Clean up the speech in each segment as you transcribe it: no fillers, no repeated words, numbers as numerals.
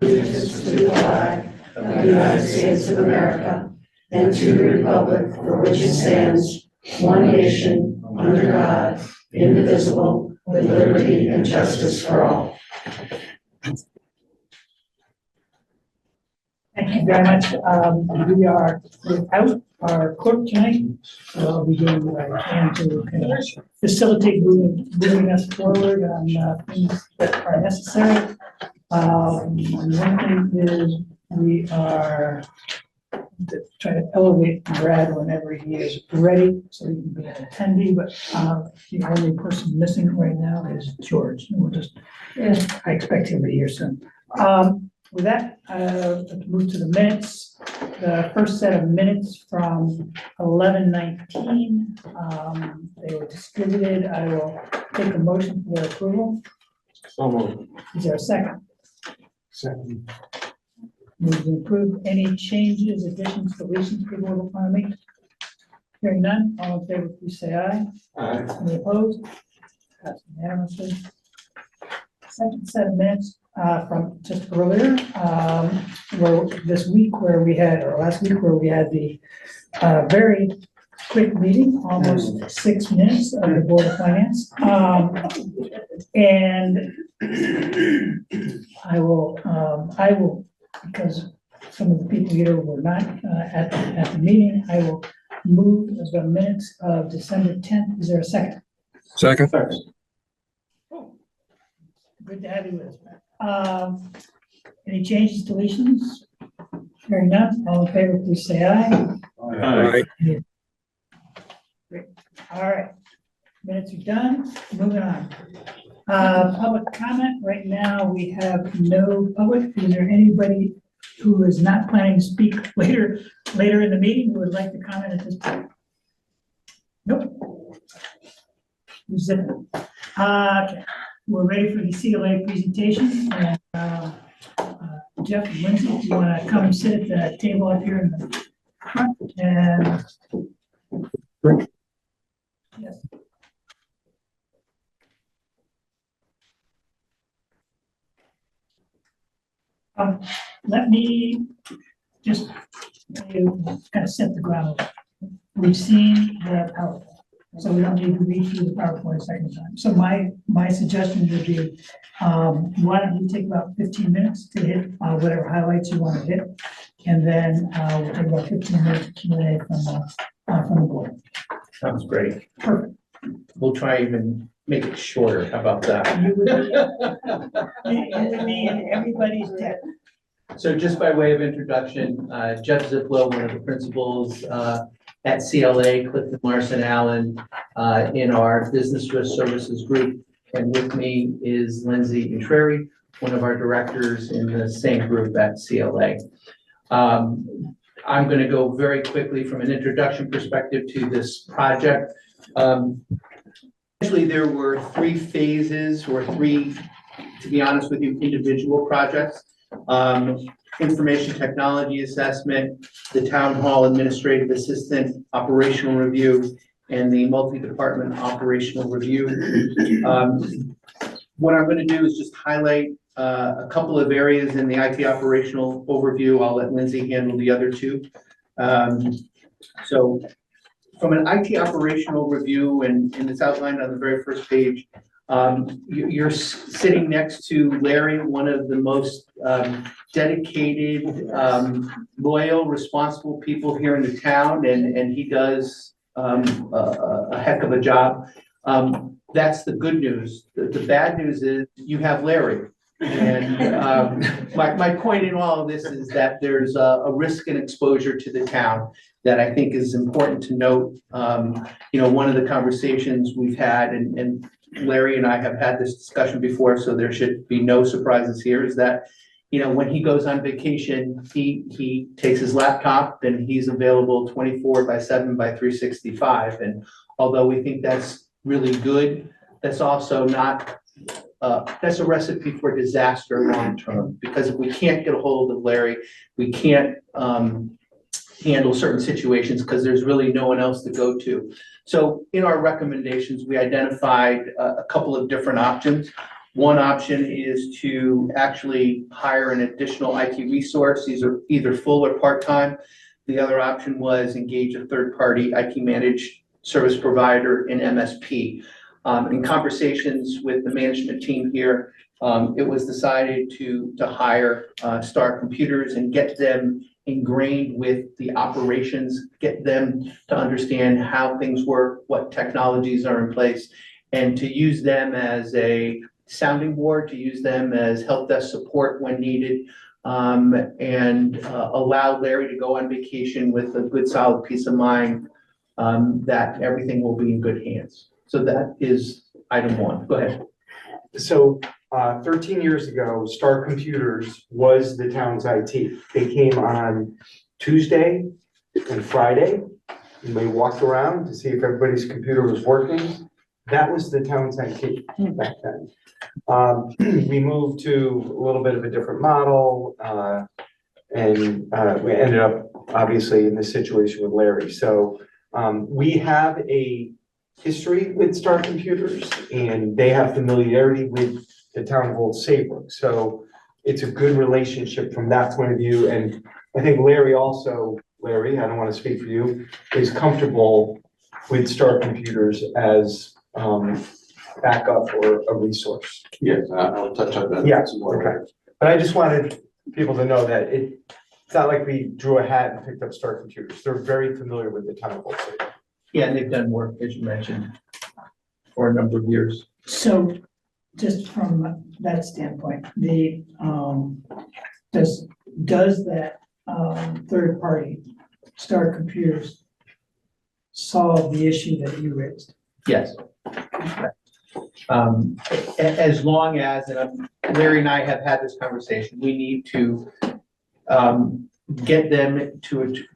allegiance to the flag of the United States of America and to the republic for which it stands, one nation, under God, indivisible, with liberty and justice for all. Thank you very much. We are without our clerk tonight, so I'll be doing what I can to kind of facilitate moving us forward on things that are necessary. One thing is we are trying to elevate Brad whenever he is ready, so he can be an attendee, but the only person missing right now is George. And we'll just, I expect him to be here soon. With that, let's move to the minutes. The first set of minutes from 11/19, they were distributed. I will take a motion for their approval. So moved. Is there a second? Second. Move to approve. Any changes, additions, deletions the board will want to make? Hearing none, all in favor, please say aye. Aye. Any opposed? Passed unanimously. Second set of minutes from just earlier, where this week where we had, or last week where we had the very quick meeting, almost 6 minutes of the Board of Finance. And I will, because some of the people here were not at the meeting, I will move the minutes of December 10th. Is there a second? Second. Good to have you with us. Any changes, deletions? Hearing none, all in favor, please say aye. Aye. Great. All right, minutes are done, moving on. Public comment, right now we have no public. Is there anybody who is not planning to speak later in the meeting who would like to comment at this point? Nope. Who's it? Okay. We're ready for the CLA presentation. And, Jeff and Lindsay, if you want to come and sit at the table up here in the front. And yes. Let me just kind of set the ground. We've seen the PowerPoint. So we don't need to read through the PowerPoint a second time. So my suggestion would be, why don't you take about 15 minutes to hit whatever highlights you want to hit, and then we'll take about 15 minutes Q&A from the board. Sounds great. Perfect. We'll try even make it shorter. How about that? You would be in everybody's debt. So just by way of introduction, Jeff Ziplow, one of the principals at CLA, Clifton Larson Allen, in our business risk services group. And with me is Lindsay Intreri, one of our directors in the same group at CLA. I'm going to go very quickly from an introduction perspective to this project. Actually, there were 3 phases, or 3, to be honest with you, individual projects. Information technology assessment, the town hall administrative assistant operational review, and the multi-department operational review. What I'm going to do is just highlight a couple of areas in the IT operational overview. I'll let Lindsay handle the other 2. So from an IT operational review, and it's outlined on the very first page, you're sitting next to Larry, one of the most dedicated, loyal, responsible people here in the town, and he does a heck of a job. That's the good news. The bad news is you have Larry. And my point in all of this is that there's a risk and exposure to the town that I think is important to note. One of the conversations we've had, and Larry and I have had this discussion before, so there should be no surprises here, is that, when he goes on vacation, he takes his laptop and he's available 24/7/365. And although we think that's really good, that's also not, that's a recipe for disaster long-term, because if we can't get a hold of Larry, we can't handle certain situations because there's really no one else to go to. So in our recommendations, we identified a couple of different options. One option is to actually hire an additional IT resource. These are either full or part-time. The other option was engage a third-party IT managed service provider in MSP. In conversations with the management team here, it was decided to hire Star Computers and get them ingrained with the operations, get them to understand how things work, what technologies are in place, and to use them as a sounding board, to use them as help desk support when needed, and allow Larry to go on vacation with a good solid peace of mind that everything will be in good hands. So that is item one. Go ahead. So 13 years ago, Star Computers was the town's IT. They came on Tuesday and Friday, and they walked around to see if everybody's computer was working. That was the town's IT back then. We moved to a little bit of a different model, and we ended up obviously in this situation with Larry. So we have a history with Star Computers, and they have familiarity with the town of Old Saybrook. So it's a good relationship from that point of view. And I think Larry, I don't want to speak for you, is comfortable with Star Computers as backup or a resource. Yes, I'll touch on that. Yeah, okay. But I just wanted people to know that it's not like we drew a hat and picked up Star Computers. They're very familiar with the town of Old Saybrook. Yeah, and they've done work, as you mentioned, for a number of years. So just from that standpoint, does that third party, Star Computers, solve the issue that you raised? Yes. As long as, and Larry and I have had this conversation, we need to get them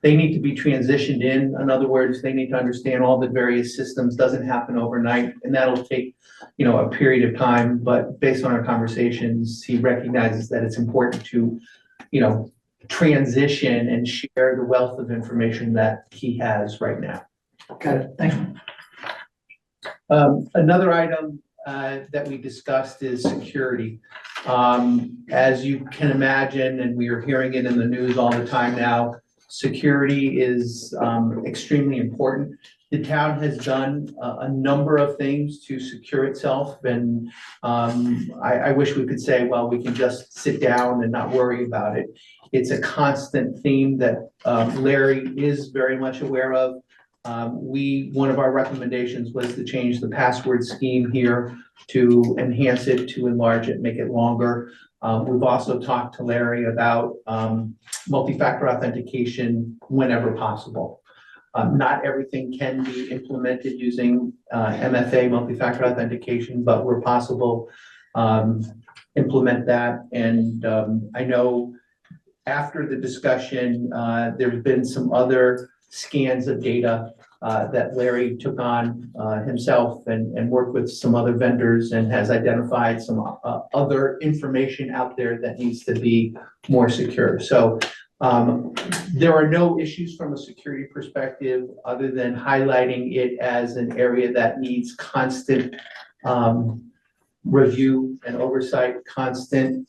they need to be transitioned in. In other words, they need to understand all the various systems. Doesn't happen overnight, and that'll take, a period of time. But based on our conversations, he recognizes that it's important to, transition and share the wealth of information that he has right now. Got it, thank you. Another item that we discussed is security. As you can imagine, and we are hearing it in the news all the time now, security is extremely important. The town has done a number of things to secure itself, and I wish we could say, well, we can just sit down and not worry about it. It's a constant theme that Larry is very much aware of. One of our recommendations was to change the password scheme here to enhance it, to enlarge it, make it longer. We've also talked to Larry about multi-factor authentication whenever possible. Not everything can be implemented using MFA, multi-factor authentication, but where possible, implement that. And I know after the discussion, there's been some other scans of data that Larry took on himself and worked with some other vendors and has identified some other information out there that needs to be more secure. So there are no issues from a security perspective other than highlighting it as an area that needs constant review and oversight, constant,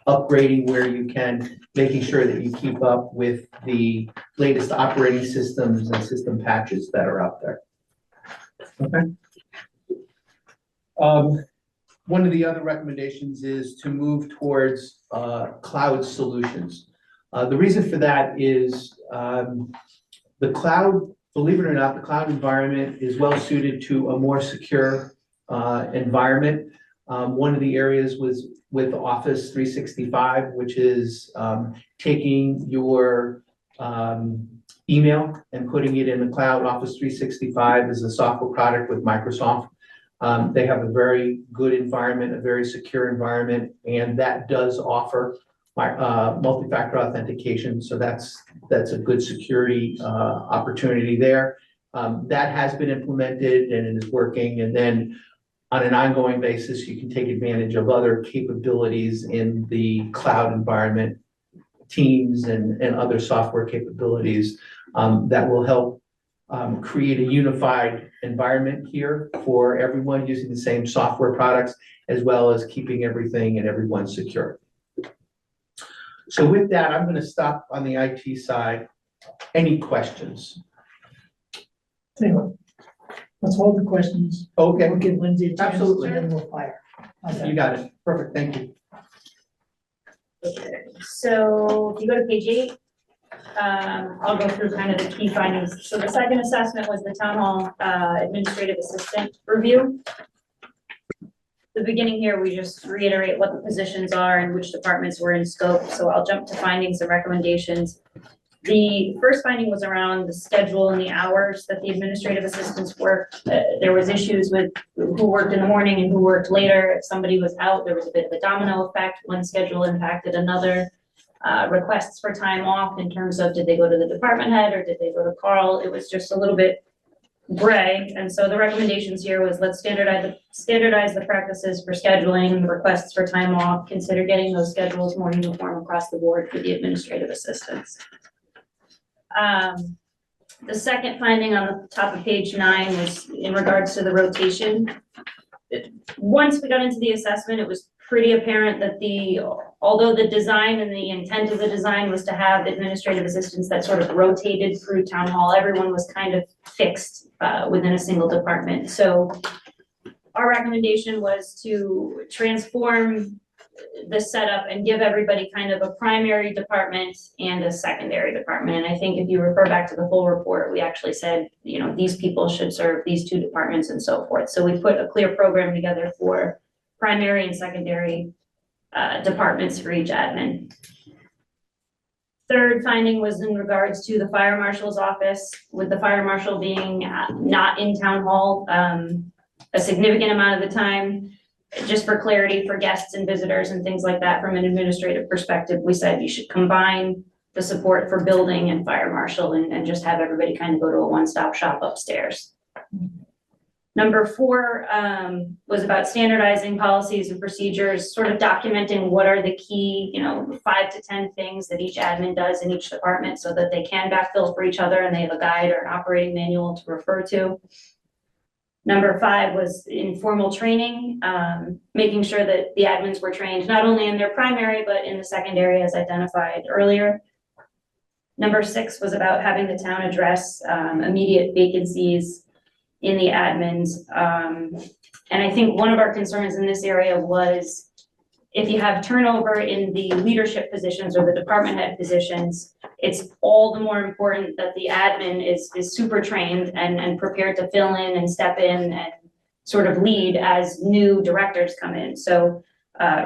upgrading where you can, making sure that you keep up with the latest operating systems and system patches that are out there. Okay. One of the other recommendations is to move towards cloud solutions. The reason for that is the cloud, believe it or not, the cloud environment is well suited to a more secure environment. One of the areas was with Office 365, which is taking your email and putting it in the cloud. Office 365 is a software product with Microsoft. They have a very good environment, a very secure environment, and that does offer multi-factor authentication. So that's a good security opportunity there. That has been implemented and it is working. And then on an ongoing basis, you can take advantage of other capabilities in the cloud environment, Teams and other software capabilities that will help create a unified environment here for everyone using the same software products, as well as keeping everything and everyone secure. So with that, I'm gonna stop on the IT side. Any questions? Tell you what, let's hold the questions. Okay, We'll give Lindsay a chance, Absolutely. and then we'll fire. How's that? you got it. Perfect, thank you. Okay, so if you go to page 8, I'll go through kind of the key findings. So the second assessment was the town hall administrative assistant review. The beginning here, we just reiterate what the positions are and which departments were in scope. So I'll jump to findings and recommendations. The first finding was around the schedule and the hours that the administrative assistants worked. There was issues with who worked in the morning and who worked later. If somebody was out, there was a bit of a domino effect. One schedule impacted another. Requests for time off in terms of did they go to the department head or did they go to Carl? It was just a little bit gray. And so the recommendations here was let's standardize the practices for scheduling, requests for time off, consider getting those schedules more uniform across the board for the administrative assistants. The second finding on the top of page 9 was in regards to the rotation. Once we got into the assessment, it was pretty apparent that although the design and the intent of the design was to have administrative assistants that sort of rotated through town hall, everyone was kind of fixed within a single department. So our recommendation was to transform the setup and give everybody kind of a primary department and a secondary department. And I think if you refer back to the full report, we actually said, you know, these people should serve these 2 departments and so forth. So we put a clear program together for primary and secondary departments for each admin. Third finding was in regards to the fire marshal's office, with the fire marshal being not in town hall a significant amount of the time. Just for clarity for guests and visitors and things like that, from an administrative perspective, we said you should combine the support for building and fire marshal and just have everybody kind of go to a one-stop shop upstairs. Number 4 was about standardizing policies and procedures, sort of documenting what are the key, 5 to 10 things that each admin does in each department so that they can backfill for each other and they have a guide or an operating manual to refer to. Number 5 was informal training, making sure that the admins were trained not only in their primary, but in the secondary as identified earlier. Number 6 was about having the town address immediate vacancies in the admins. And I think one of our concerns in this area was if you have turnover in the leadership positions or the department head positions, it's all the more important that the admin is super trained and prepared to fill in and step in and sort of lead as new directors come in. So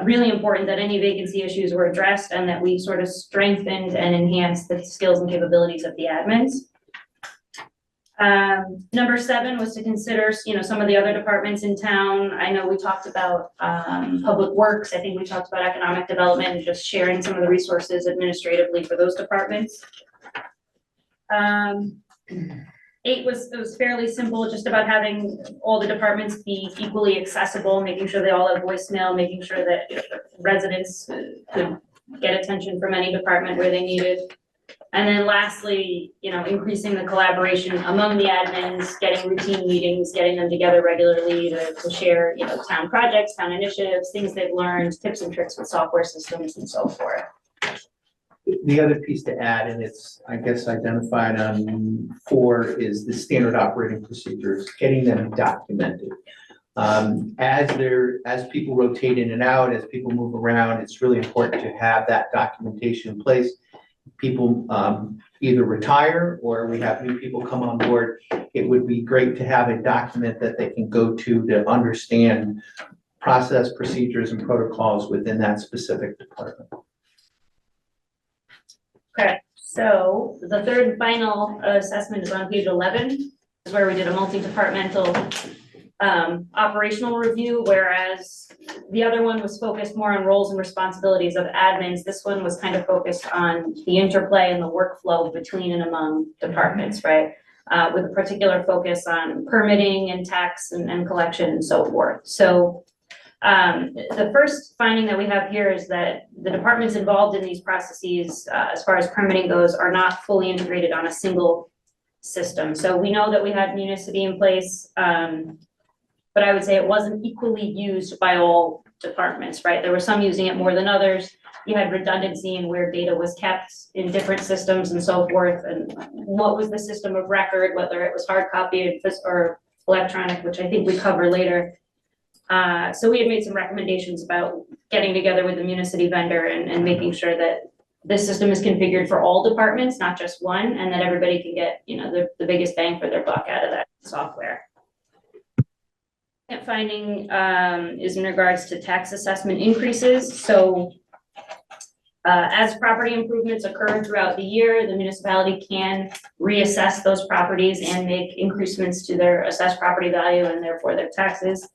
really important that any vacancy issues were addressed and that we sort of strengthened and enhanced the skills and capabilities of the admins. Number 7 was to consider, some of the other departments in town. I know we talked about public works. I think we talked about economic development and just sharing some of the resources administratively for those departments. 8 was fairly simple, just about having all the departments be equally accessible, making sure they all have voicemail, making sure that residents could get attention from any department where they needed. And then lastly, increasing the collaboration among the admins, getting routine meetings, getting them together regularly to share, town projects, town initiatives, things they've learned, tips and tricks with software systems and so forth. The other piece to add, and it's, I guess, identified on 4, is the standard operating procedures, getting them documented. As people rotate in and out, as people move around, it's really important to have that documentation in place. People either retire or we have new people come on board. It would be great to have a document that they can go to understand process, procedures, and protocols within that specific department. Okay, so the third and final assessment is on page 11, is where we did a multi-departmental operational review, whereas the other one was focused more on roles and responsibilities of admins. This one was kind of focused on the interplay and the workflow between and among departments, right? With a particular focus on permitting and tax and collection and so forth. So the first finding that we have here is that the departments involved in these processes, as far as permitting goes, are not fully integrated on a single system. So we know that we had Municity in place, but I would say it wasn't equally used by all departments, right? There were some using it more than others. You had redundancy in where data was kept in different systems and so forth, and what was the system of record, whether it was hard copy or electronic, which I think we cover later. So we had made some recommendations about getting together with the Municity vendor and making sure that this system is configured for all departments, not just one, and that everybody can get, you know, the biggest bang for their buck out of that software. Second finding is in regards to tax assessment increases. So as property improvements occur throughout the year, the municipality can reassess those properties and make increasements to their assessed property value and therefore their taxes.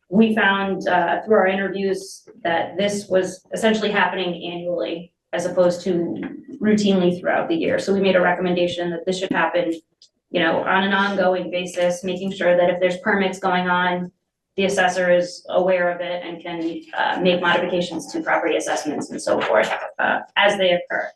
We found through our interviews that this was essentially happening annually as opposed to routinely throughout the year. So we made a recommendation that this should happen, you know, on an ongoing basis, making sure that if there's permits going on, the assessor is aware of it and can make modifications to property assessments and so forth as they occur.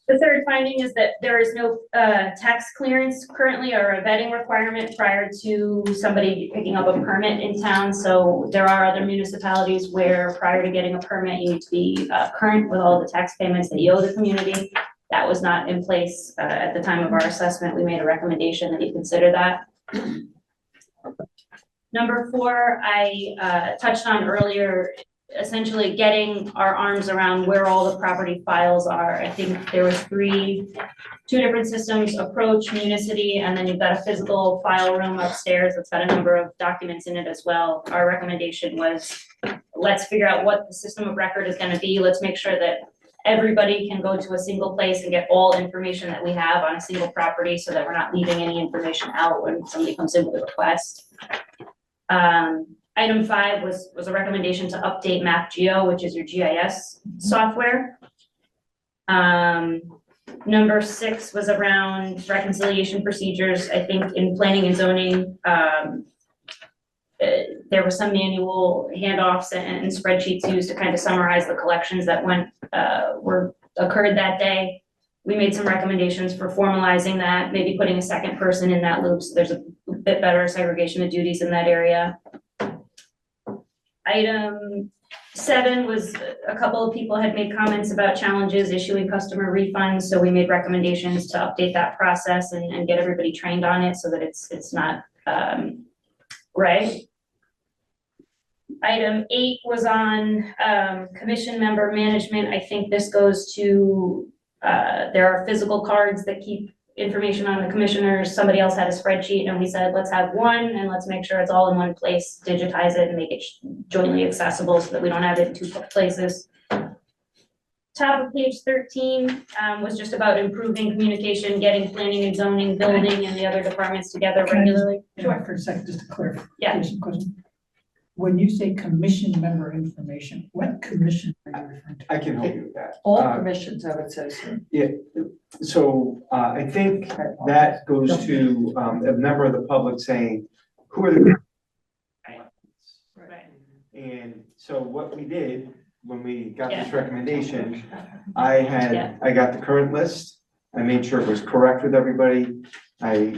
The third finding is that there is no tax clearance currently or a vetting requirement prior to somebody picking up a permit in town. So there are other municipalities where prior to getting a permit, you need to be current with all the tax payments that you owe the community. That was not in place at the time of our assessment. We made a recommendation that you consider that. Number 4, I touched on earlier, essentially getting our arms around where all the property files are. I think there was 2 different systems, Approach, Municity, and then you've got a physical file room upstairs that's got a number of documents in it as well. Our recommendation was, let's figure out what the system of record is gonna be. Let's make sure that everybody can go to a single place and get all information that we have on a single property so that we're not leaving any information out when somebody comes in with a request. Item 5 was a recommendation to update MapGeo, which is your GIS software. Number 6 was around reconciliation procedures. I think in planning and zoning, there were some manual handoffs and spreadsheets used to kind of summarize the collections that occurred that day. We made some recommendations for formalizing that, maybe putting a second person in that loop so there's a bit better segregation of duties in that area. Item 7 was a couple of people had made comments about challenges issuing customer refunds, so we made recommendations to update that process and get everybody trained on it so that it's not gray. Item 8 was on commission member management. I think this goes to there are physical cards that keep information on the commissioners. Somebody else had a spreadsheet and we said, let's have one and let's make sure it's all in one place, digitize it and make it jointly accessible so that we don't have it in 2 places. Top of page 13 was just about improving communication, getting planning and zoning, building and the other departments together regularly. Sure. For a second, just a clarification Yeah. question. When you say commission member information, what commission are you referring to? I can help you with that. All permissions, I would say, sir. So I think that goes to a member of the public saying, who are the. Right. And so what we did when we got this Yeah. recommendation, I Yeah. got the current list. I made sure it was correct with everybody. I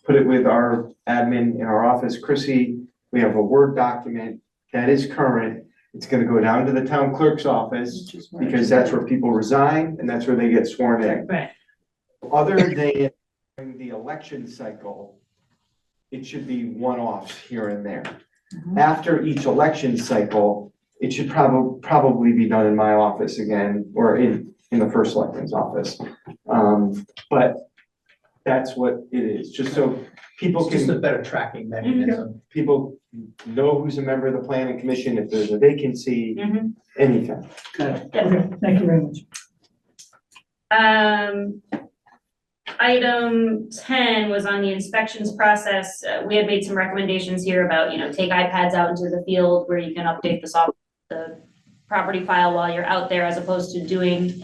put it with our admin in our office, Chrissy. We have a Word document that is current. It's gonna go down to the town clerk's office because that's where people resign and that's where they get sworn in. Right. Other than during the election cycle, it should be one-offs here and there. After each election cycle, it should probably be done in my office again, or in the first selectman's office. But that's what it is, just so people It's just a can, better tracking mechanism. people know who's a member of the planning commission, if there's a vacancy, Mhm. anything. Okay, thank you very much. Item 10 was on the inspections process. We had made some recommendations here about, you know, take iPads out into the field where you can update the property file while you're out there as opposed to doing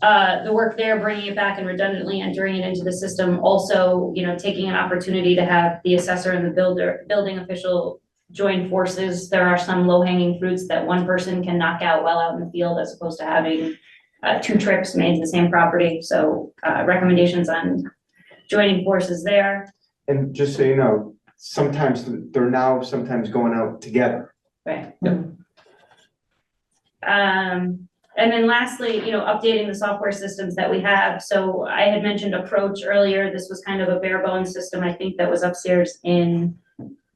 the work there, bringing it back and redundantly entering it into the system. Also, you know, taking an opportunity to have the assessor and the building official join forces. There are some low-hanging fruits that one person can knock out while out in the field as opposed to having 2 trips made to the same property, so recommendations on joining forces there. And just so you know, sometimes they're now sometimes going out together. Right. And then lastly, updating the software systems that we have. So I had mentioned Approach earlier. This was kind of a bare bones system, I think, that was upstairs in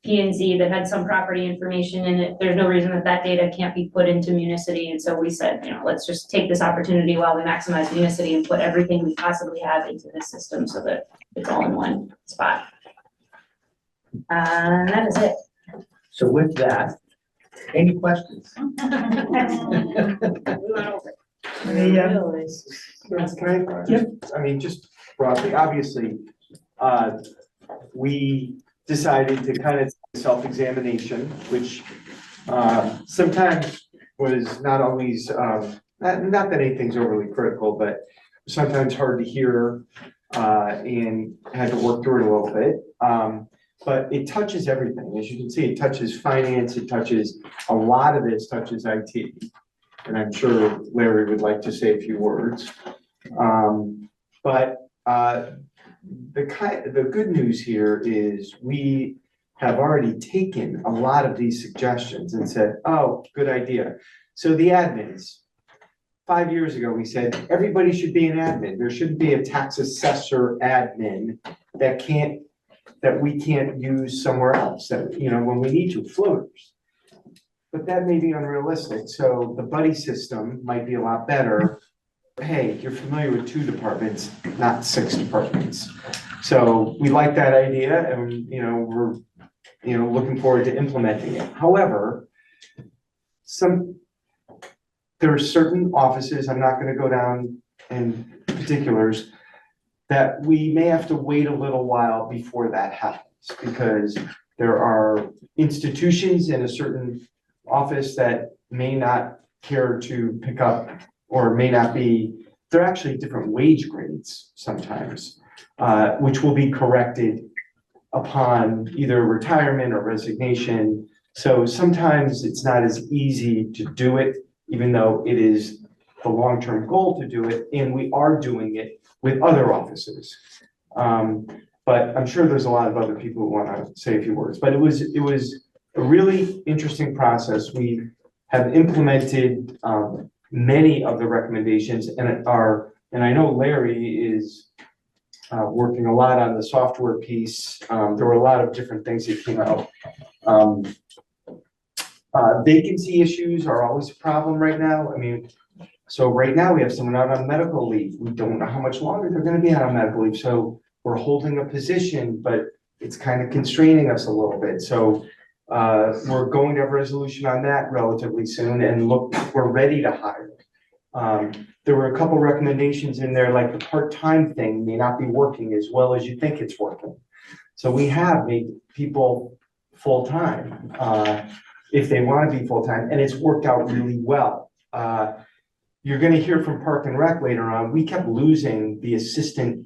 P&Z that had some property information in it. There's no reason that data can't be put into Municity. And so we said, let's just take this opportunity while we maximize Municity and put everything we possibly have into this system so that it's all in one spot. That is it. So with that, any questions? We went over. I mean, just broadly, obviously, we decided to kind of self-examination, which sometimes was not always, not that anything's overly critical, but sometimes hard to hear and had to work through it a little bit. But it touches everything. As you can see, it touches finance, it touches, a lot of this touches IT. And I'm sure Larry would like to say a few words. But the good news here is we have already taken a lot of these suggestions and said, oh, good idea. So the admins, 5 years ago, we said, everybody should be an admin. There shouldn't be a tax assessor admin that we can't use somewhere else, that, when we need to, floaters. But that may be unrealistic, so the buddy system might be a lot better. Hey, you're familiar with 2 departments, not 6 departments. So we like that idea and, we're, looking forward to implementing it. However, there are certain offices, I'm not gonna go down in particulars, that we may have to wait a little while before that happens, because there are institutions in a certain office that may not care to pick up, or may not be, they're actually different wage grades sometimes, which will be corrected upon either retirement or resignation. So sometimes it's not as easy to do it, even though it is the long-term goal to do it, and we are doing it with other offices. But I'm sure there's a lot of other people who want to say a few words, but it was a really interesting process. We have implemented many of the recommendations, and I know Larry is working a lot on the software piece. There were a lot of different things that came out. Vacancy issues are always a problem right now. I mean, so right now we have someone out on medical leave. We don't know how much longer they're gonna be out on medical leave. So we're holding a position, but it's kind of constraining us a little bit. So we're going to have a resolution on that relatively soon, and look, we're ready to hire. There were a couple recommendations in there, like the part-time thing may not be working as well as you think it's working. So we have made people full-time if they want to be full-time, and it's worked out really well. You're gonna hear from Park and Rec later on. We kept losing the assistant,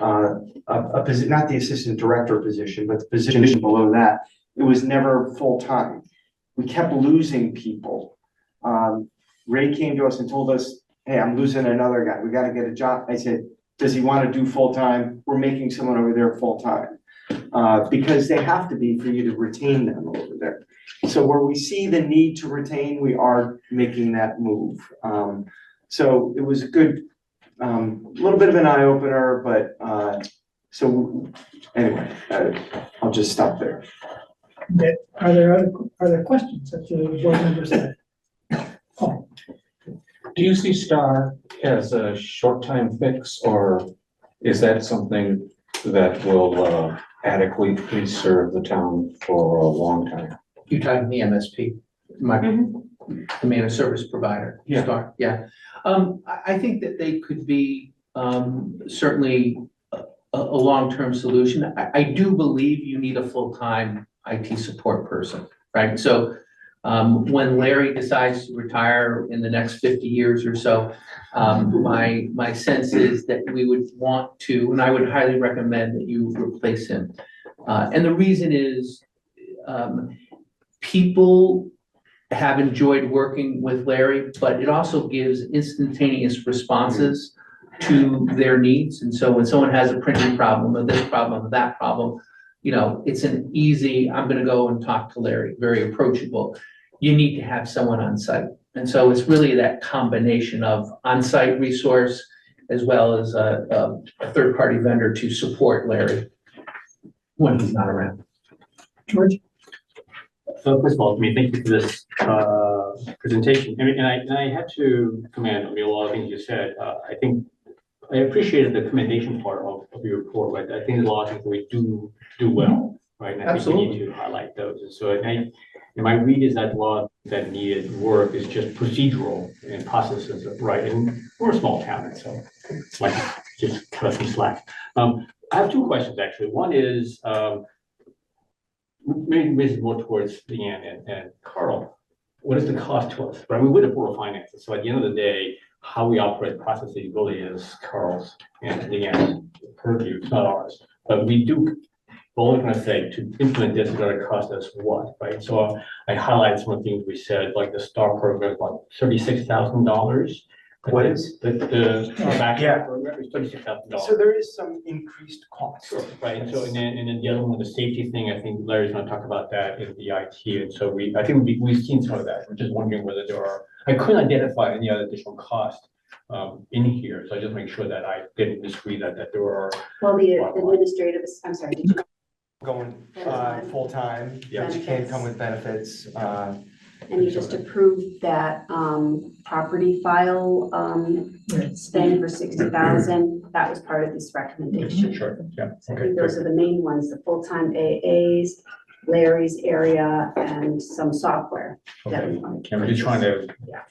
not the assistant director position, but the position below that. It was never full-time. We kept losing people. Ray came to us and told us, hey, I'm losing another guy. We gotta get a job. I said, does he want to do full-time? We're making someone over there full-time. Because they have to be for you to retain them over there. So where we see the need to retain, we are making that move. So it was a good, little bit of an eye opener, but so anyway, I'll just stop there. Okay. Are there questions that the board members have? Oh, Do you see Star as a short-time fix, or is that something that will adequately serve the town for a long time? You're talking the MSP, the managed service provider. Yeah. Star, yeah. I think that they could be certainly a long-term solution. I do believe you need a full-time IT support person, right? So when Larry decides to retire in the next 50 years or so, my sense is that we would want to, and I would highly recommend that you replace him. And the reason is people have enjoyed working with Larry, but it also gives instantaneous responses to their needs. And so when someone has a printing problem or this problem or that problem, you know, it's an easy, I'm gonna go and talk to Larry, very approachable. You need to have someone on site. And so it's really that combination of on-site resource as well as a third-party vendor to support Larry when he's not around. George? So first of all, thank you for this presentation. And I had to commend a lot of things you said. I think I appreciated the commendation part of your report, but I think there's a lot of things that we do well, right? And I think we need to highlight those. And so and my read is that a lot that needed work is just procedural and processes, right? And we're a small town, and so it's like just cut us some slack. I have two questions actually. One is maybe this is more towards Leanne and Carl. What is the cost to us? Right, we would have Board of Finances. So at the end of the day, how we operate processes really is Carl's and Leanne's purview, it's not ours. But we do, all I'm gonna say, to implement this is gonna cost us what, right? So I highlighted some of the things we said, like the STAR program, like $36,000. What is? The back Yeah. program is $36,000. So there is some increased cost. Sure, right, and so, and then the other one, the safety thing, I think Larry's gonna talk about that in the IT, and so I think we've seen some of that, we're just wondering whether there are, I couldn't identify any other additional cost in here, so I just make sure that I didn't misread that there are. Well, the administrative, I'm sorry, did you? Going full-time, Yeah. which can come with benefits. And you just approved that property file spend for 60,000. That was part of this recommendation. Sure, yeah. So I think those are the main ones, the full-time AAs, Larry's area, and some software that we Okay, want to. and we're just trying to Yeah.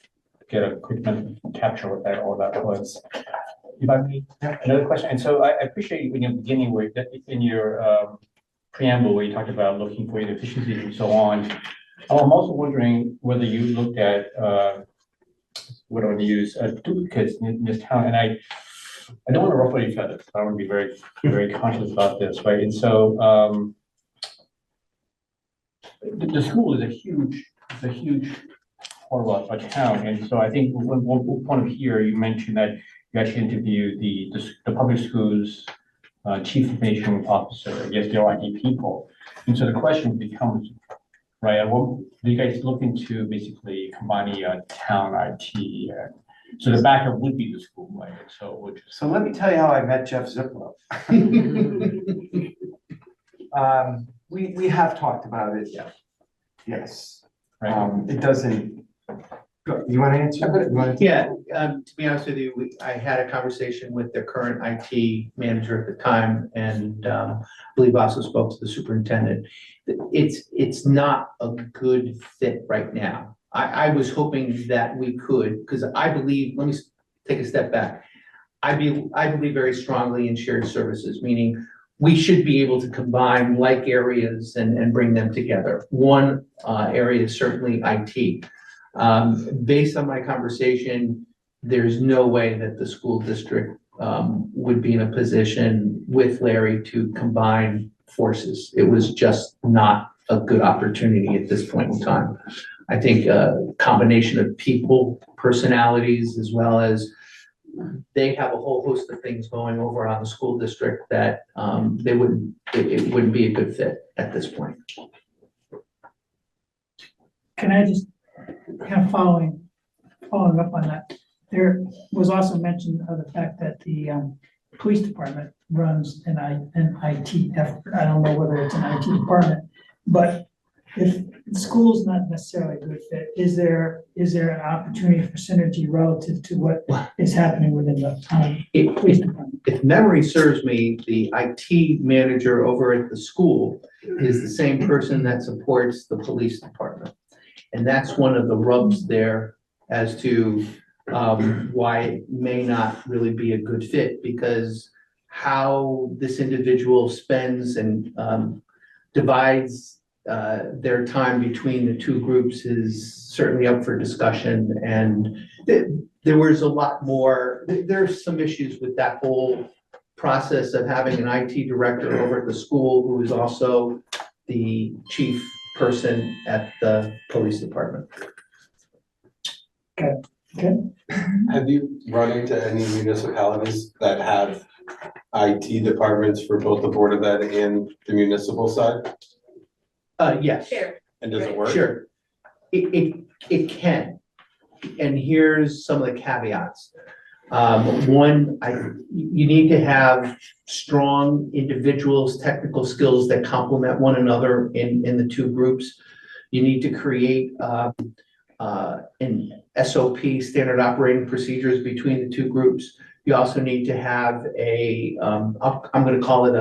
get a quick capture what that all that was. If I may, another question, and so I appreciate when you're beginning with, in your preamble, where you talked about looking for inefficiencies and so on. I'm also wondering whether you looked at, what do I use, duplicates in this town, and I don't want to ruffle any feathers, I want to be very, very conscious about this, right? And so, the school is a huge part of a town, and so I think one point of here, you mentioned that you actually interviewed the public schools chief information officer, I guess they're IT people, and so the question becomes, right, what do you guys look into basically combining town IT? So the backup would be the school, right? So let me tell you how I met Jeff Ziplo. We have talked about it. Yeah. Yes. Right. It doesn't, you want to answer? You wanna- Yeah, to be honest with you, I had a conversation with the current IT manager at the time, and I believe also spoke to the superintendent. It's not a good fit right now. I was hoping that we could, because I believe, let me take a step back. I believe very strongly in shared services, meaning we should be able to combine like areas and bring them together. One area is certainly IT. Based on my conversation, there's no way that the school district would be in a position with Larry to combine forces. It was just not a good opportunity at this point in time. I think a combination of people, personalities, as well as they have a whole host of things going over on the school district that it wouldn't be a good fit at this point. Can I just, kind of following up on that, there was also mention of the fact that the police department runs an IT effort. I don't know whether it's an IT department, but if the school's not necessarily a good fit, is there an opportunity for synergy relative to what is happening within the police department? If memory serves me, the IT manager over at the school is the same person that supports the police department. And that's one of the rubs there as to why it may not really be a good fit, because how this individual spends and divides their time between the two groups is certainly up for discussion. And there was a lot more, there's some issues with that whole process of having an IT director over at the school who is also the chief person at the police department. Have you run into any municipalities that have IT departments for both the Board of Ed and the municipal side? Yes. And does it work? Sure. It can. And here's some of the caveats. One, you need to have strong individuals, technical skills that complement one another in the two groups. You need to create an SOP, standard operating procedures between the two groups. You also need to have I'm gonna call it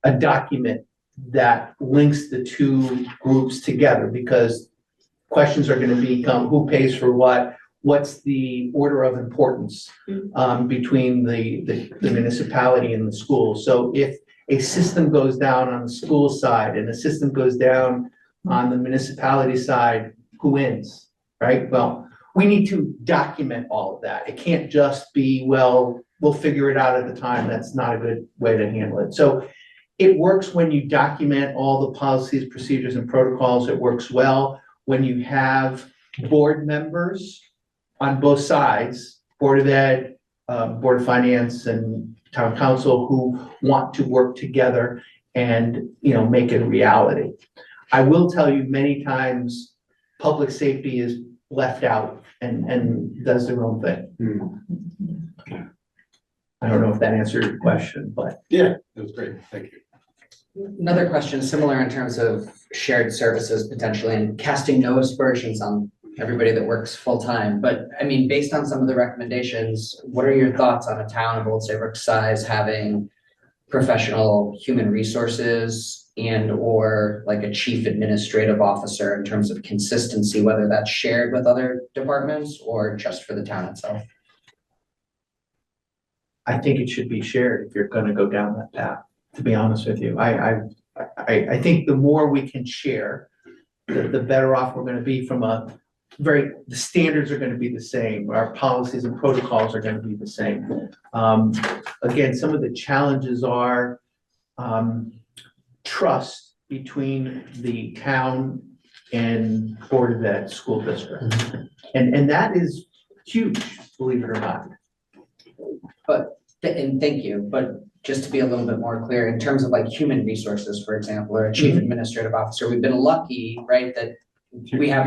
a document that links the two groups together, because questions are gonna become who pays for what, what's the order of importance between the municipality and the school. So if a system goes down on the school side and a system goes down on the municipality side, who wins, right? Well, we need to document all of that. It can't just be, well, we'll figure it out at the time. That's not a good way to handle it. So it works when you document all the policies, procedures, and protocols. It works well when you have board members on both sides, Board of Ed, Board of Finance, and Town Council, who want to work together and, make it a reality. I will tell you, many times, public safety is left out and does their own thing. I don't know if that answered your question, but. Yeah, that was great. Thank you. Another question, similar in terms of shared services potentially and casting no aspersions on everybody that works full-time. But I mean, based on some of the recommendations, what are your thoughts on a town of Old Saybrook size having professional human resources and or like a chief administrative officer in terms of consistency, whether that's shared with other departments or just for the town itself? I think it should be shared if you're gonna go down that path, to be honest with you. I think the more we can share, the better off we're gonna be from the standards are gonna be the same, our policies and protocols are gonna be the same. Again, some of the challenges are trust between the town and Board of Ed school district. And that is huge, believe it or not. And thank you, but just to be a little bit more clear, in terms of like human resources, for example, or a chief administrative officer, we've been lucky, right, that we have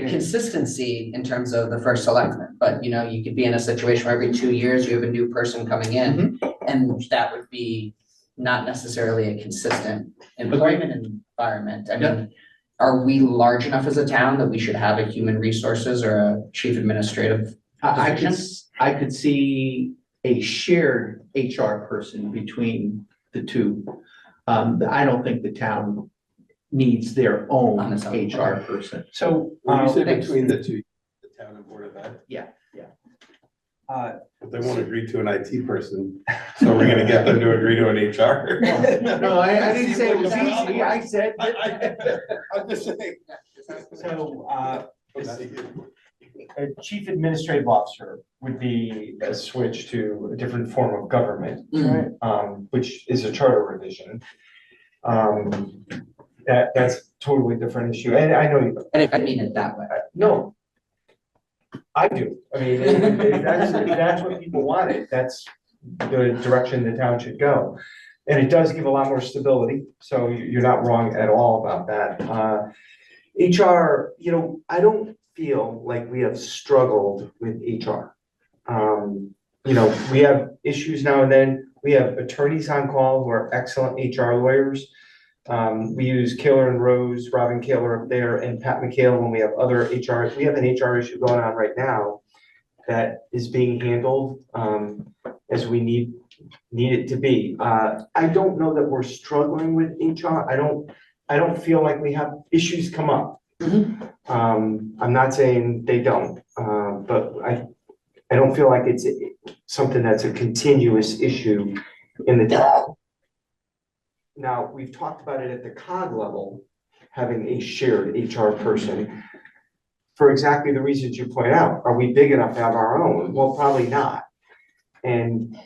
consistency in terms of the first selectman, but you could be in a situation where every 2 years you have a new person coming in, and that would be not necessarily a consistent employment environment. I mean, are we large enough as a town that we should have a human resources or a chief administrative position? I could see a shared HR person between the two. I don't think the town needs their own On its own. HR person. So, When you say thanks. between the two, the town and Board of Ed, but they won't agree to an IT person, so we're gonna get them to agree to an HR. No, I didn't say it was easy. I said. I'm just saying. so, a chief administrative officer would be a switch to a different form of government, which is a charter revision. That's a totally different issue, and I know you. And if I mean it that way. No. I do. I mean, if that's what people wanted, that's the direction the town should go. And it does give a lot more stability, so you're not wrong at all about that. HR, I don't feel like we have struggled with HR. We have issues now and then. We have attorneys on call who are excellent HR lawyers. We use Kaler and Rose, Robin Kaler up there, and Pat McHale when we have other HR. We have an HR issue going on right now that is being handled as we need it to be. I don't know that we're struggling with HR. I don't feel like we have issues come up. I'm not saying they don't, but I don't feel like it's something that's a continuous issue in the town. Now, we've talked about it at the COG level, having a shared HR person for exactly the reasons you point out. Are we big enough to have our own? Well, probably not. And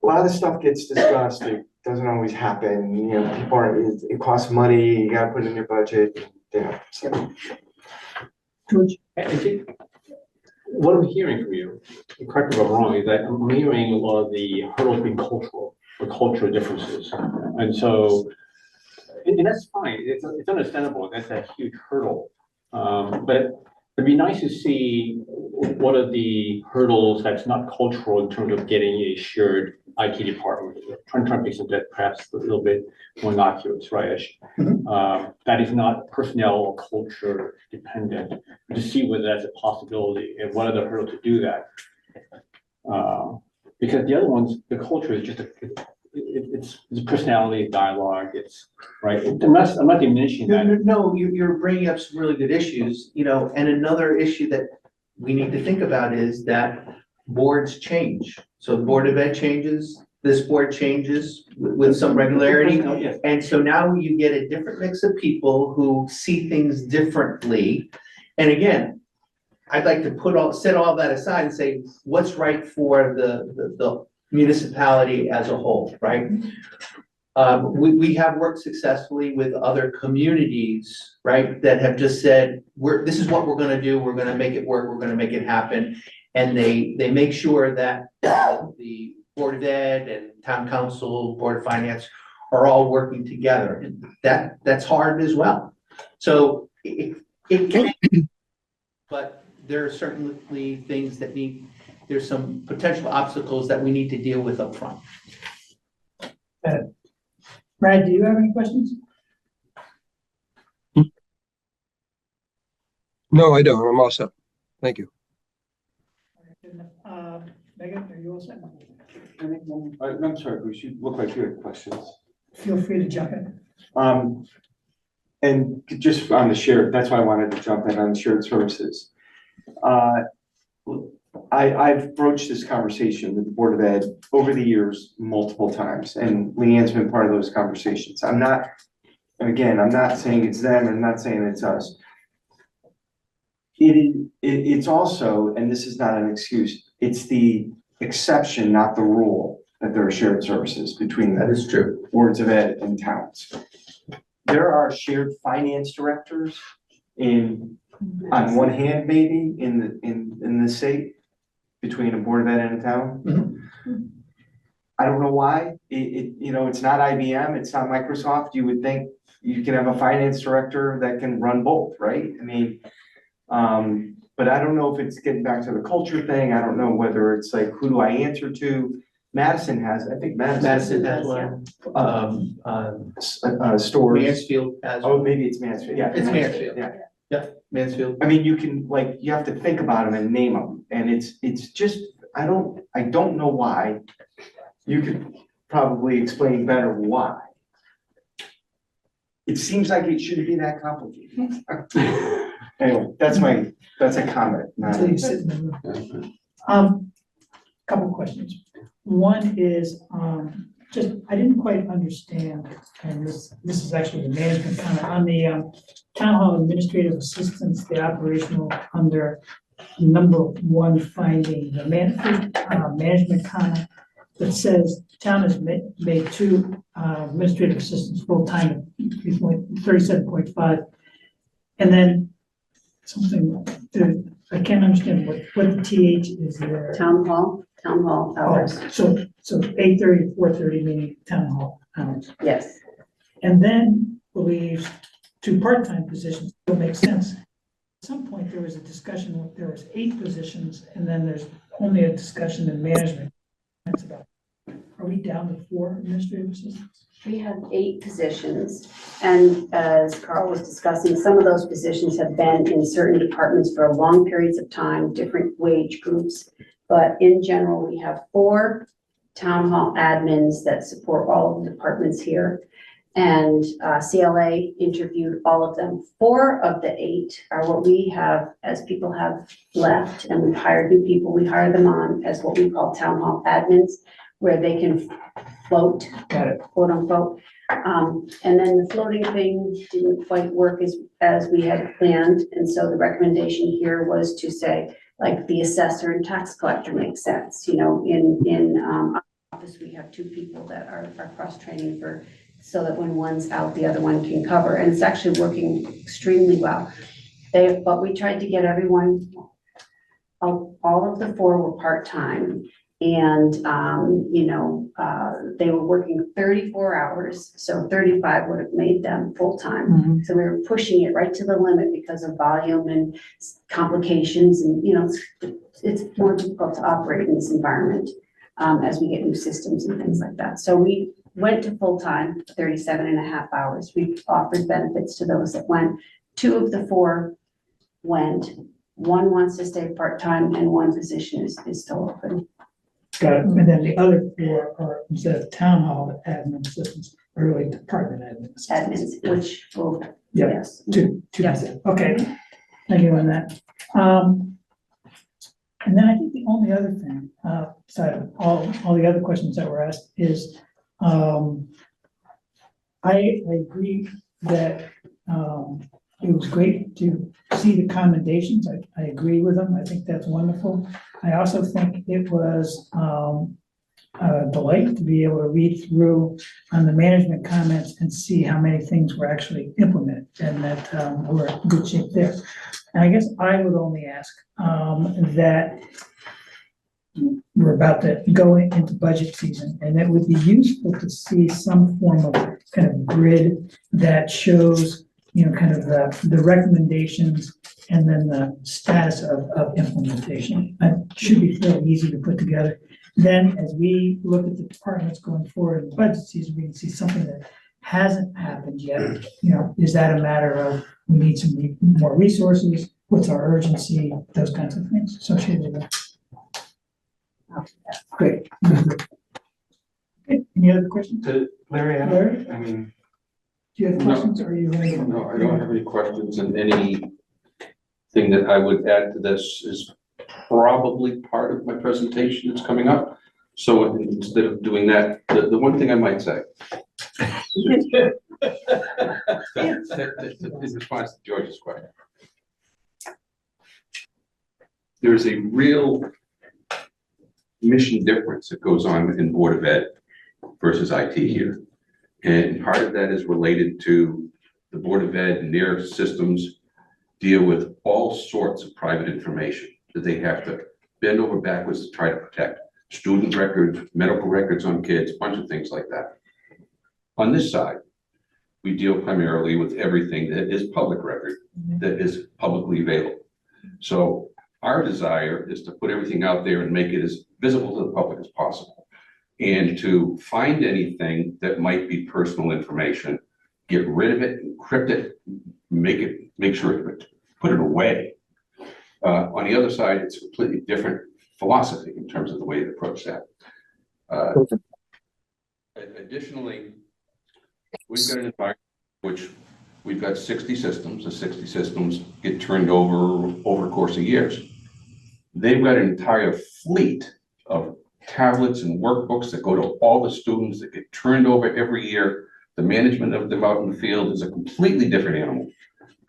a lot of the stuff gets discussed. doesn't always happen, you know, people are, it costs money, you gotta put it in your budget, so. George? I think what I'm hearing from you, correct me if I'm wrong, is that I'm hearing a lot of the hurdles being cultural, or cultural differences. And so, and that's fine, it's understandable, that's a huge hurdle. But it'd be nice to see what are the hurdles that's not cultural in terms of getting a shared IT department. Trying to make something that perhaps a little bit more innocuous, right? That is not personnel or culture dependent, to see whether that's a possibility and what are the hurdles to do that. Because the other ones, the culture is just it's personality, dialogue, it's, right? I'm not diminishing that. No, you're bringing up some really good issues, you know, and another issue that we need to think about is that boards change. So the Board of Ed changes, this board changes with some regularity. Oh, yes. And so now you get a different mix of people who see things differently. And again, I'd like to set all that aside and say, what's right for the municipality as a whole, right? We have worked successfully with other communities, right, that have just said, this is what we're gonna do, we're gonna make it work, we're gonna make it happen. And they make sure that the Board of Ed and Town Council, Board of Finance are all working together. And that's hard as well. So it can, but there are certainly things that there's some potential obstacles that we need to deal with up front. Brad, do you have any questions? No, I don't. I'm all set. Thank you. Megan, are you all set? I'm sorry, Bruce, you look like you had questions. Feel free to jump in. And just on the shared, that's why I wanted to jump in on shared services. I've broached this conversation with the Board of Ed over the years multiple times, and Leanne's been part of those conversations. I'm not saying it's them, I'm not saying it's us. It's also, and this is not an excuse, it's the exception, not the rule, that there are shared services between That is true. boards of ed and towns. There are shared finance directors on one hand, maybe, in the state, between a board of ed and a town. Mm-hmm. I don't know why, it's not IBM, it's not Microsoft, you would think you can have a finance director that can run both, right? I mean, but I don't know if it's getting back to the culture thing, I don't know whether it's like, who do I answer to? Madison has one. Stores. Mansfield has. Oh, maybe it's Mansfield, yeah. It's Mansfield. Yeah. Mansfield. I mean, you can, you have to think about them and name them, and it's just, I don't know why. You could probably explain better why. It seems like it shouldn't be that complicated. Anyway, that's a comment. Until you sit in the room. Couple questions. One is, I didn't quite understand, and this is actually the management comment, on the town hall administrative assistance, the operational under number 1 finding, the management comment that says town has made 2 administrative assistants full-time at 37.5. And then something that I can't understand what the TH is there. Town hall hours, So 8:30 to 4:30 meaning town hall hours. yes. And then believes 2 part-time positions still make sense. At some point, there was a discussion, there was 8 positions, and then there's only a discussion in management. That's about, are we down to 4 administrative assistants? We have 8 positions, and as Carl was discussing, some of those positions have been in certain departments for long periods of time, different wage groups. But in general, we have 4 town hall admins that support all of the departments here. And CLA interviewed all of them. 4 of the 8 are what we have, as people have left and we've hired new people, we hire them on as what we call town hall admins, where they can float, quote unquote. And then the floating thing didn't quite work as we had planned. And so the recommendation here was to say, like, the assessor and tax collector makes sense, in office, we have two people that are cross-training for, so that when one's out, the other one can cover, and it's actually working extremely well. But we tried to get everyone, all of the four were part-time, and, they were working 34 hours, so 35 would have made them full-time. So we were pushing it right to the limit because of volume and complications, and, it's more difficult to operate in this environment as we get new systems and things like that. So we went to full-time, 37 and a half hours. We offered benefits to those that went. 2 of the 4 went. 1 wants to stay part-time, and 1 position is still open. Got it. And then the other 4 are, instead of town hall admin assistants, are really department admin assistants. Admins, which will, Yeah. yes. Two. Yes. Okay, thank you on that. And then I think the only other thing, besides all the other questions that were asked is, I agree that, it was great to see the commendations. I agree with them. I think that's wonderful. I also think it was, a delight to be able to read through on the management comments and see how many things were actually implemented and that, we're in good shape there. And I guess I would only ask, that we're about to go into budget season, and it would be useful to see some form of kind of grid that shows, kind of the recommendations and then the status of implementation. It should be fairly easy to put together. Then, as we look at the departments going forward in the budget season, we can see something that hasn't happened yet. Is that a matter of we need some more resources? What's our urgency? Those kinds of things associated with that. Great. Okay, any other questions? Larry, Larry, I mean, do you have questions, or are you ready? No, I don't have any questions, and anything that I would add to this is probably part of my presentation that's coming up. So instead of doing that, the one thing I might say in response to George's question, there's a real mission difference that goes on in Board of Ed versus IT here. And part of that is related to the Board of Ed and their systems deal with all sorts of private information that they have to bend over backwards to try to protect. Student records, medical records on kids, a bunch of things like that. On this side, we deal primarily with everything that is public record, that is publicly available. So our desire is to put everything out there and make it as visible to the public as possible. And to find anything that might be personal information, get rid of it, encrypt it, make sure to put it away. On the other side, it's a completely different philosophy in terms of the way to approach that. Additionally, we've got an environment which we've got 60 systems. The 60 systems get turned over a course of years. They've got an entire fleet of tablets and workbooks that go to all the students that get turned over every year. The management of them out in the field is a completely different animal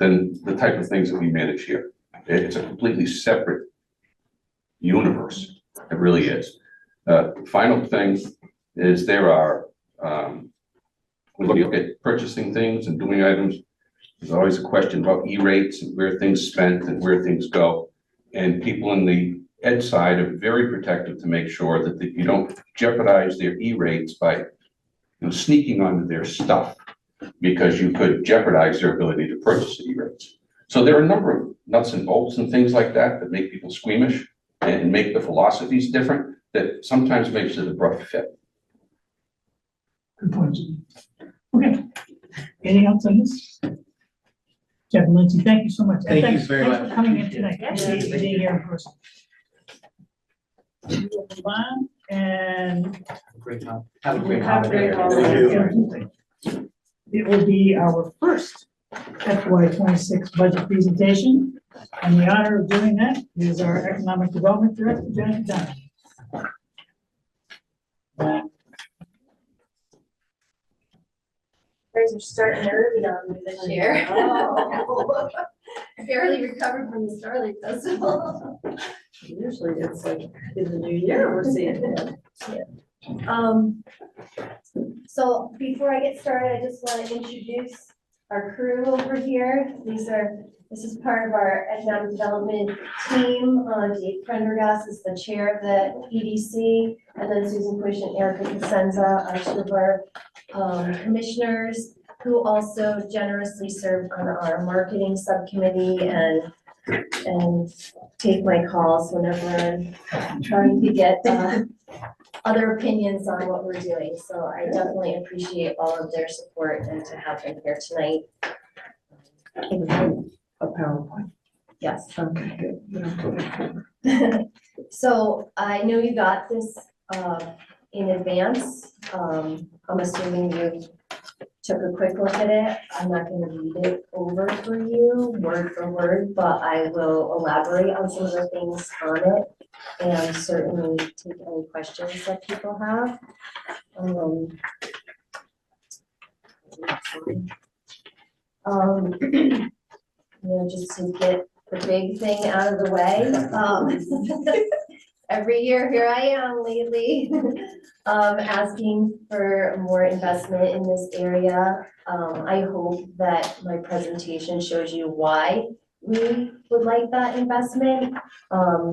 than the type of things that we manage here. It's a completely separate universe. It really is. Final thing is there are, when we look at purchasing things and doing items, there's always a question about E-rates and where things spent and where things go. And people in the ed side are very protective to make sure that you don't jeopardize their E-rates by sneaking onto their stuff, because you could jeopardize their ability to purchase the E-rates. So there are a number of nuts and bolts and things like that that make people squeamish and make the philosophies different, that sometimes makes it a rough fit. Good point. Okay. Anything else on this? Jeff and Lindsay, thank you so much. And Thank you thanks- very thanks much. for coming in tonight. Yeah. Appreciate you being here in person. We will move on, and Great job. Have a great Have a great holiday. it will be our first FY 26 budget presentation. And the honor of doing that is our Economic Development Director, Janet Dunn. You guys are starting early on me this year. I barely recovered from the Starlight Festival. Usually it's like in the new year, we're seeing it. So before I get started, I just want to introduce our crew over here. This is part of our economic development team. Dave Prendergast is the chair of the EDC, and then Susan Cush and Erica Cosenza are two of our commissioners who also generously serve on our marketing subcommittee and take my calls whenever I'm trying to get other opinions on what we're doing. So I definitely appreciate all of their support and to have them here tonight. A PowerPoint. Yes. Okay, good. So I know you got this in advance. I'm assuming you took a quick look at it. I'm not going to read it over for you word for word, but I will elaborate on some of the things on it and certainly take any questions that people have. Just to get the big thing out of the way. Every year, here I am lately, asking for more investment in this area. I hope that my presentation shows you why we would like that investment.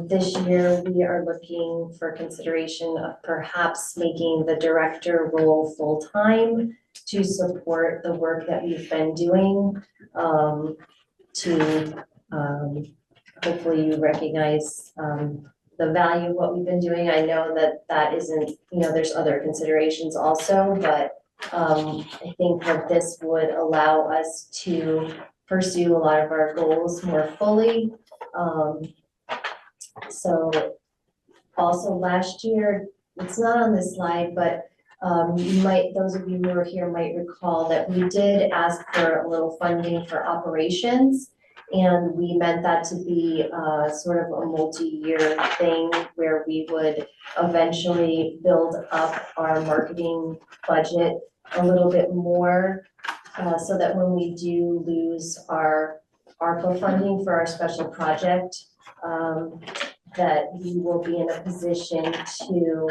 This year, we are looking for consideration of perhaps making the director role full-time to support the work that we've been doing, to hopefully you recognize the value of what we've been doing. I know that isn't, there's other considerations also, but I think that this would allow us to pursue a lot of our goals more fully. So also last year, it's not on this slide, but those of you who were here might recall that we did ask for a little funding for operations. And we meant that to be sort of a multi-year thing where we would eventually build up our marketing budget a little bit more, so that when we do lose our ARPA funding for our special project, that we will be in a position to,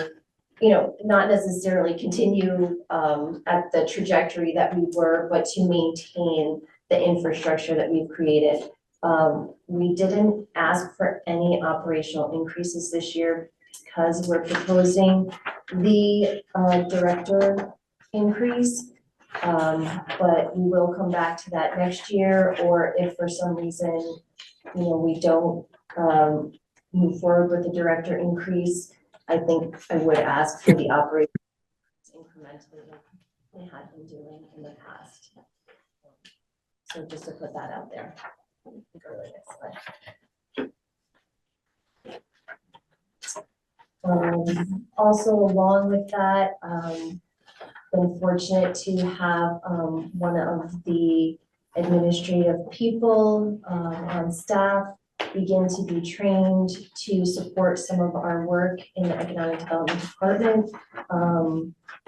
not necessarily continue at the trajectory that we were, but to maintain the infrastructure that we've created. We didn't ask for any operational increases this year because we're proposing the director increase. But we will come back to that next year, or if for some reason, we don't move forward with the director increase, I think I would ask for the operating incrementally like we had been doing in the past. So just to put that out there. Go to the next slide. Also along with that, been fortunate to have one of the administrative people on staff begin to be trained to support some of our work in the economic development department.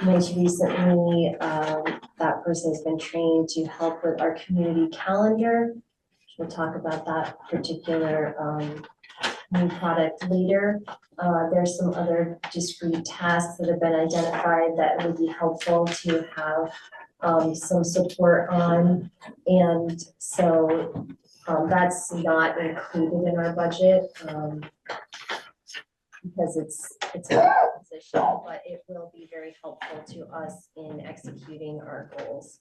Most recently, that person has been trained to help with our community calendar. We'll talk about that particular new product later. There's some other discrete tasks that have been identified that would be helpful to have some support on. And so that's not included in our budget because it's a position, but it will be very helpful to us in executing our goals.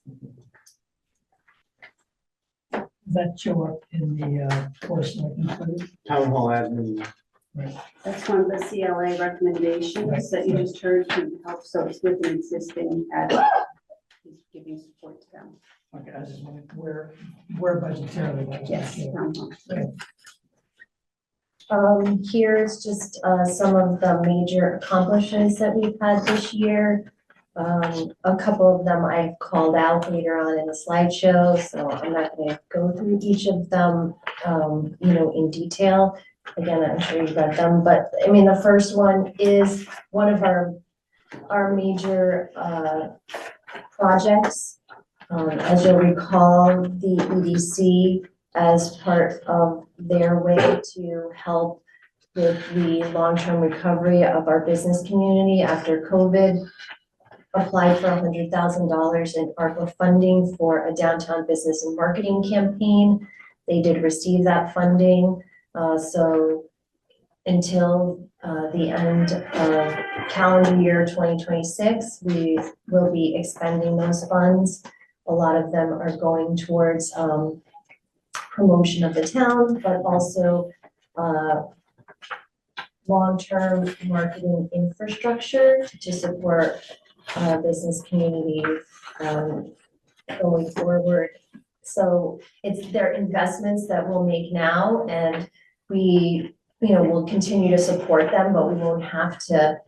Does that show up in the course budget? Town hall admin. That's one of the CLA recommendations that you just heard to help, so it's with an existing admin. He's giving support to them. Okay, I was just wondering where budgetarily. Yes. Town hall. Here's just some of the major accomplishments that we've had this year. A couple of them I've called out later on in the slideshow, so I'm not going to go through each of them, in detail. Again, I'm sure you've read them, but I mean, the first one is one of our major projects. As you'll recall, the EDC, as part of their way to help with the long-term recovery of our business community after COVID. Applied for $100,000 in ARPA funding for a downtown business and marketing campaign. They did receive that funding, so until the end of calendar year 2026, we will be expending those funds. A lot of them are going towards promotion of the town, but also long-term marketing infrastructure to support business community going forward. So they're investments that we'll make now, and we, will continue to support them, but we won't have to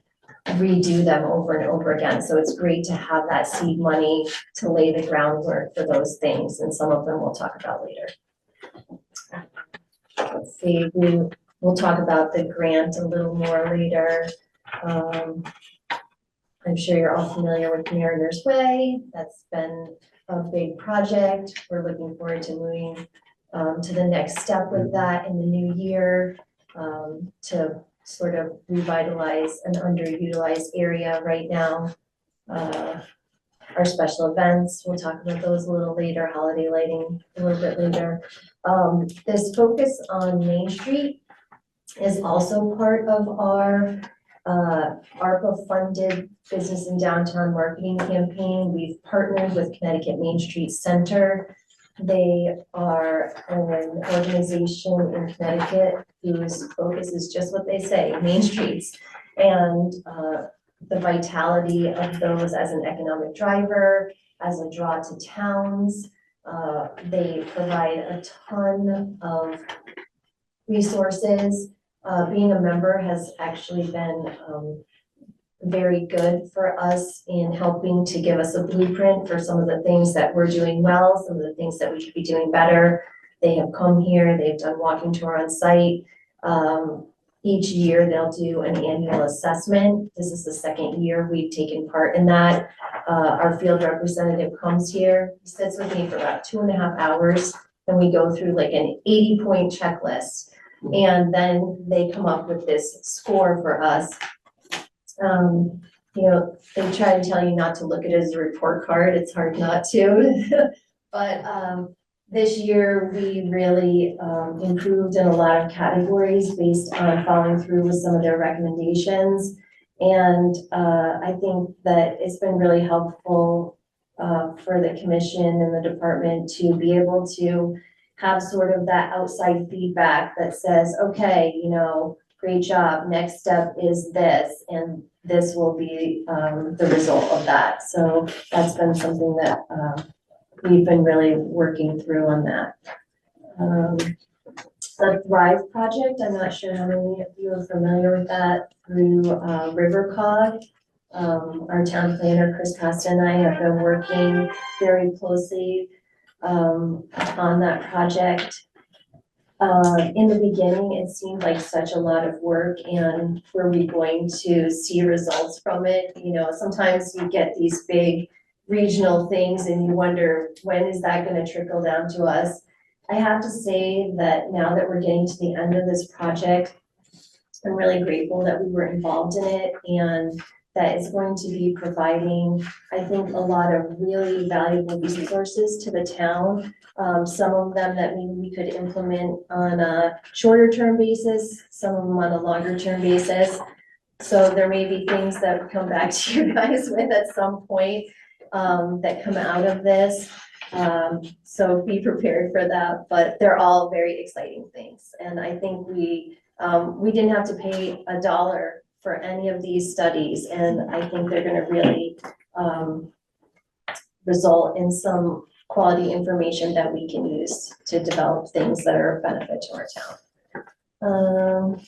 redo them over and over again. So it's great to have that seed money to lay the groundwork for those things, and some of them we'll talk about later. Let's see, we'll talk about the grant a little more later. I'm sure you're all familiar with Mariner's Way. That's been a big project. We're looking forward to moving to the next step with that in the new year, to sort of revitalize an underutilized area right now. Our special events, we'll talk about those a little later, holiday lighting a little bit later. This focus on Main Street is also part of our ARPA-funded business and downtown marketing campaign. We've partnered with Connecticut Main Street Center. They are an organization in Connecticut whose focus is just what they say, Main Streets, and the vitality of those as an economic driver, as a draw to towns. They provide a ton of resources. Being a member has actually been very good for us in helping to give us a blueprint for some of the things that we're doing well, some of the things that we should be doing better. They have come here, they've done walking tour on site. Each year they'll do an annual assessment. This is the second year we've taken part in that. Our field representative comes here, sits with me for about 2.5 hours, and we go through like an 80-point checklist. And then they come up with this score for us. They try to tell you not to look at it as a report card. It's hard not to. But this year we really improved in a lot of categories based on following through with some of their recommendations. And I think that it's been really helpful for the commission and the department to be able to have sort of that outside feedback that says, okay, great job, next step is this, and this will be the result of that. So that's been something that we've been really working through on that. The Thrive Project, I'm not sure how many of you are familiar with that, through RiverCog. Our town planner, Chris Costa, and I have been working very closely on that project. In the beginning, it seemed like such a lot of work, and were we going to see results from it? Sometimes you get these big regional things and you wonder, when is that going to trickle down to us? I have to say that now that we're getting to the end of this project, I'm really grateful that we were involved in it, and that is going to be providing, I think, a lot of really valuable resources to the town. Some of them that maybe we could implement on a shorter term basis, some of them on a longer term basis. So there may be things that come back to you guys with at some point that come out of this. So be prepared for that, but they're all very exciting things. And I think we didn't have to pay $1 for any of these studies, and I think they're gonna really result in some quality information that we can use to develop things that are of benefit to our town.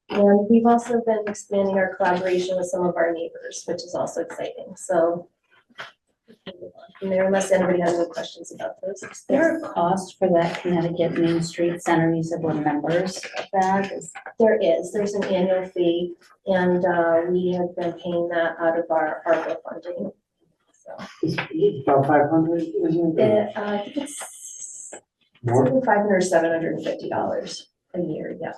And we've also been expanding our collaboration with some of our neighbors, which is also exciting. So from there, unless anybody has any questions about those. Is there a cost for that Connecticut Main Street Center? You said we're members of that. There's an annual fee, and we have been paying that out of our ARPA funding. So It's about 500, isn't it? I think it's More? $500 or $750 a year, yeah.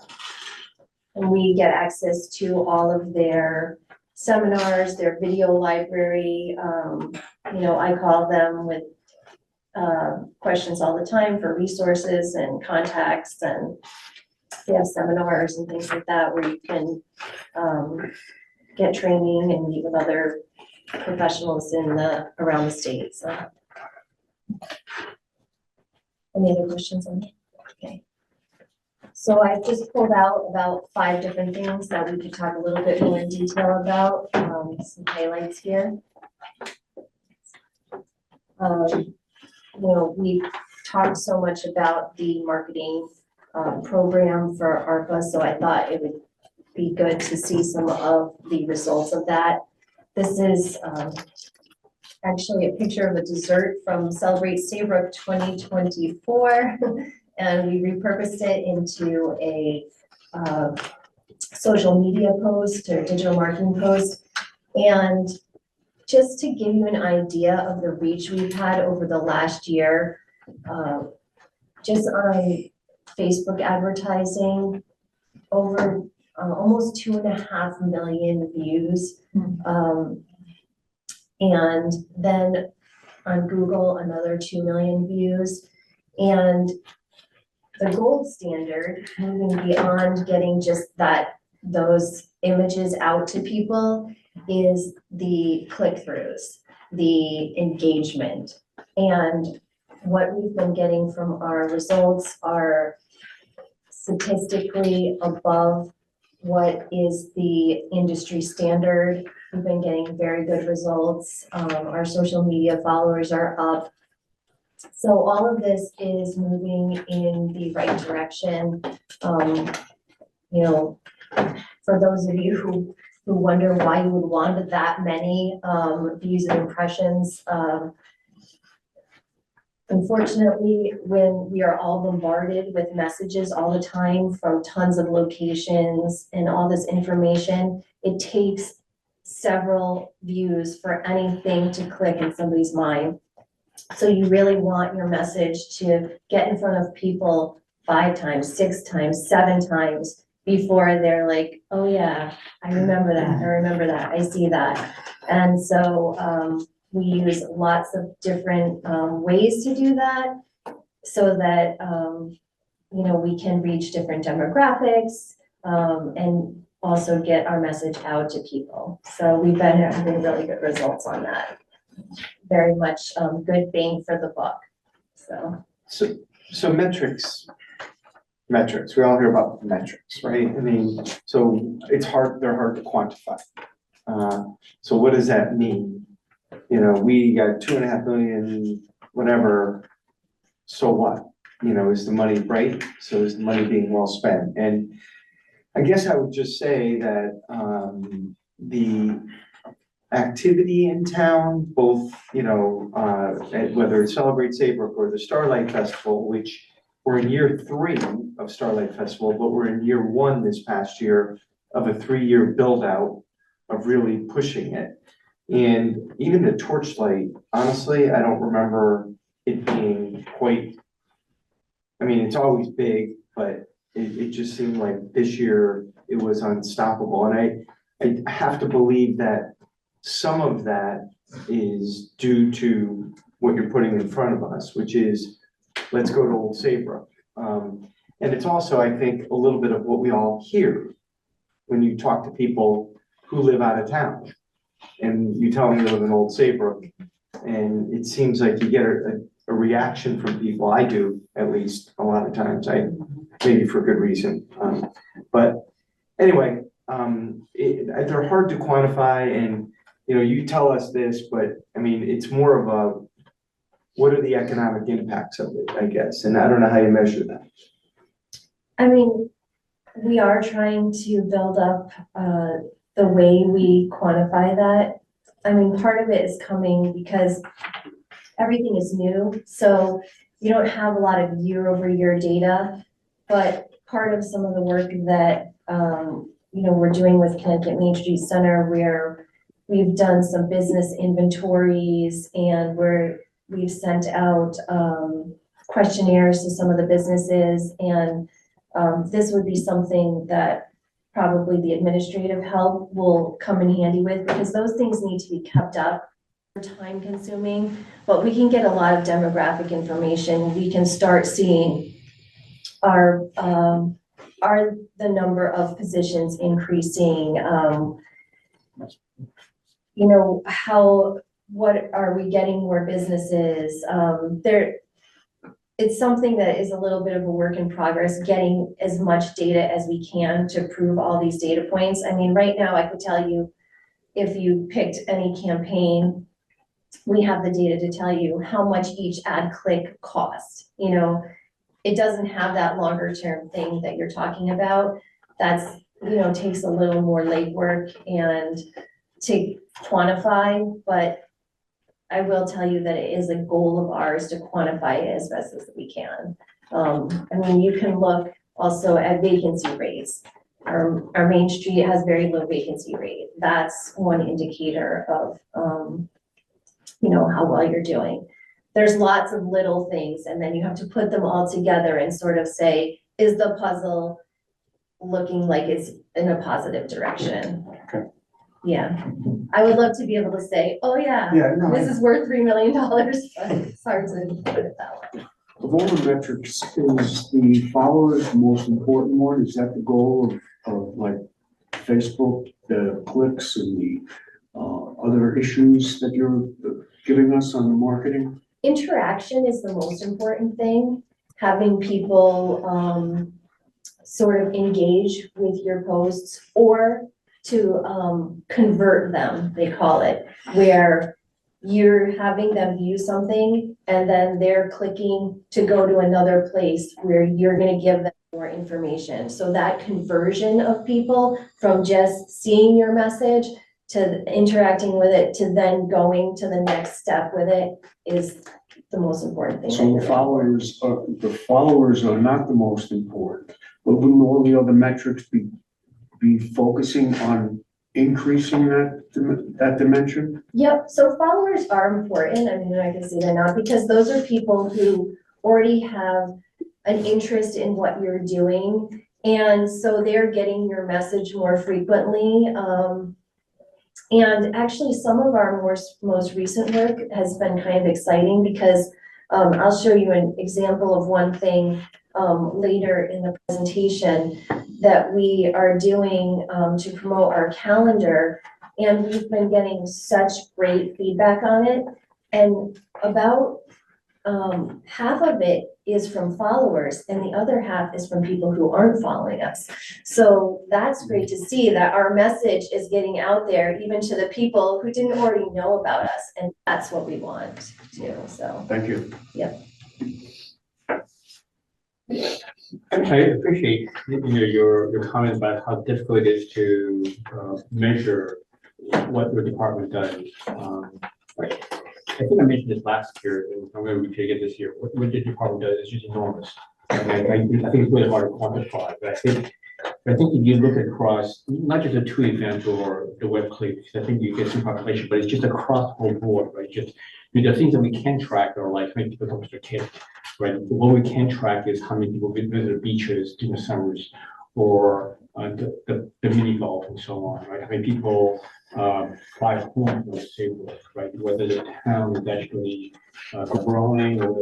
And we get access to all of their seminars, their video library. I call them with questions all the time for resources and contacts, and they have seminars and things like that where you can get training and meet with other professionals around the state, so. Any other questions on that? Okay. So I just pulled out about 5 different things that we could talk a little bit more in detail about, some highlights here. We've talked so much about the marketing program for ARPA, so I thought it would be good to see some of the results of that. This is actually a picture of a dessert from Celebrate Saybrook 2024. And we repurposed it into a social media post or digital marketing post. And just to give you an idea of the reach we've had over the last year, just on Facebook advertising, over almost 2.5 million views. And then on Google, another 2 million views. And the gold standard, moving beyond getting just those images out to people, is the click-throughs, the engagement. And what we've been getting from our results are statistically above what is the industry standard. We've been getting very good results. Our social media followers are up. So all of this is moving in the right direction. For those of you who wonder why you would want that many views and impressions, unfortunately, when we are all bombarded with messages all the time from tons of locations and all this information, it takes several views for anything to click in somebody's mind. So you really want your message to get in front of people 5 times, 6 times, 7 times before they're like, oh yeah, I remember that, I see that. And so we use lots of different ways to do that so that, we can reach different demographics and also get our message out to people. So we've been having really good results on that. Very much good bang for the buck, so. So metrics, we all hear about metrics, right? I mean, so they're hard to quantify. So what does that mean? We got 2.5 million, whatever, so what? Is the money right? So is the money being well spent? And I guess I would just say that the activity in town, both, whether it's Celebrate Saybrook or the Starlight Festival, which we're in year 3 of Starlight Festival, but we're in year 1 this past year of a 3-year build out of really pushing it. And even the Torchlight, honestly, I don't remember it being quite, it's always big, but it just seemed like this year it was unstoppable. And I have to believe that some of that is due to what you're putting in front of us, which is, let's go to Old Saybrook. And it's also, I think, a little bit of what we all hear when you talk to people who live out of town. And you tell them you live in Old Saybrook, and it seems like you get a reaction from people. I do, at least, a lot of times. Maybe for good reason. But anyway, they're hard to quantify, and you tell us this, but it's more of a, what are the economic impacts of it, I guess, and I don't know how you measure that. We are trying to build up the way we quantify that. Part of it is coming because everything is new, so you don't have a lot of year-over-year data, but part of some of the work that we're doing with Connecticut Main Street Center, where we've done some business inventories and we've sent out questionnaires to some of the businesses, and this would be something that probably the administrative help will come in handy with, because those things need to be kept up. They're time consuming, but we can get a lot of demographic information. We can start seeing are the number of positions increasing, you know, what are we getting more businesses? It's something that is a little bit of a work in progress, getting as much data as we can to prove all these data points. I mean, right now I could tell you, if you picked any campaign, we have the data to tell you how much each ad click costs. You know, it doesn't have that longer term thing that you're talking about. That's, you know, takes a little more legwork and to quantify, but I will tell you that it is a goal of ours to quantify it as best as we can. I mean, you can look also at vacancy rates. Our Main Street has very low vacancy rate. That's one indicator of, you know, how well you're doing. There's lots of little things, and then you have to put them all together and sort of say, is the puzzle looking like it's in a positive direction? Okay. Yeah, I would love to be able to say, oh yeah, this is worth $3 million, but it's hard to put it that way. Of all the metrics, is the followers the most important one? Is that the goal of like Facebook, the clicks and the other issues that you're giving us on the marketing? Interaction is the most important thing. Having people sort of engage with your posts, or to convert them, they call it, where you're having them view something and then they're clicking to go to another place where you're going to give them more information. So that conversion of people from just seeing your message to interacting with it to then going to the next step with it is the most important thing. So the followers are not the most important, but wouldn't all the other metrics be focusing on increasing that dimension? Yep, so followers are important. I mean, I can say they're not, because those are people who already have an interest in what you're doing. And so they're getting your message more frequently. And actually some of our most recent work has been kind of exciting, because I'll show you an example of one thing later in the presentation that we are doing to promote our calendar. And we've been getting such great feedback on it. And about half of it is from followers and the other half is from people who aren't following us. So that's great to see that our message is getting out there even to the people who didn't already know about us. And that's what we want to, so. Thank you. Yep. I appreciate, you know, your comments about how difficult it is to measure what your department does. I think I mentioned this last year, and I'm going to repeat it this year. What the department does is just enormous. And I think it's really hard to quantify, but I think if you look across, not just the two events or the web clicks, I think you get some population, but it's just across the whole board, right? Just, I mean, the things that we can track are like how many people come to the kit, right? What we can track is how many people visit the beaches during the summers, or the mini golf and so on, right? How many people buy homes in Saybrook, right? Whether the town is actually growing or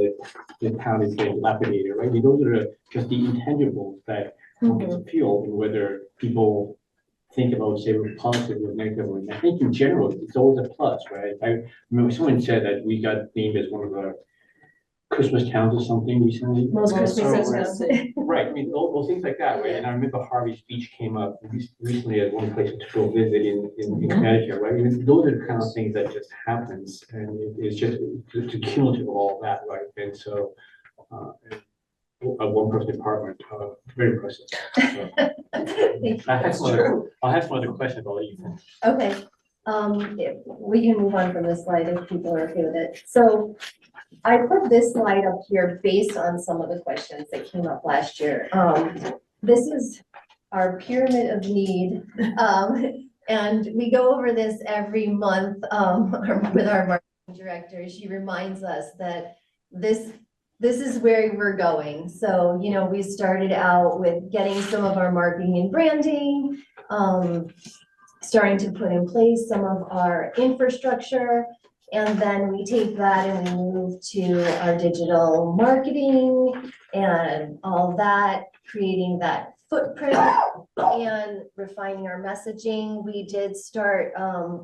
the town is getting dilapidated, right? I mean, those are just the intangibles that one can feel, and whether people think about Saybrook positively or negatively. And I think in general, it's always a plus, right? I remember someone said that we got named as one of the Christmas towns or something recently. Most Christmas. Right, I mean, those things like that, right? And I remember Harvey's Beach came up recently as one place to go visit in Connecticut, right? I mean, those are the kind of things that just happens, and it's just the cumulative of all that, right? And so, a one-person department, very impressive. So, I'll have some other questions, I'll let you finish. Okay, we can move on from this slide if people are okay with it. So I put this slide up here based on some of the questions that came up last year. This is our pyramid of need. And we go over this every month with our marketing director. She reminds us that this this is where we're going. So, you know, we started out with getting some of our marketing and branding, starting to put in place some of our infrastructure. And then we take that and we move to our digital marketing and all that, creating that footprint and refining our messaging. We did start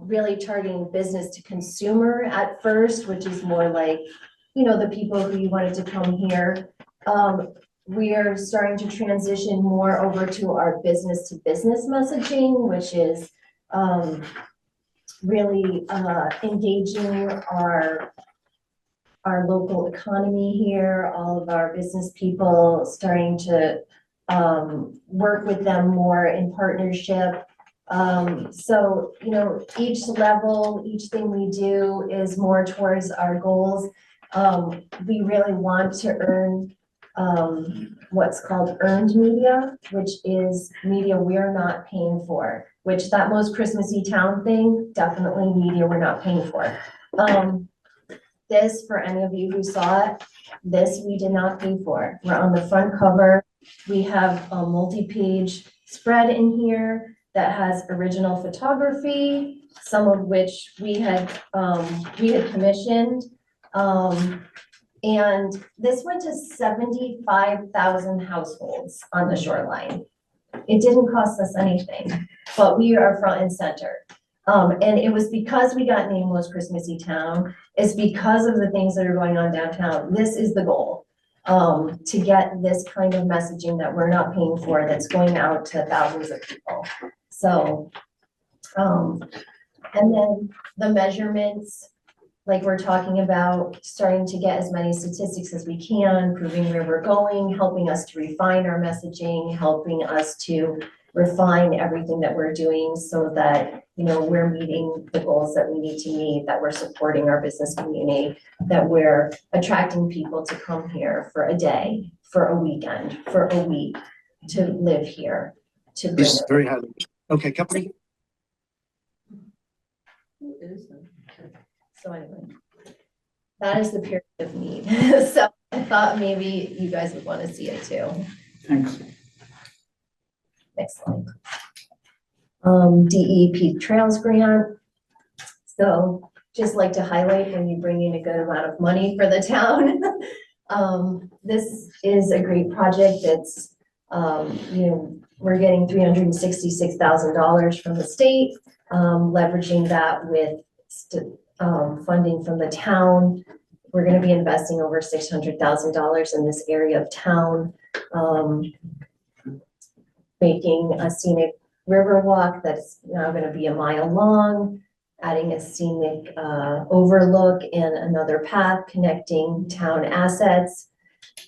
really targeting business to consumer at first, which is more like, you know, the people who wanted to come here. We are starting to transition more over to our business to business messaging, which is really engaging our local economy here, all of our business people, starting to work with them more in partnership. So, you know, each level, each thing we do is more towards our goals. We really want to earn what's called earned media, which is media we're not paying for, which that most Christmassy town thing, definitely media we're not paying for. This, for any of you who saw it, this we did not pay for. We're on the front cover. We have a multi-page spread in here that has original photography, some of which we had commissioned. And this went to 75,000 households on the shoreline. It didn't cost us anything, but we are front and center. And it was because we got named Most Christmassy Town, it's because of the things that are going on downtown. This is the goal, to get this kind of messaging that we're not paying for, that's going out to thousands of people. So, and then the measurements, like we're talking about, starting to get as many statistics as we can, proving where we're going, helping us to refine our messaging, helping us to refine everything that we're doing so that, you know, we're meeting the goals that we need to meet, that we're supporting our business community, that we're attracting people to come here for a day, for a weekend, for a week, to live here, to bring This is it. very highly. Okay, company. Who is them? So anyway, that is the period of need. So I thought maybe you guys would want to see it too. Thanks. Next slide. DEP Trails Grant. So just like to highlight when you bring in a good amount of money for the town. This is a great project. It's, you know, we're getting $366,000 from the state, leveraging that with funding from the town. We're going to be investing over $600,000 in this area of town, making a scenic river walk that's now going to be 1 mile long, adding a scenic overlook and another path connecting town assets.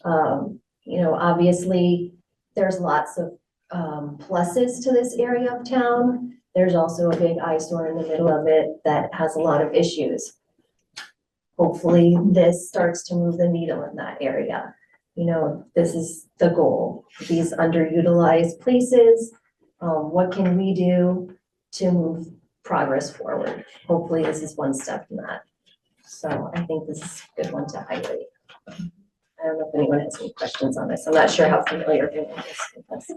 You know, obviously, there's lots of pluses to this area of town. There's also a big eyesore in the middle of it that has a lot of issues. Hopefully, this starts to move the needle in that area. You know, this is the goal. These underutilized places, what can we do to move progress forward? Hopefully, this is one step in that. So I think this is a good one to highlight. I don't know if anyone has any questions on this. I'm not sure how familiar everyone is with this.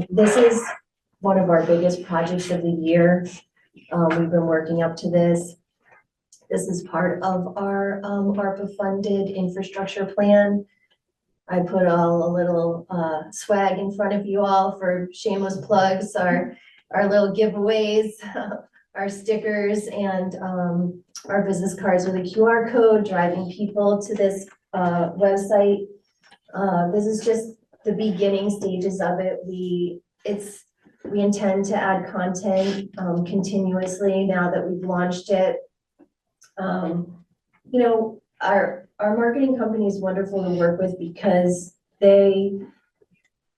This is one of our biggest projects of the year. We've been working up to this. This is part of our ARPA-funded infrastructure plan. I put a little swag in front of you all for shameless plugs, our little giveaways, our stickers, and our business cards with a QR code, driving people to this website. This is just the beginning stages of it. We intend to add content continuously now that we've launched it. You know, our marketing company is wonderful to work with because they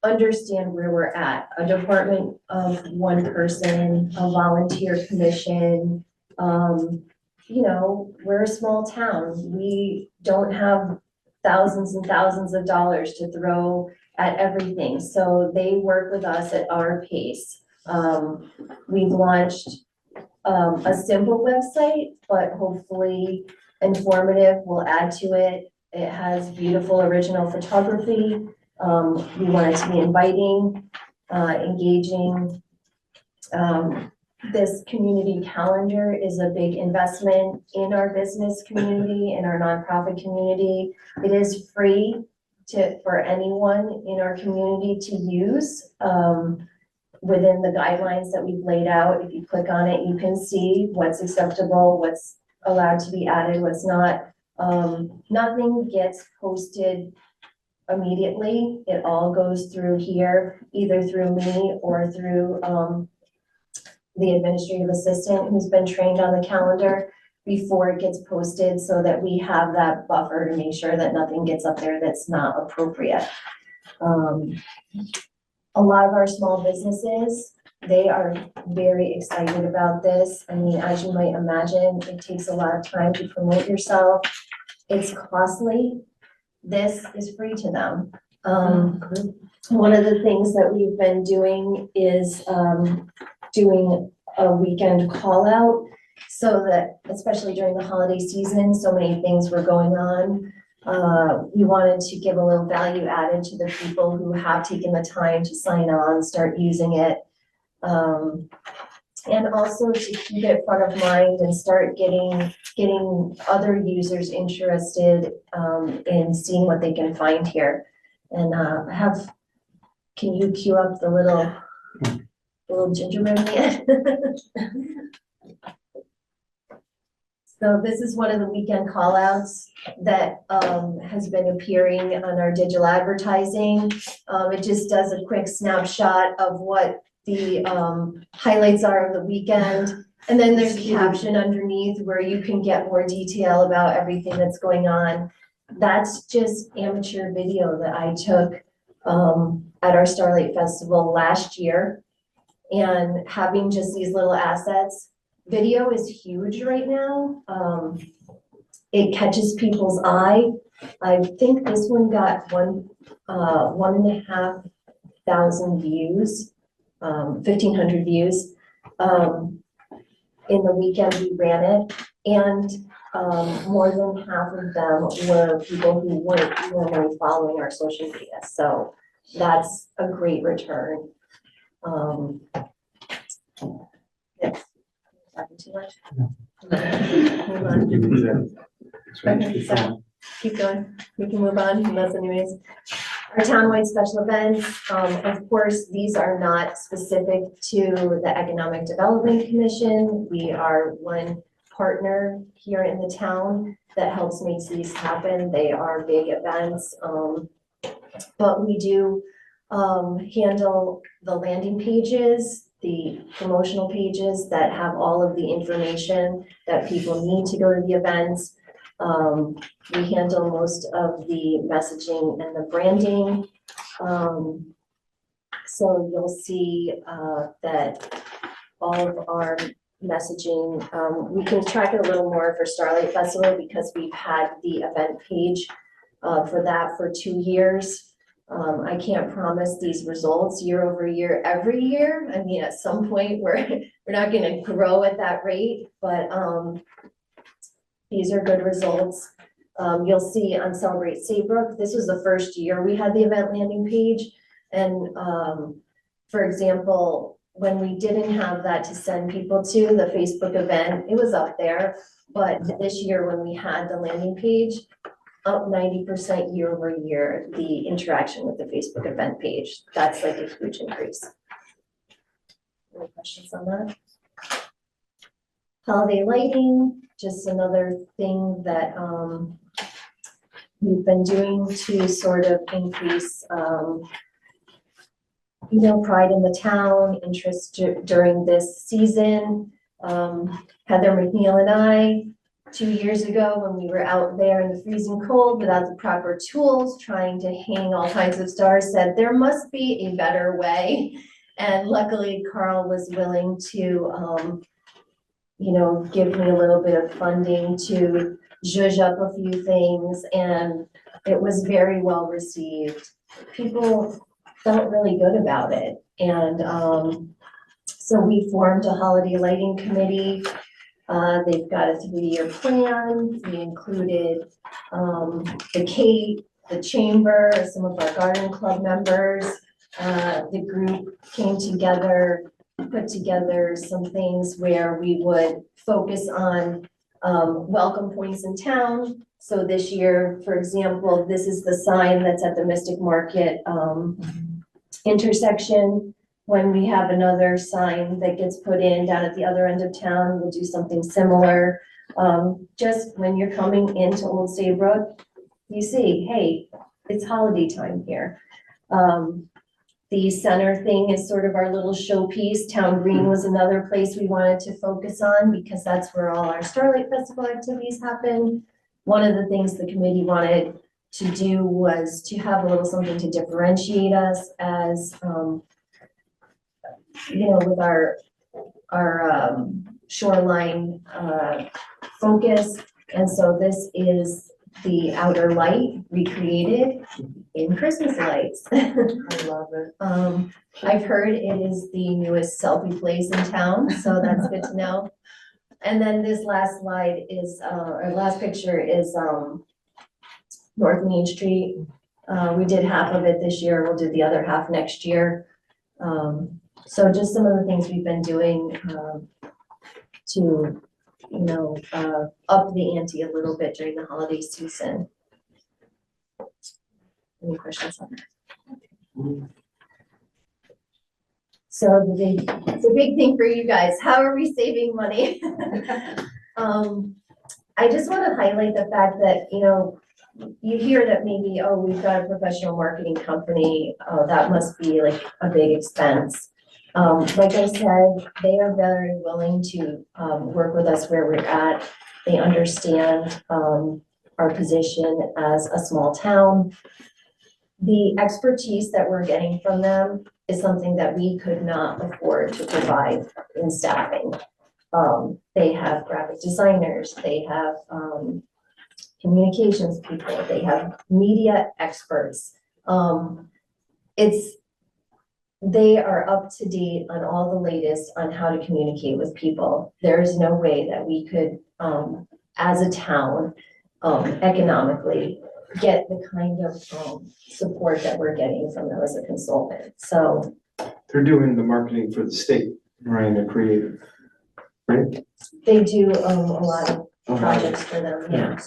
understand where we're at. A department of one person, a volunteer commission. You know, we're a small town. We don't have thousands and thousands of dollars to throw at everything. So they work with us at our pace. We've launched a simple website, but hopefully informative, we'll add to it. It has beautiful original photography. We want it to be inviting, engaging. This community calendar is a big investment in our business community, in our nonprofit community. It is free for anyone in our community to use, within the guidelines that we've laid out. If you click on it, you can see what's acceptable, what's allowed to be added, what's not. Nothing gets posted immediately. It all goes through here, either through me or through, the administrative assistant who's been trained on the calendar before it gets posted, so that we have that buffer to make sure that nothing gets up there that's not appropriate. A lot of our small businesses, they are very excited about this. I mean, as you might imagine, it takes a lot of time to promote yourself. It's costly. This is free to them. One of the things that we've been doing is doing a weekend call out, so that, especially during the holiday season, so many things were going on. We wanted to give a little value added to the people who have taken the time to sign on, start using it. And also to keep it front of mind and start getting other users interested in seeing what they can find here. And can you cue up the little gingerbread man? So this is one of the weekend call outs that has been appearing on our digital advertising. It just does a quick snapshot of what the highlights are of the weekend. And then there's a caption underneath where you can get more detail about everything that's going on. That's just amateur video that I took at our Starlight Festival last year. And having just these little assets, video is huge right now. It catches people's eye. I think this one got 1,500 views, 1,500 views. In the weekend we ran it, and more than half of them were people who weren't normally following our social media. So that's a great return. Yes. Talking too much? Hold on. Okay, so keep going. We can move on. Unless anyways. Our townwide special events, of course, these are not specific to the Economic Development Commission. We are one partner here in the town that helps make these happen. They are big events, but we do handle the landing pages, the promotional pages that have all of the information that people need to go to the events. We handle most of the messaging and the branding. So you'll see that all of our messaging, we can track it a little more for Starlight Festival because we've had the event page for that for 2 years. I can't promise these results year over year, every year. I mean, at some point we're not gonna grow at that rate, but these are good results. You'll see on Celebrate Saybrook, this was the first year we had the event landing page. And for example, when we didn't have that to send people to the Facebook event, it was up there. But this year when we had the landing page, up 90% year over year, the interaction with the Facebook event page. That's like a huge increase. Any questions on that? Holiday lighting, just another thing that we've been doing to sort of increase, pride in the town, interest during this season. Heather McNeil and I, 2 years ago, when we were out there in the freezing cold without the proper tools, trying to hang all kinds of stars, said there must be a better way. And luckily, Carl was willing to, give me a little bit of funding to zhuzh up a few things, and it was very well received. People felt really good about it. And so we formed a holiday lighting committee. They've got a 3-year plan. We included, the chamber, some of our garden club members. The group came together, put together some things where we would focus on welcome points in town. So this year, for example, this is the sign that's at the Mystic Market intersection. When we have another sign that gets put in down at the other end of town, we'll do something similar. Just when you're coming into Old Saybrook, you see, hey, it's holiday time here. The center thing is sort of our little showpiece. Town Green was another place we wanted to focus on because that's where all our Starlight Festival activities happen. One of the things the committee wanted to do was to have a little something to differentiate us as, with our shoreline focus. And so this is the outer light recreated in Christmas lights. I love it. I've heard it is the newest selfie place in town, so that's good to know. And then this last slide is, or last picture is North Main Street. We did half of it this year. We'll do the other half next year. So just some of the things we've been doing to, up the ante a little bit during the holiday season. Any questions on that? So it's a big thing for you guys. How are we saving money? I just want to highlight the fact that, you hear that maybe, oh, we've got a professional marketing company, that must be like a big expense. Like I said, they are very willing to work with us where we're at. They understand our position as a small town. The expertise that we're getting from them is something that we could not afford to provide in staffing. They have graphic designers, they have communications people, they have media experts. They are up to date on all the latest on how to communicate with people. There is no way that we could, as a town, economically get the kind of support that we're getting from them as a consultant. So They're doing the marketing for the state, right, the creative, right? they do a lot of projects for them, yeah.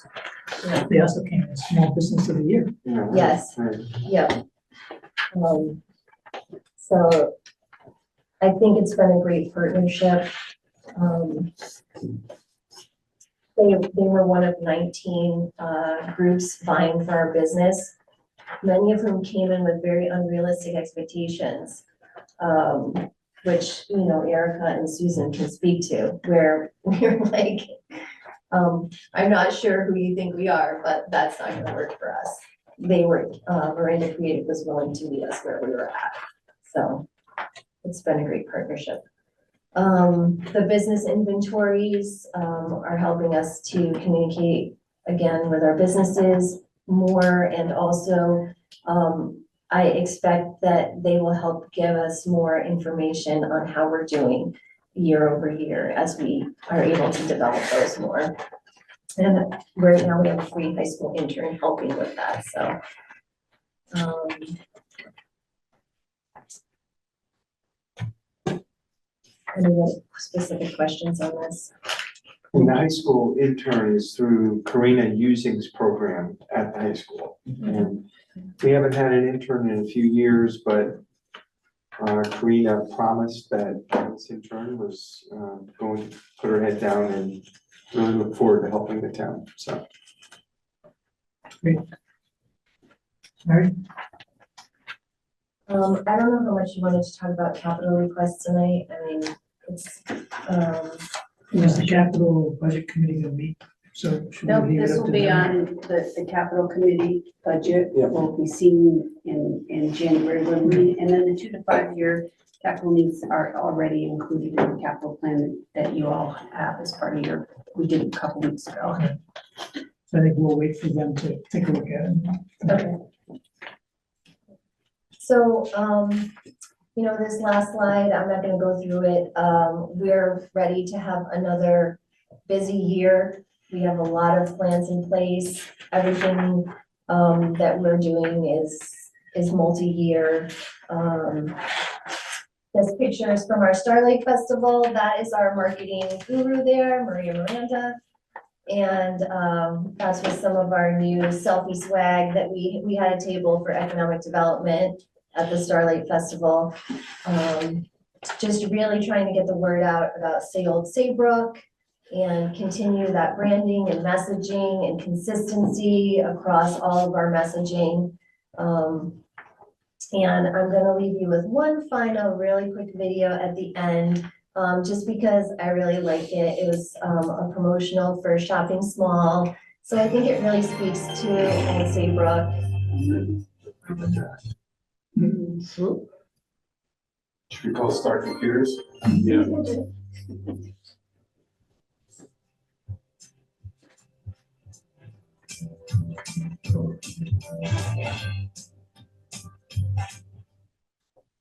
Yeah. They also came as Small Business of the Year. Yeah, right, Yes. right. Yeah. So I think it's been a great partnership. They were one of 19 groups vying for our business, many of whom came in with very unrealistic expectations, which, Erica and Susan can speak to, where we're like, I'm not sure who you think we are, but that's not gonna work for us. They were, Miranda Creative was willing to meet us where we were at. So it's been a great partnership. The business inventories are helping us to communicate again with our businesses more, and also I expect that they will help give us more information on how we're doing year over year as we are able to develop those more. And right now we have a free high school intern helping with that, so. Any specific questions on this? And the high school intern is through Karina Using's program at the high school. And we haven't had an intern in a few years, but Karina promised that this intern was going to put her head down and really look forward to helping the town, so. Great. Mary? I don't know how much you wanted to talk about capital requests tonight. I mean, it's, Is the capital budget committee gonna meet? So should No, we leave it this up will to be them? on the capital committee budget. Yeah. Will be seen in January when we, and then the 2 to 5 year capital needs are already included in the capital plan that you all have as part of your, we did a couple weeks ago. Okay. So I think we'll wait for them to take a look at it. okay. So, this last slide, I'm not gonna go through it. We're ready to have another busy year. We have a lot of plans in place. Everything that we're doing is multi-year. This picture is from our Starlight Festival. That is our marketing guru there, Maria Miranda. And that's with some of our new selfie swag that we had a table for economic development at the Starlight Festival. Just really trying to get the word out about Saybrook and continue that branding and messaging and consistency across all of our messaging. And I'm gonna leave you with one final really quick video at the end, just because I really like it. It was a promotional for shopping small. So I think it really speaks to Old Saybrook. Should we call Star Computers? Yeah.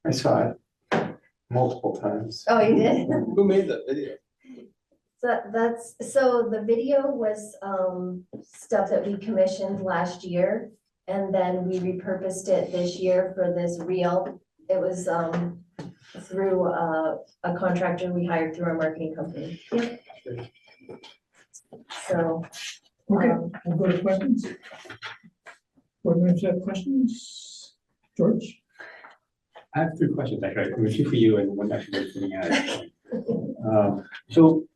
I saw it multiple times. Oh, you did? Who made that video? So the video was stuff that we commissioned last year, and then we repurposed it this year for this reel. It was through a contractor we hired through our marketing company. Yep. So. Okay, we'll go to questions. Board members have questions? George? I have three questions, actually, two for you and one actually for me. So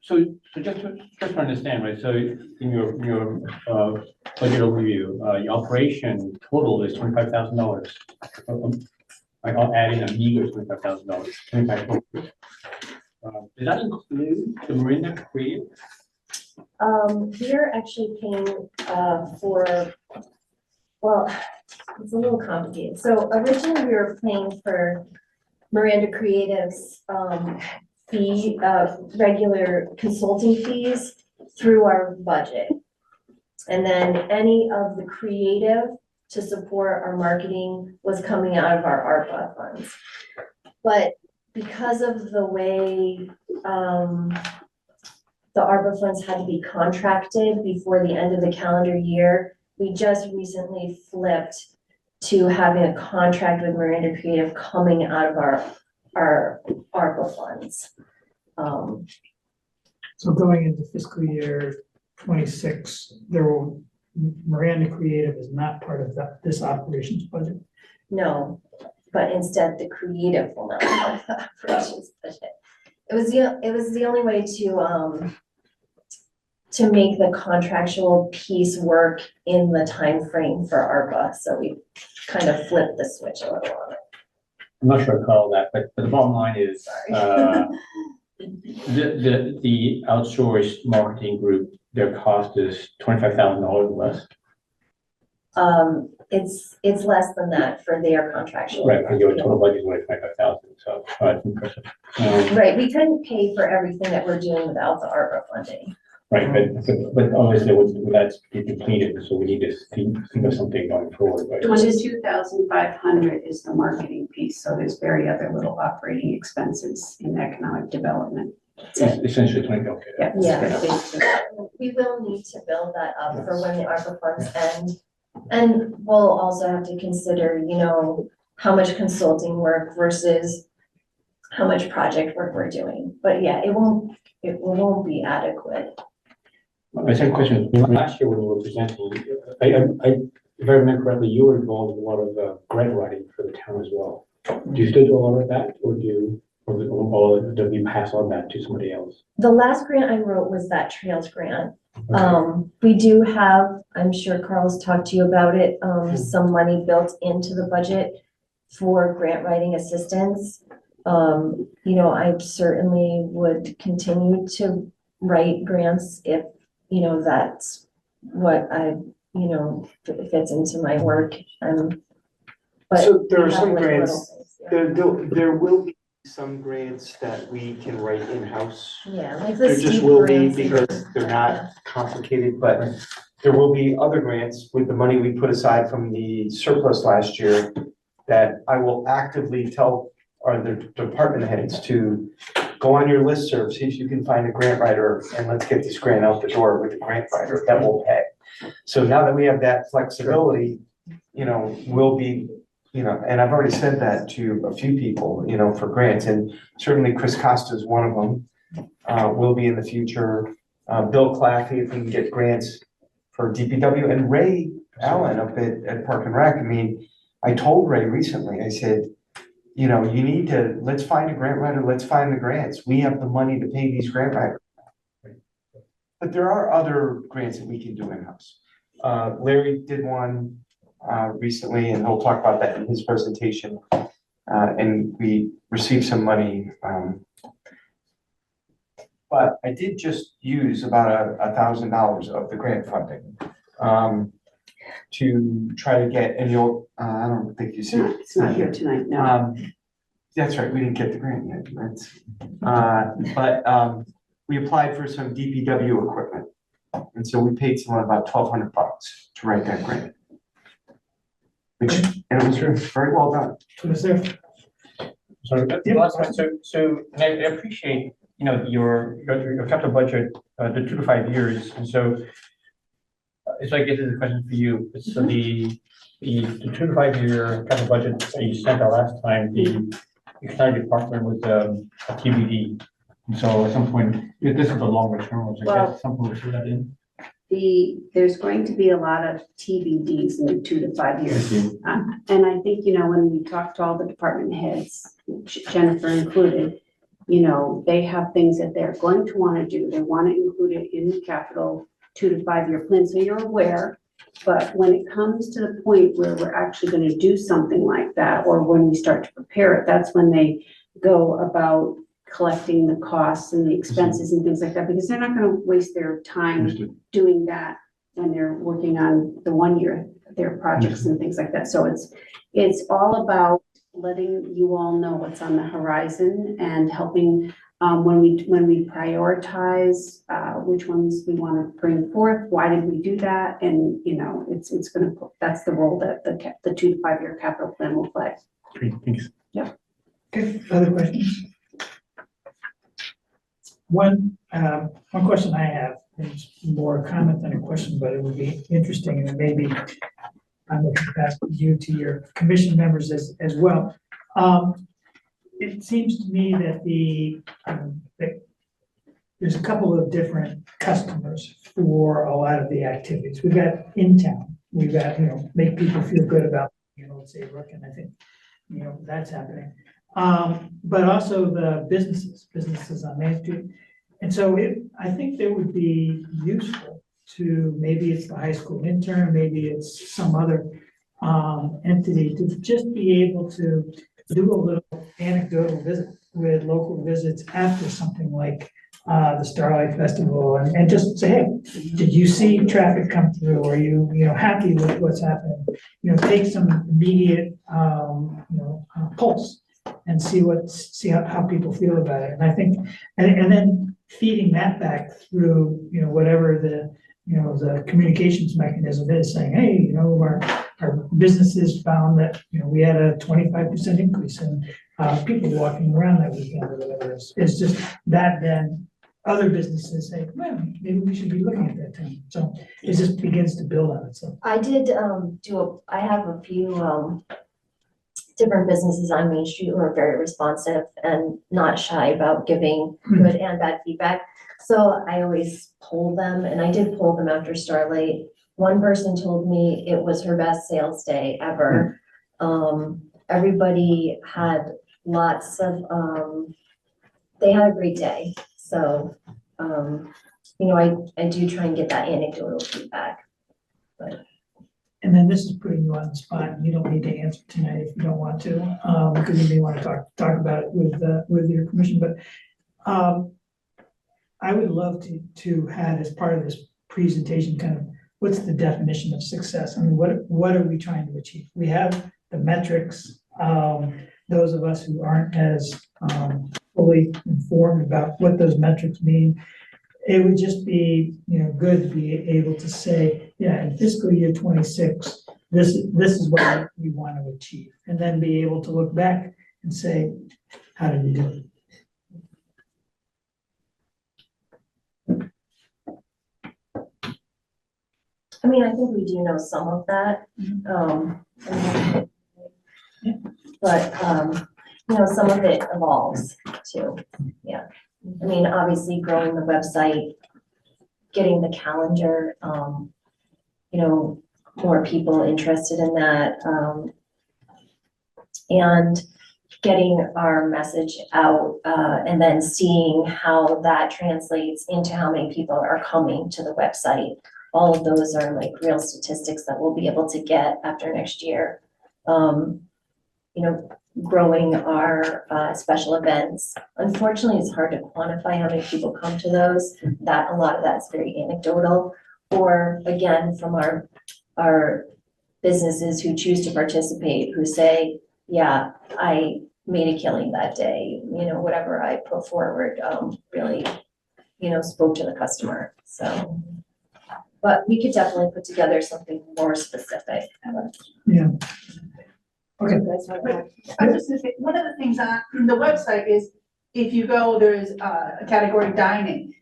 just to understand, right, so in your budget overview, your operation total is $25,000. I'll add in a meager $25,000, $25,000. Does that include the Marina Creative? We're actually paying for, well, it's a little complicated. So originally we were paying for Miranda Creative's fee, regular consulting fees through our budget. And then any of the creative to support our marketing was coming out of our ARPA funds. But because of the way the ARPA funds had to be contracted before the end of the calendar year, we just recently flipped to having a contract with Miranda Creative coming out of our ARPA funds. So going into fiscal year 26, Miranda Creative is not part of this operations budget. No, but instead the creative will not be part of the operations budget. It was the only way to make the contractual piece work in the time frame for ARPA. So we kind of flipped the switch a little on it. I'm not sure I call that, but the bottom line is, the outsourced marketing group, their cost is $25,000 less. It's less than that for their contractual. Right, and your total budget is only 25,000, so it's impressive. Right, we couldn't pay for everything that we're doing without the ARPA funding. Right, but obviously with that be completed, so we need to think of something going forward, right? 22,500 is the marketing piece, so there's very other little operating expenses in economic development. It's essentially 20, okay. Yeah, we will need to build that up for when the ARPA funds end. And we'll also have to consider, you know, how much consulting work versus how much project work we're doing. But yeah, it won't be adequate. My second question, last year when we were presenting, if I remember correctly, you were involved in a lot of grant writing for the town as well. Do you still do a lot of that, or do you pass on that to somebody else? The last grant I wrote was that Trails grant. We do have, I'm sure Carl's talked to you about it, some money built into the budget for grant writing assistance. You know, I certainly would continue to write grants if, you know, that's what fits into my work. But So there are some like grants, things, yeah. there will be some grants that we can write in-house. Yeah, like the There just steep will be grants. because they're not complicated, but there will be other grants with the money we put aside from the surplus last year that I will actively tell or the department heads to go on your listserv, see if you can find a grant writer, and let's get this grant out the door with a grant writer that will pay. So now that we have that flexibility, we'll be, and I've already said that to a few people, for grants, and certainly Chris Costa is one of them. Will be in the future. Bill Claffey, if we can get grants for DPW, and Ray Allen up at Park and Rec. I mean, I told Ray recently, I said, you need to, let's find a grant writer, let's find the grants. We have the money to pay these grant writers. But there are other grants that we can do in-house. Larry did one recently, and he'll talk about that in his presentation. And we received some money. But I did just use about $1,000 of the grant funding to try to get, and I don't think you see it. It's not here tonight, no. That's right, we didn't get the grant yet. But we applied for some DPW equipment. And so we paid someone about $1,200 to write that grant. And it was very well done. Was there? So, last one, so I appreciate, your capital budget, the 2 to 5 years, and so I guess it's a question for you. So the 2 to 5 year capital budget that you sent out last time, the economic department was a TBD. And so at some point, this is a longer term, so I guess at some point we'll see that in. There's going to be a lot of TBDs in the 2 to 5 years. And I think, when we talk to all the department heads, Jennifer included, they have things that they're going to want to do. They want to include it in the capital 2 to 5 year plan. So you're aware, but when it comes to the point where we're actually going to do something like that, or when we start to prepare it, that's when they go about collecting the costs and the expenses and things like that, because they're not going to waste their time doing that when they're working on the 1 year, their projects and things like that. So it's all about letting you all know what's on the horizon and helping when we prioritize which ones we want to bring forth, why did we do that, and it's going to, that's the role that the 2 to 5 year capital plan will play. Great, thanks. Yeah. Okay. Other questions? One question I have is more a comment than a question, but it would be interesting, and it may be, I'm looking past you to your commission members as well. It seems to me that there's a couple of different customers for a lot of the activities. We've got in town, we've got, make people feel good about, Saybrook, and I think, that's happening. But also the businesses on Main Street. And so I think it would be useful to, maybe it's the high school intern, maybe it's some other entity, to just be able to do a little anecdotal visit with local visits after something like the Starlight Festival, and just say, hey, did you see traffic come through? Are you happy with what's happening? Take some immediate pulse and see how people feel about it. And I think, and then feeding that back through whatever the communications mechanism is, saying, hey, our businesses found that we had a 25% increase in people walking around that weekend or whatever. It's just that then other businesses say, well, maybe we should be looking at that too. So it just begins to build on itself. I did I have a few different businesses on Main Street who are very responsive and not shy about giving good and bad feedback. So I always poll them, and I did poll them after Starlight. One person told me it was her best sales day ever. Everybody had lots of, they had a great day. So, I do try and get that anecdotal feedback. But. And then this is putting you on the spot, and you don't need to answer tonight if you don't want to, because you may want to talk about it with your commission. But I would love to have, as part of this presentation, kind of what's the definition of success? I mean, what are we trying to achieve? We have the metrics. Those of us who aren't as fully informed about what those metrics mean, it would just be good to be able to say, yeah, in fiscal year 26, this is what we want to achieve, and then be able to look back and say, how did you do it? I mean, I think we do know some of that. But, you know, some of it evolves too, yeah. I mean, obviously growing the website, getting the calendar, you know, more people interested in that, and getting our message out, and then seeing how that translates into how many people are coming to the website. All of those are like real statistics that we'll be able to get after next year. You know, growing our special events. Unfortunately, it's hard to quantify how many people come to those. That a lot of that's very anecdotal. Or again, from our businesses who choose to participate, who say, yeah, I made a killing that day, you know, whatever I put forward, really, you know, spoke to the customer, so. But we could definitely put together something more specific. Yeah. Okay. You guys wanna add? I was just gonna say, one of the things on the website is, if you go, there's a category dining.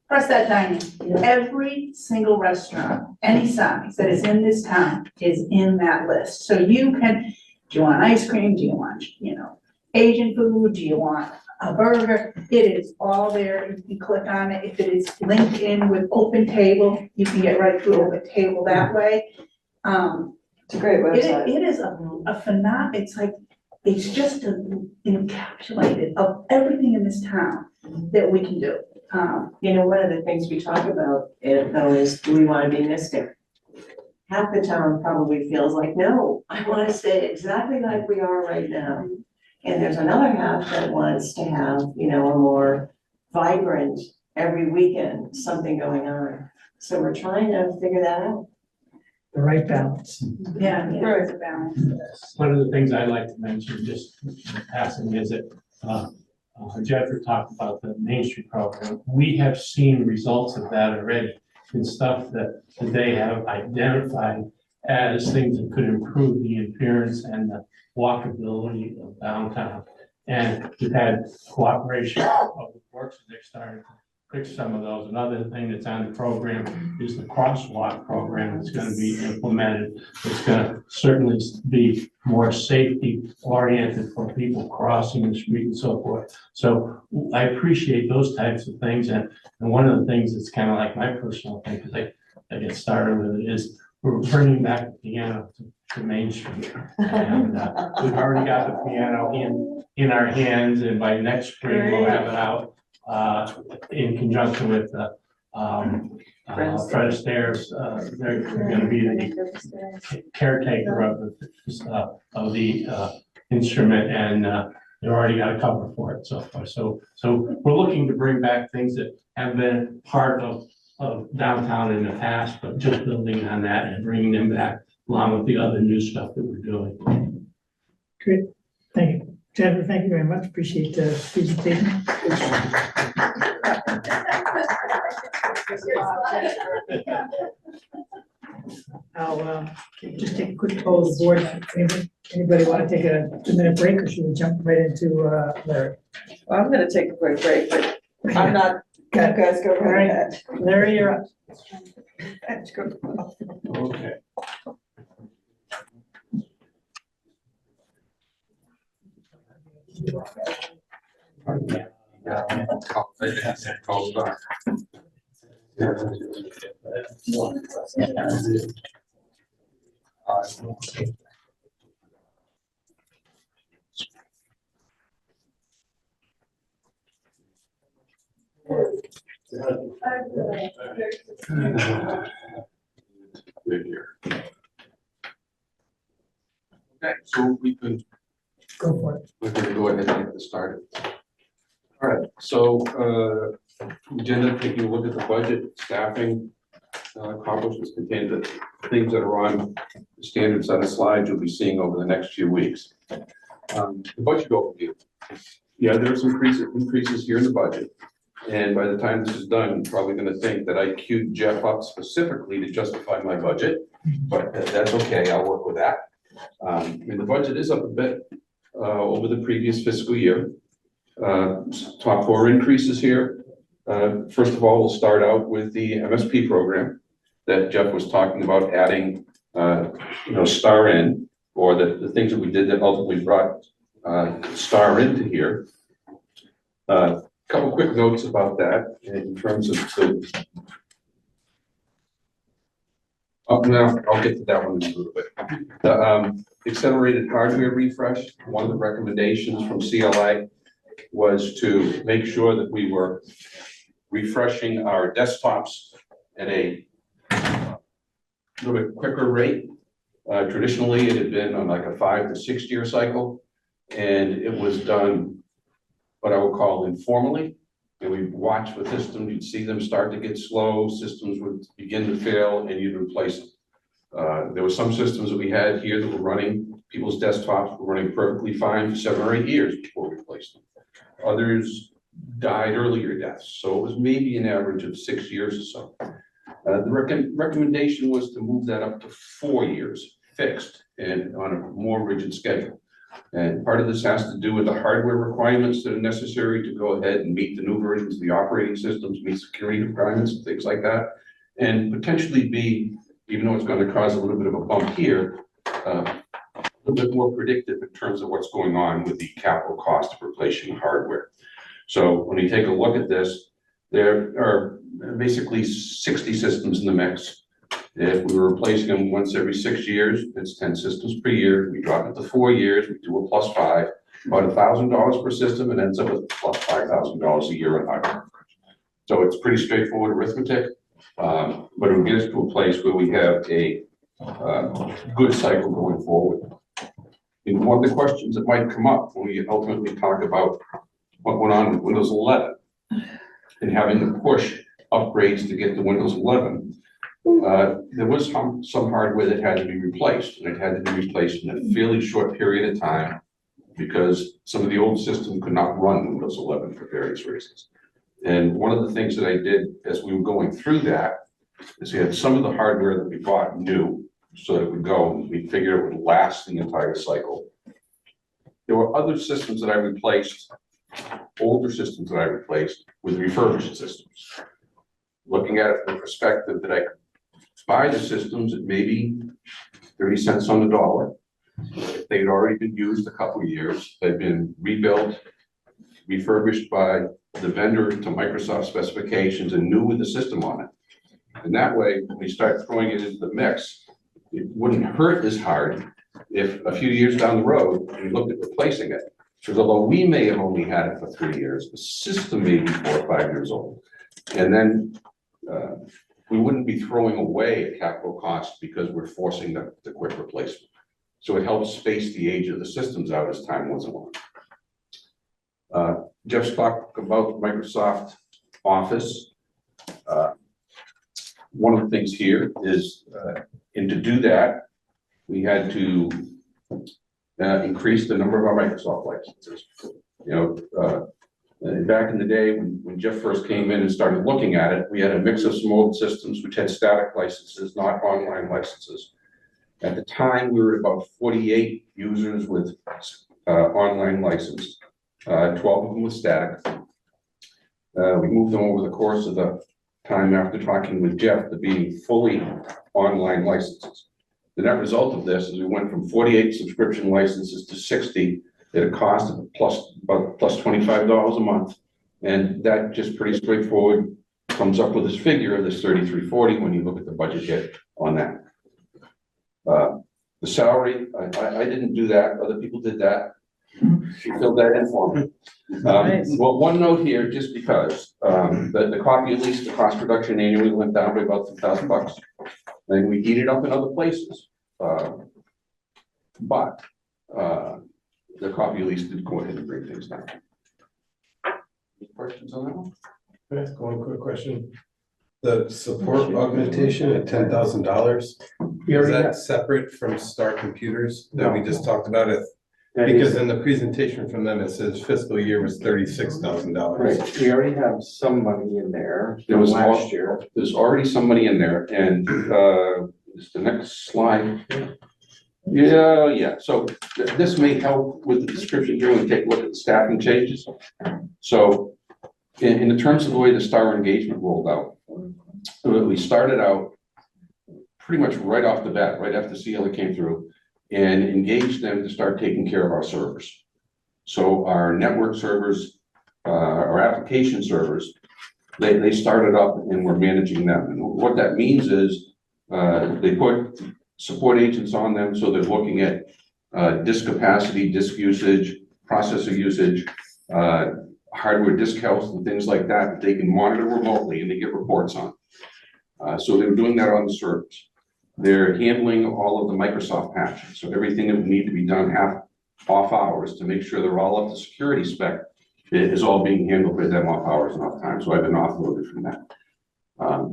Press that dining. Every single restaurant, any size that is in this town is in that list. So you can, do you want ice cream? Do you want, you know, Asian food? Do you want a burger? It is all there. You can click on it. If it is linked in with Open Table, you can get right through Open Table that way. It's a great website. It is a it's like, it's just encapsulated of everything in this town that we can do. You know, one of the things we talk about, though, is do we want to be mystic? Half the town probably feels like, no, I want to stay exactly like we are right now. And there's another half that wants to have, you know, a more vibrant, every weekend, something going on. So we're trying to figure that out. The right balance. Yeah, there is a balance. One of the things I'd like to mention, just in passing, is that Jennifer talked about the Main Street program. We have seen results of that already in stuff that they have identified as things that could improve the appearance and the walkability of downtown. And we've had cooperation of the works, and they're starting to fix some of those. Another thing that's on the program is the crosswalk program that's going to be implemented. It's going to certainly be more safety oriented for people crossing the street and so forth. So I appreciate those types of things. And one of the things that's kind of like my personal thing, because I get started with it, is we're bringing back the piano to Main Street. And we've already got the piano in our hands, and by next spring we'll have it out in conjunction with Fred Astaire's. They're gonna be the caretaker of the instrument, and they've already got a cover for it so far. So we're looking to bring back things that have been part of downtown in the past, but just building on that and bringing them back along with the other new stuff that we're doing. Great, thank you. Jennifer, thank you very much. Appreciate the presentation. I'll just take a quick poll of the board. Anybody want to take a 2-minute break, or should we jump right into Larry? Well, I'm gonna take a quick break, but I'm not, you guys go right ahead. Larry, you're up. Let's go. Okay. Okay, so we can Go for it. we're gonna go ahead and get this started. All right, so, agenda, taking a look at the budget, staffing, accomplishments contained the things that are on the standard set of slides you'll be seeing over the next few weeks. The budget overview. Yeah, there's increases here in the budget. And by the time this is done, you're probably gonna think that I queued Jeff up specifically to justify my budget, but that's okay, I'll work with that. And the budget is up a bit, over the previous fiscal year. Top four increases here. First of all, we'll start out with the MSP program that Jeff was talking about adding, STAR in, or the things that we did that ultimately brought STAR into here. Couple quick notes about that in terms of the. No, I'll get to that one in a little bit. The accelerated hardware refresh, one of the recommendations from CLI was to make sure that we were refreshing our desktops at a little bit quicker rate. Traditionally, it had been on like a 5 to 6 year cycle, and it was done what I would call informally. And we watch the system, you'd see them start to get slow, systems would begin to fail, and you'd replace them. There were some systems that we had here that were running, people's desktops were running perfectly fine for 7 or 8 years before we replaced them. Others died earlier deaths, so it was maybe an average of 6 years or so. The recommendation was to move that up to 4 years fixed and on a more rigid schedule. And part of this has to do with the hardware requirements that are necessary to go ahead and meet the new versions of the operating systems, meet security requirements and things like that. And potentially be, even though it's going to cause a little bit of a bump here, a little bit more predictive in terms of what's going on with the capital cost of replacing hardware. So when you take a look at this, there are basically 60 systems in the mix. If we were replacing them once every 6 years, it's 10 systems per year. We drop it to 4 years, we do a +5, about $1,000 per system, and ends up with plus $5,000 a year in hardware. So it's pretty straightforward arithmetic, but it will get us to a place where we have a good cycle going forward. And one of the questions that might come up when we ultimately talk about what went on with Windows 11 and having to push upgrades to get to Windows 11, there was some hardware that had to be replaced, and it had to be replaced in a fairly short period of time because some of the old system could not run Windows 11 for various reasons. And one of the things that I did as we were going through that is we had some of the hardware that we bought new so that it would go, and we figured it would last the entire cycle. There were other systems that I replaced, older systems that I replaced with refurbished systems. Looking at it from the perspective that I could buy the systems at maybe 30 cents on the dollar. They'd already been used a couple of years. They've been rebuilt, refurbished by the vendor to Microsoft specifications and new with the system on it. And that way, when we start throwing it into the mix, it wouldn't hurt as hard if a few years down the road, we looked at replacing it. Because although we may have only had it for 3 years, the system may be 4 or 5 years old. And then we wouldn't be throwing away a capital cost because we're forcing the quick replacement. So it helps space the age of the systems out as time goes along. Jeff's talked about Microsoft Office. One of the things here is, and to do that, we had to increase the number of our Microsoft licenses. Back in the day, when Jeff first came in and started looking at it, we had a mix of some old systems which had static licenses, not online licenses. At the time, we were about 48 users with online license, 12 of them with static. We moved them over the course of the time after talking with Jeff to being fully online licenses. The net result of this is we went from 48 subscription licenses to 60 at a cost of about plus $25 a month. And that just pretty straightforward comes up with this figure of this 3340 when you look at the budget hit on that. The salary, I didn't do that, other people did that. She filled that in for me. Well, one note here, just because the copy, at least the cost reduction annually went down by about $2,000. Then we eat it up in other places. But the copy at least did go ahead and bring things down. Any questions on that one? Can I ask one quick question? The support augmentation at $10,000, is that separate from Star Computers that we just talked about it? Because in the presentation from them, it says fiscal year was $36,000. Right, we already have some money in there. There was last year. There's already some money in there, and it's the next slide. Yeah, so this may help with the description here when we take a look at the staffing changes. So in the terms of the way the STAR engagement rolled out, we started out pretty much right off the bat, right after CLA came through, and engaged them to start taking care of our servers. So our network servers, our application servers, they started up and we're managing them. And what that means is they put support agents on them, so they're looking at disk capacity, disk usage, processor usage, hardware disk health and things like that. They can monitor remotely and they get reports on. So they're doing that on the servers. They're handling all of the Microsoft patches. So everything that would need to be done off hours to make sure they're all up to security spec is all being handled by them off hours and off time. So I've been offloaded from that.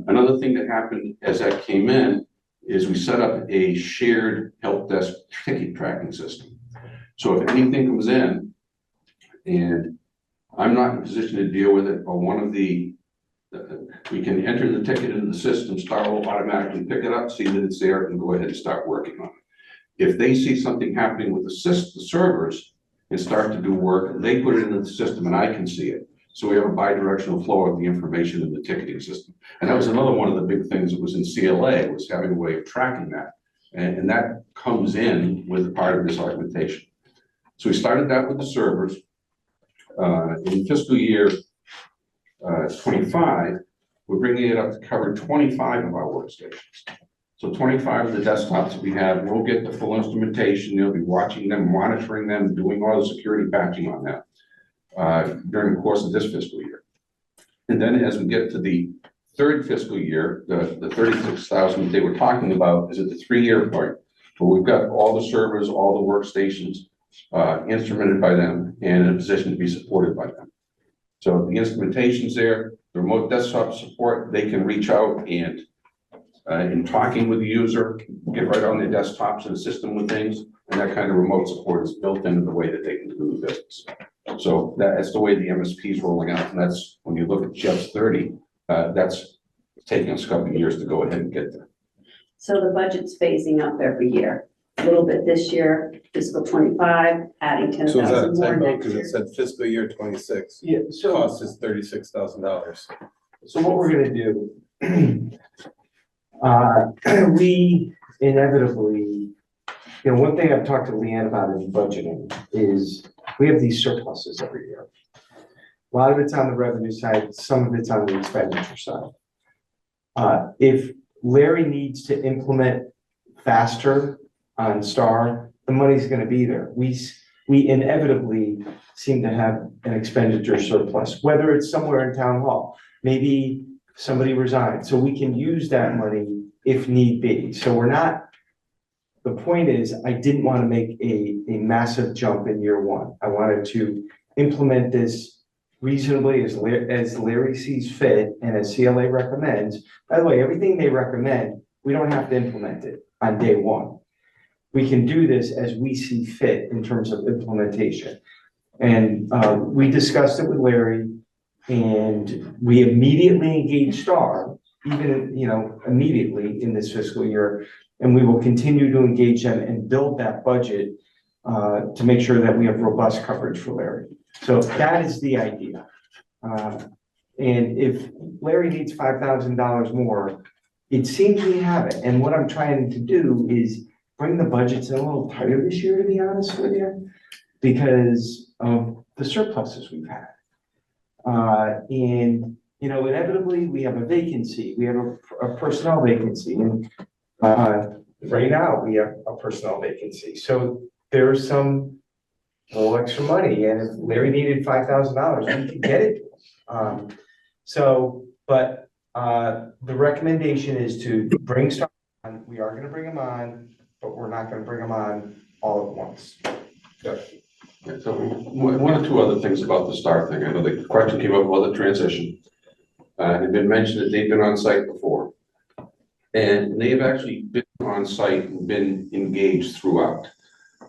Another thing that happened as that came in is we set up a shared help desk ticket tracking system. So if anything comes in and I'm not in a position to deal with it, or one of the, we can enter the ticket into the system, STAR will automatically pick it up, see that it's there, and go ahead and start working on it. If they see something happening with the servers and start to do work, they put it into the system and I can see it. So we have a bi-directional flow of the information in the ticketing system. And that was another one of the big things that was in CLA, was having a way of tracking that. And that comes in with part of this augmentation. So we started that with the servers. In fiscal year 25, we're bringing it up to cover 25 of our workstations. So 25 of the desktops that we have, we'll get the full instrumentation. They'll be watching them, monitoring them, doing all the security patching on them during the course of this fiscal year. And then as we get to the third fiscal year, the 36,000 they were talking about is at the 3-year point, where we've got all the servers, all the workstations instrumented by them and in a position to be supported by them. So the instrumentation's there, the remote desktop support, they can reach out and in talking with the user, get right on their desktops and assist them with things. And that kind of remote support is built into the way that they can do the business. So that's the way the MSP is rolling out. And that's when you look at just 30, that's taking us a couple of years to go ahead and get there. So the budget's phasing up every year, a little bit this year, fiscal 25, adding 10,000 So is that a more typo? next Because year. it said fiscal year 26. Yeah, so, Cost is $36,000. so what we're gonna do, we inevitably, you know, one thing I've talked to Leanne about in budgeting is we have these surpluses every year. A lot of it's on the revenue side, some of it's on the expenditure side. If Larry needs to implement faster on STAR, the money's gonna be there. We inevitably seem to have an expenditure surplus, whether it's somewhere in town hall, maybe somebody resigned, so we can use that money if need be. So we're not, the point is, I didn't want to make a massive jump in year one. I wanted to implement this reasonably as Larry sees fit and as CLA recommends. By the way, everything they recommend, we don't have to implement it on day one. We can do this as we see fit in terms of implementation. And we discussed it with Larry, and we immediately engaged STAR, even, you know, immediately in this fiscal year. And we will continue to engage them and build that budget to make sure that we have robust coverage for Larry. So that is the idea. And if Larry needs $5,000 more, it seems we have it. And what I'm trying to do is bring the budgets in a little tighter this year, to be honest with you, because of the surpluses we've had. And, you know, inevitably we have a vacancy, we have a personnel vacancy, and right now we have a personnel vacancy. So there's some little extra money, and if Larry needed $5,000, we could get it. But the recommendation is to bring STAR on. We are gonna bring them on, but we're not gonna bring them on all at once. Yeah, so one or two other things about the STAR thing. I know the question came up about the transition. It had been mentioned that they've been on site before. And they've actually been on site and been engaged throughout.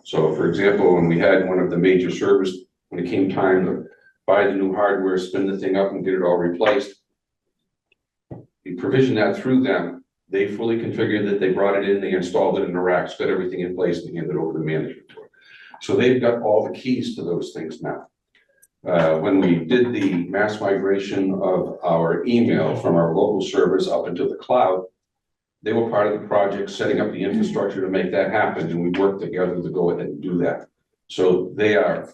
So for example, when we had one of the major servers, when it came time to buy the new hardware, spin the thing up and get it all replaced, we provisioned that through them. They fully configured it, they brought it in, they installed it in the racks, got everything in place and handed over the management to it. So they've got all the keys to those things now. When we did the mass migration of our email from our local servers up into the cloud, they were part of the project, setting up the infrastructure to make that happen, and we worked together to go ahead and do that. So they are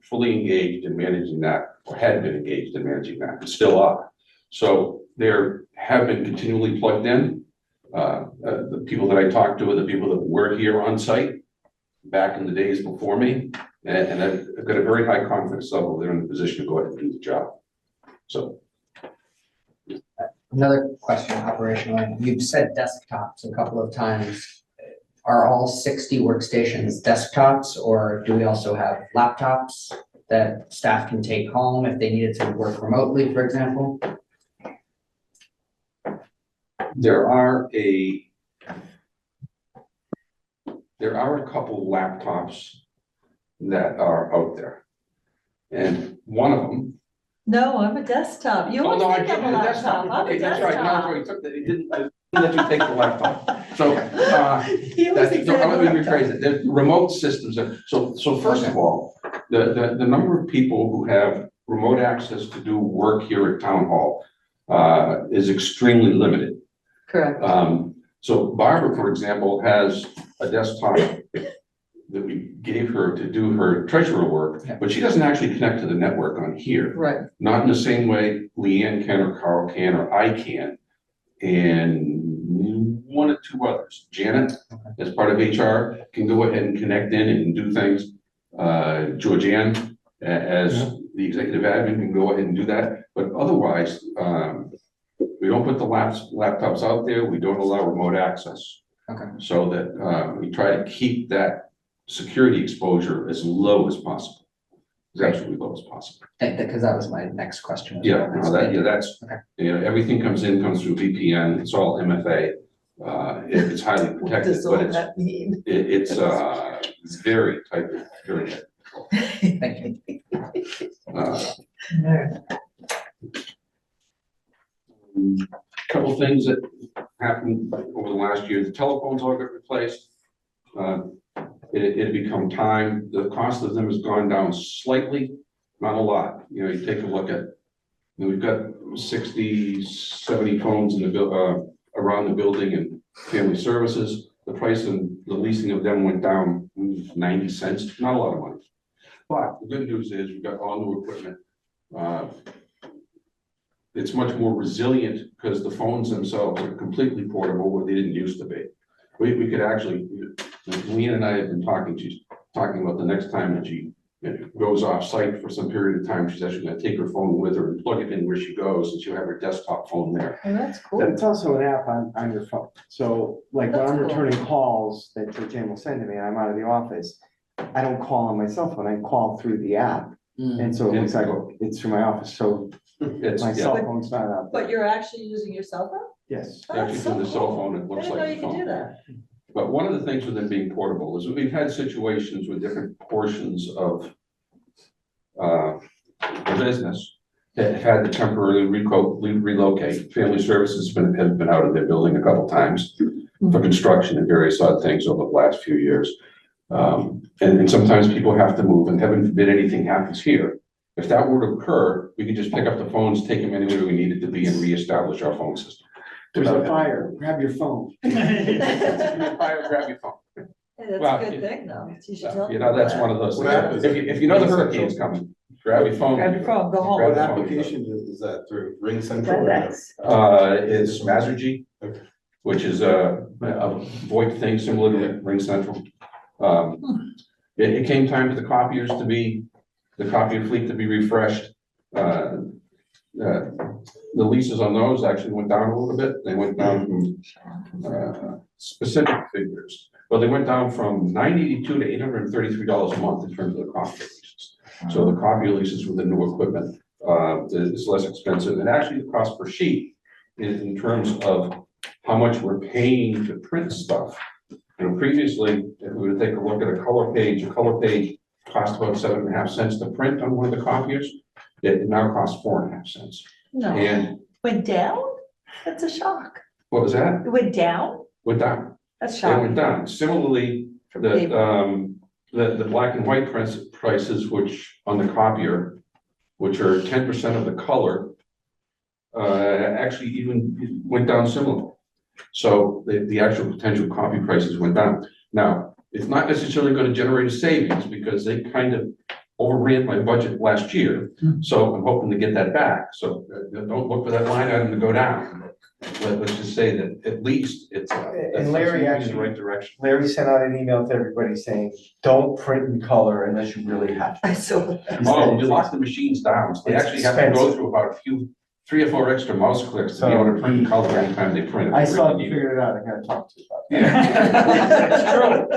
fully engaged in managing that, or had been engaged in managing that, and still are. So they're have been continually plugged in. The people that I talked to are the people that were here on site back in the days before me, and I've got a very high confidence level. They're in a position to go ahead and do the job. So. Another question operationally, you've said desktops a couple of times. Are all 60 workstations desktops, or do we also have laptops that staff can take home if they needed to work remotely, for example? There are a couple laptops that are out there. And one of them. No, I'm a desktop. You Oh, always no, I think can't I'm a do desktop. laptop. I'm a Okay, that's right. desktop. No, that's right. It didn't let you take the laptop. So, He always thinks I'm a let me laptop. rephrase it. The remote systems are, so first of all, the number of people who have remote access to do work here at Town Hall is extremely limited. Correct. So Barbara, for example, has a desktop that we gave her to do her treasurer work, but she doesn't actually connect to the network on here. Right. Not in the same way Leanne can, or Carl can, or I can, and one or two others. Janet, as part of HR, can go ahead and connect in and do things. Georgianne, as the executive admin, can go ahead and do that. But otherwise, we don't put the laptops out there. We don't allow remote access. Okay. So that we try to keep that security exposure as low as possible, as absolutely low as possible. Because that was my next question. Yeah, no, that's, okay. You know, everything comes through VPN. It's all MFA. It's highly What protected, does all but that mean? it's very tight, very tight. Thank you. Couple things that happened over the last year. The telephones all got replaced. It had become time. The cost of them has gone down slightly, not a lot. You know, you take a look at, you know, we've got 60, 70 phones in the around the building and family services. The price of the leasing of them went down 90 cents, not a lot of money. But the good news is we've got all new equipment. It's much more resilient because the phones themselves are completely portable, where they didn't used to be. We could actually, Leanne and I have been talking about the next time that she goes off site for some period of time, she's actually gonna take her phone with her and plug it in where she goes, and she'll have her desktop phone there. Oh, that's cool. It's also an app on your phone. So like when That's I'm cool. returning calls that Jan will send to me and I'm out of the office, I don't call on my cell phone, I call through the app. And so it's like, it's through my office, so It's, my yeah, cell phone's not up. But you're actually using your cell phone? Yes. Oh, actually that's through the so cell cool. phone, it I looks didn't know like you a could do phone. that. But one of the things with them being portable is we've had situations with different portions of the business that have had to temporarily relocate. Family services have been out of their building a couple times for construction and various odd things over the last few years. And sometimes people have to move, and heaven forbid anything happens here. If that were to occur, we could just pick up the phones, take them anywhere we needed to be, and reestablish our phone system. There's a fire, grab your phone. Fire, grab your phone. Hey, that's Well, a good thing, though. You should tell You know, people that's that. one of those What things. happens? If you know the hurricane's coming, grab your phone. Grab your phone, go home. Grab What the phone. application is that through? Ring Central? or no? It's Masergy, which is a VoIP thing similar to Ring Central. It came time for the copiers to be, the copier fleet to be refreshed. The leases on those actually went down a little bit. They went down from specific figures. Well, they went down from $982 to $833 a month in terms of the copier leases. So the copier leases with the new equipment is less expensive, and actually the cost per sheet is in terms of how much we're paying to print stuff. You know, previously, if we were to take a look at a color page cost about 7.5 cents to print on one of the copiers. It now costs 4.5 cents. No, And went down? That's a shock. What was that? It went down? Went down. That's They went shocking. down. Similarly, the black and white prices, which on the copier, which are 10% of the color, actually even went down similarly. So the actual potential copy prices went down. Now, it's not necessarily going to generate a savings because they kind of overran my budget last year. So I'm hoping to get that back. So don't look for that line item to go down. Let's just say that at least it's. And Larry that's moving in actually, the right direction. Larry sent out an email to everybody saying, don't print in color unless you really have to. I saw. Oh, you locked the machines down. So they It's actually have to go through about 3 or 4 extra mouse clicks to be able to print in color anytime they print it. I still haven't figured it out, I gotta talk to you about that. It's true.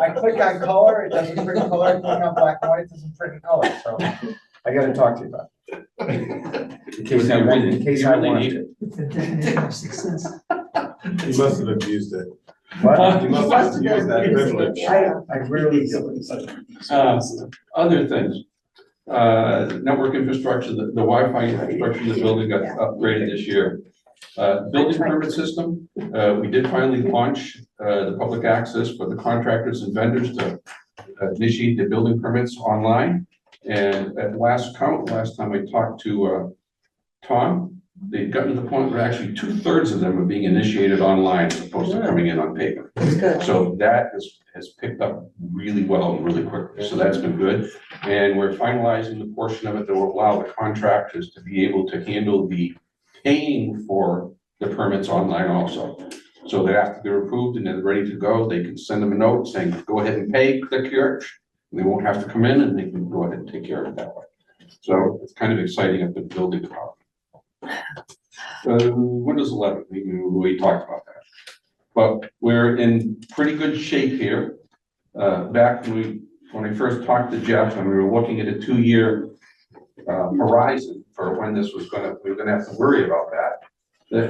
I click on color, it doesn't print in color, I click on black and white, it doesn't print in color, so I gotta talk to you about it. In case I want, in case I want it. It's a definition of success. You must have abused it. What? You must have used that privilege. I rarely do. Other things, network infrastructure, the Wi-Fi infrastructure in the building got upgraded this year. Building permit system, we did finally launch the public access for the contractors and vendors to initiate the building permits online. And at last count, last time I talked to Tom, they've gotten to the point where actually 2/3 of them are being initiated online as opposed to coming in on paper. So that has picked up really well and really quickly. So that's been good. And we're finalizing the portion of it that will allow the contractors to be able to handle the paying for the permits online also. So that after they're approved and they're ready to go, they can send them a note saying, go ahead and pay, click here. And they won't have to come in and they can go ahead and take care of it that way. So it's kind of exciting at the building department. Windows 11, we talked about that. But we're in pretty good shape here. Back when I first talked to Jeff and we were looking at a 2-year horizon for when this was we were gonna have to worry about that.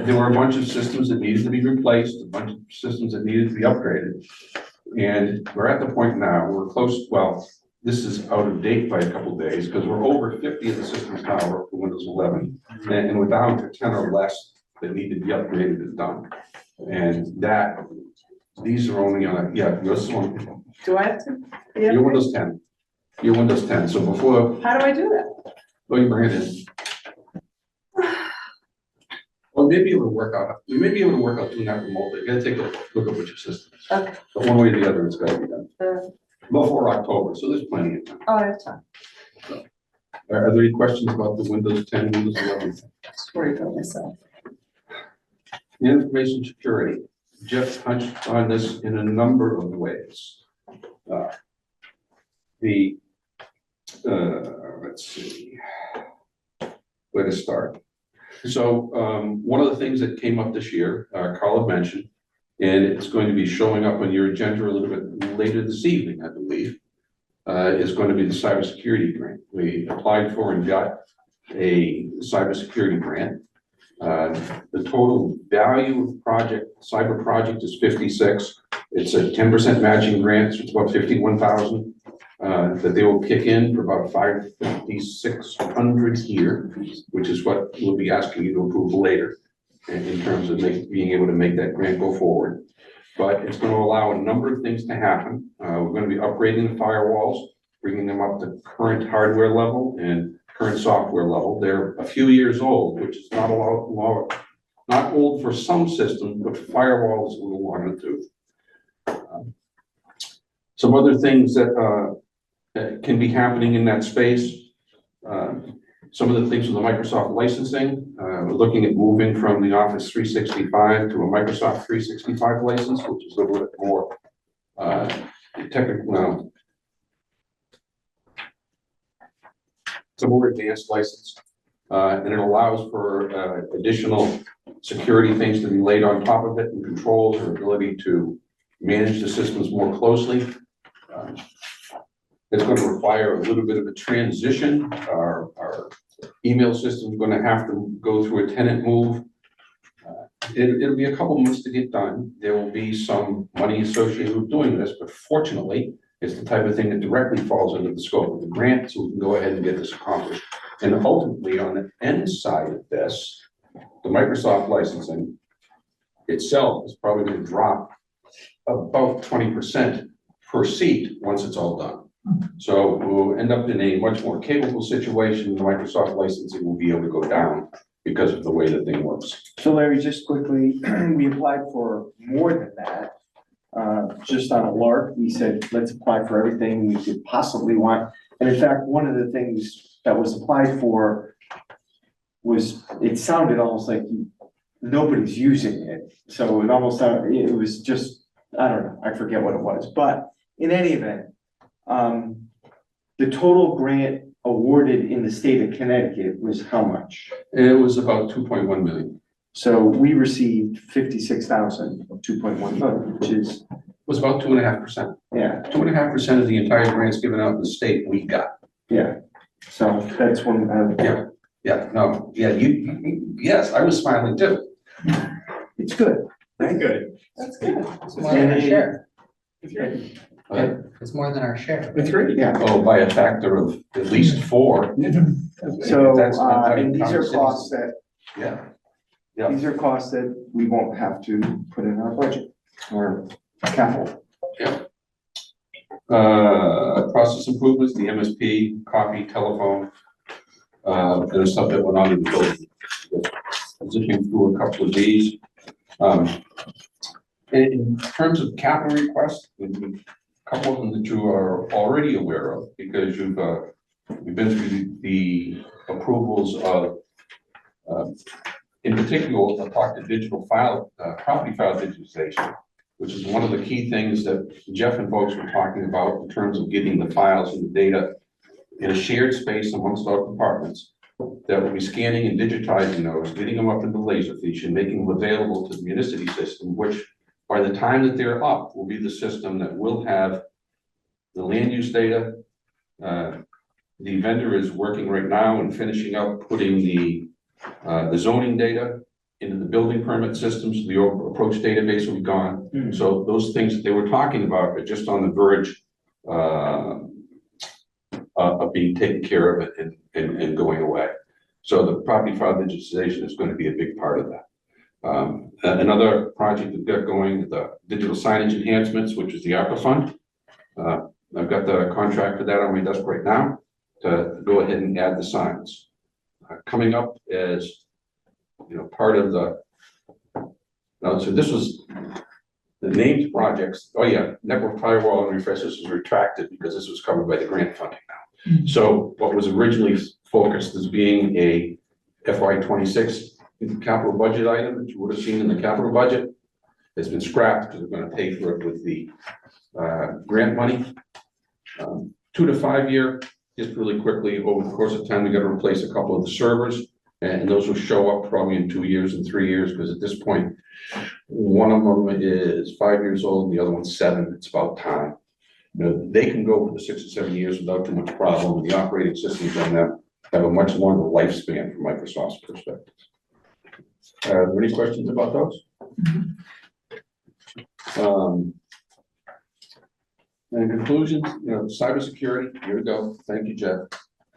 There were a bunch of systems that needed to be replaced, a bunch of systems that needed to be upgraded. And we're at the point now, we're close, well, this is out of date by a couple of days because we're over 50 of the systems now are up to Windows 11. And we're down to 10 or less that need to be upgraded and done. And these are only on, this one. Do I have to? Your Windows 10. Your Windows 10. So before, How do I do that? well, you bring it in. Well, maybe it would work out. You may be able to work out doing that remotely. You gotta take a look at which your systems. Okay. But one way or the other, it's gotta be done. Before October, so there's plenty of time. Oh, I have time. Are there any questions about the Windows 10, Windows 11? Worried about myself. Information security. Jeff touched on this in a number of ways. Let's see, where to start. So one of the things that came up this year, Carl had mentioned, and it's going to be showing up on your agenda a little bit later this evening, I believe, is going to be the cybersecurity grant. We applied for and got a cybersecurity grant. The total value of cyber project is 56. It's a 10% matching grant, so it's about 51,000 that they will kick in for about 5,600 here, which is what we'll be asking you to approve later in terms of being able to make that grant go forward. But it's going to allow a number of things to happen. We're going to be upgrading the firewalls, bringing them up to current hardware level and current software level. They're a few years old, which is not old for some systems, but firewall is a little long in the tooth. Some other things that can be happening in that space. Some of the things with the Microsoft licensing, we're looking at moving from the Office 365 to a Microsoft 365 license, which is a little bit more technical. It's a more advanced license, and it allows for additional security things to be laid on top of it and controls or ability to manage the systems more closely. It's going to require a little bit of a transition. Our email system is going to have to go through a tenant move. It'll be a couple months to get done. There will be some money associated with doing this, but fortunately, it's the type of thing that directly falls under the scope of the grant, so we can go ahead and get this accomplished. And ultimately, on the end side of this, the Microsoft licensing, itself is probably gonna drop about 20% per seat once it's all done. So we'll end up in a much more capable situation. The Microsoft licensing will be able to go down because of the way the thing works. So Larry, just quickly, we applied for more than that. Just on a lark, we said, let's apply for everything we could possibly want. And in fact, one of the things that was applied for was, it sounded almost like nobody's using it. So it almost sounded, it was just, I don't know, I forget what it was. But in any event, the total grant awarded in the state of Connecticut was how much? It was about 2.1 million. So we received 56,000 of 2.1 million, which is, It was about 2.5%. yeah, 2.5% of the entire grants given out in the state we got. yeah. So that's one, Yes, I was smiling too. it's good. Good. That's good. It's more than our share. It's more than our share. That's great. Yeah. Oh, by a factor of at least 4. So, That's my and these are conversation. costs that, Yeah. Yeah. these are costs that we won't have to put in our budget or capital. Process improvements, the MSP, copy, telephone, there's stuff that went on in the building. Zipping through a couple of these. In terms of capital requests, a couple of them that you are already aware of, because you've been through the approvals of, in particular, I'll talk to digital file, property file digitization, which is one of the key things that Jeff and folks were talking about in terms of getting the files and the data in a shared space amongst our departments, that will be scanning and digitizing those, getting them up into Laserfish and making them available to the municipal system, which by the time that they're up will be the system that will have the land use data. The vendor is working right now and finishing up putting the zoning data into the building permit systems. The approach database will be gone. So those things that they were talking about are just on the verge of being taken care of and going away. So the property file digitization is going to be a big part of that. Another project we've got going, the digital signage enhancements, which is the ARPA fund. I've got the contract for that on my desk right now to go ahead and add the signs. Coming up as, part of the, so this was the named projects. Oh yeah, network firewall and refresh. This was retracted because this was covered by the grant funding now. So what was originally focused as being a FY26 capital budget item that you would have seen in the capital budget has been scrapped because we're going to pay for it with the grant money. 2 to 5 year, just really quickly over the course of time, we got to replace a couple of the servers, and those will show up probably in 2 years and 3 years, because at this point, one of them is 5 years old, and the other one's 7. It's about time. They can go for the 6 or 7 years without too much problem, and the operating systems on them have a much longer lifespan from Microsoft's perspective. Are there any questions about those? In conclusion, cybersecurity, here we go. Thank you, Jeff.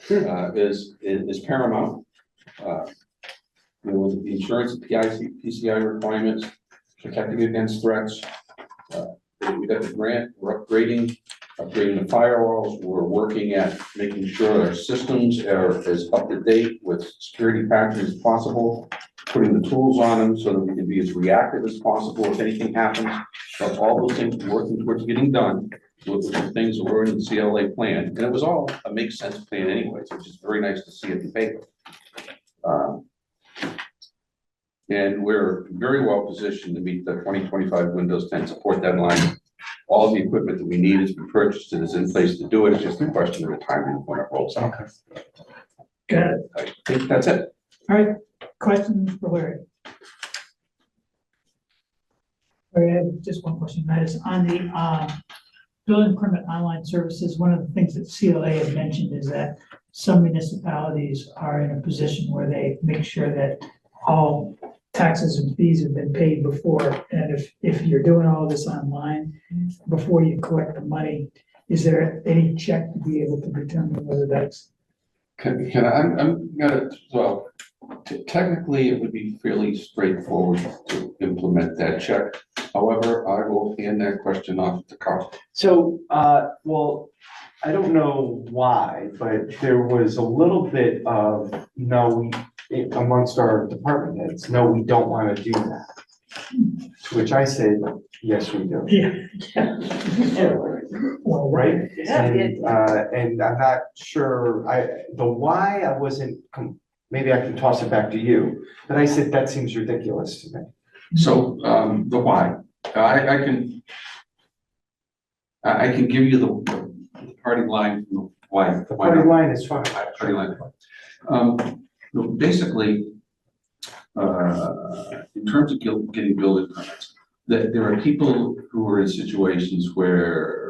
Is paramount. With the insurance, PCI requirements, protecting against threats. We got the grant. We're upgrading the firewalls. We're working at making sure our systems are as up to date with security patches as possible. Putting the tools on them so that we can be as reactive as possible if anything happens. So all those things we're working towards getting done with the things that were in the CLA plan. And it was all a make sense plan anyways, which is very nice to see it in paper. And we're very well positioned to meet the 2025 Windows 10 support deadline. All the equipment that we need has been purchased and is in place to do it. It's just a question of the timing when it rolls out. Got it. I think that's it. All right, questions for Larry? I have just one question, that is on the building permit online services. One of the things that CLA had mentioned is that some municipalities are in a position where they make sure that all taxes and fees have been paid before. And if you're doing all this online, before you collect the money, is there any check to be able to determine whether that's? I'm gonna, well, Technically, it would be fairly straightforward to implement that check. However, I will hand that question off to Carl. So, well, I don't know why, but there was a little bit of, no, amongst our department heads, no, we don't want to do that. To which I said, yes, we do. Yeah. Well, Right? Yeah. And I'm not sure, the why, I wasn't, maybe I can toss it back to you, but I said, that seems ridiculous to me. So, the why, I can give you the party line, from the why. The party line is fine. Party line. Basically, in terms of getting building permits, that there are people who are in situations where,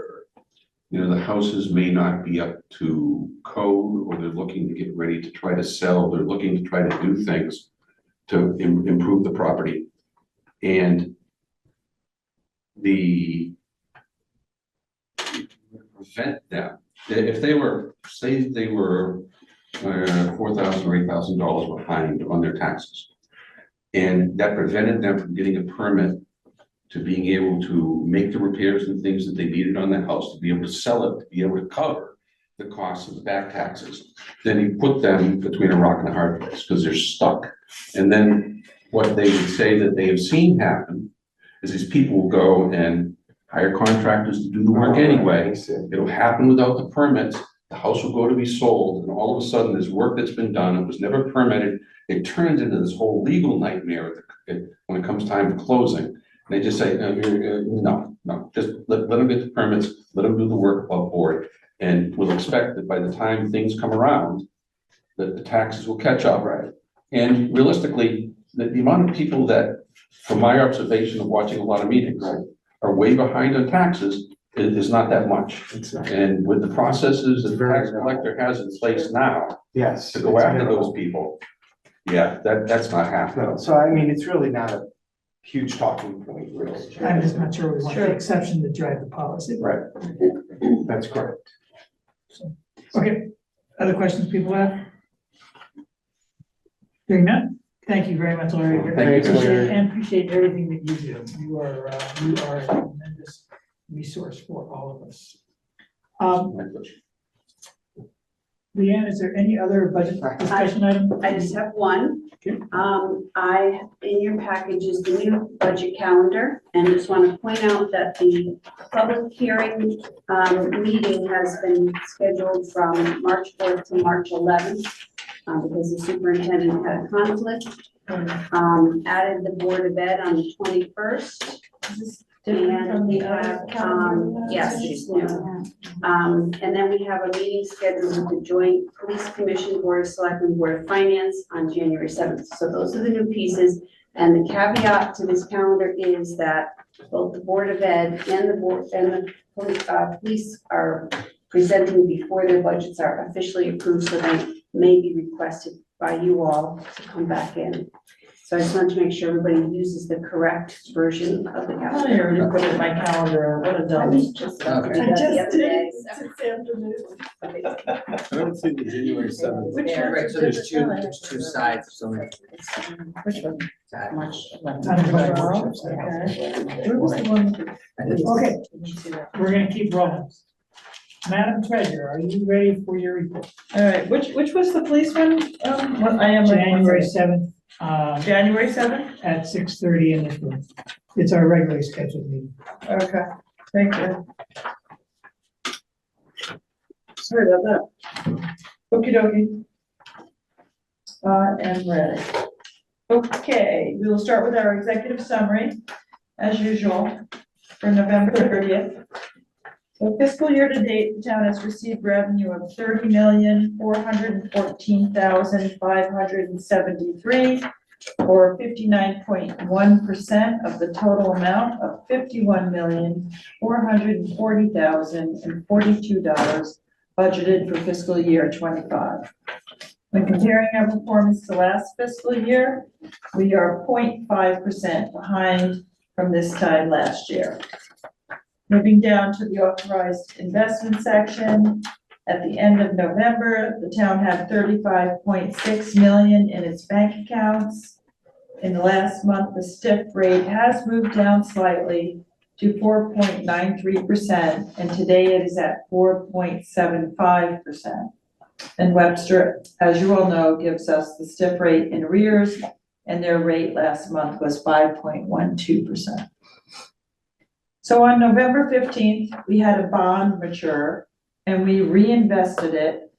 you know, the houses may not be up to code, or they're looking to get ready to try to sell, they're looking to try to do things to improve the property. And prevent them, if they were, say they were $4,000 or $8,000 behind on their taxes, and that prevented them from getting a permit to being able to make the repairs and things that they needed on the house, to be able to sell it, to be able to cover the costs of the back taxes, then you put them between a rock and a hard place because they're stuck. And then what they would say that they have seen happen is these people will go and hire contractors to do the work anyway. It'll happen without the permits. The house will go to be sold, and all of a sudden there's work that's been done. It was never permitted. It turns into this whole legal nightmare when it comes time for closing. They just say, no, just let them get the permits, let them do the work above board. And we'll expect that by the time things come around, that the taxes will catch up. Right. And realistically, the amount of people that, from my observation of watching a lot of meetings, are way behind on taxes is not that much. And with the processes that the tax collector has in place now, yes, to go after those people, yeah, that's not happening. No, so I mean, it's really not a huge talking point, really. I'm just not sure we want the exception to drive the policy. Right. That's correct. Okay, other questions people have? Hearing none, thank you very much, Larry. Thank you, Larry. And appreciate everything that you do. You are a tremendous resource for all of us. Leanne, is there any other budget discussion item? I just have one. Okay. In your package is the new budget calendar, and just want to point out that the public hearing meeting has been scheduled from March 4th to March 11th because the superintendent had a conflict. Added the Board of Ed on the 21st. And we have, yes, she's new. And then we have a meeting scheduled with the Joint Police Commission, Board of Selectmen, Board of Finance on January 7th. So those are the new pieces. And the caveat to this calendar is that both the Board of Ed and the police are presenting before their budgets are officially approved, so they may be requested by you all to come back in. So I just want to make sure everybody uses the correct version of the calendar. I already put it in my calendar, what a dumb. I just I did that the other day. I don't see the January 7th. Right, so there's two sides, so. Which one? Side. March 11th. Okay. Where was the one? Okay, we're gonna keep rolling. Madam Treasurer, are you ready for your report? All right, which was the police one? What I am. January 7th. January 7th? At 6:30 in this room. It's our regularly scheduled meeting. Okay, thank you. Sorry about that. Okey dokey. And ready. Okay, we will start with our executive summary, as usual, for November 30th. So fiscal year to date, the town has received revenue of $30,414,573, or 59.1% of the total amount of $51,440,042 budgeted for fiscal year 25. When comparing our performance to last fiscal year, we are 0.5% behind from this time last year. Moving down to the authorized investment section, At the end of November, the town had 35.6 million in its bank accounts. In the last month, the stiff rate has moved down slightly to 4.93%, and today it is at 4.75%. And Webster, as you all know, gives us the stiff rate in arrears, and their rate last month was 5.12%. So on November 15th, we had a bond mature, and we reinvested it,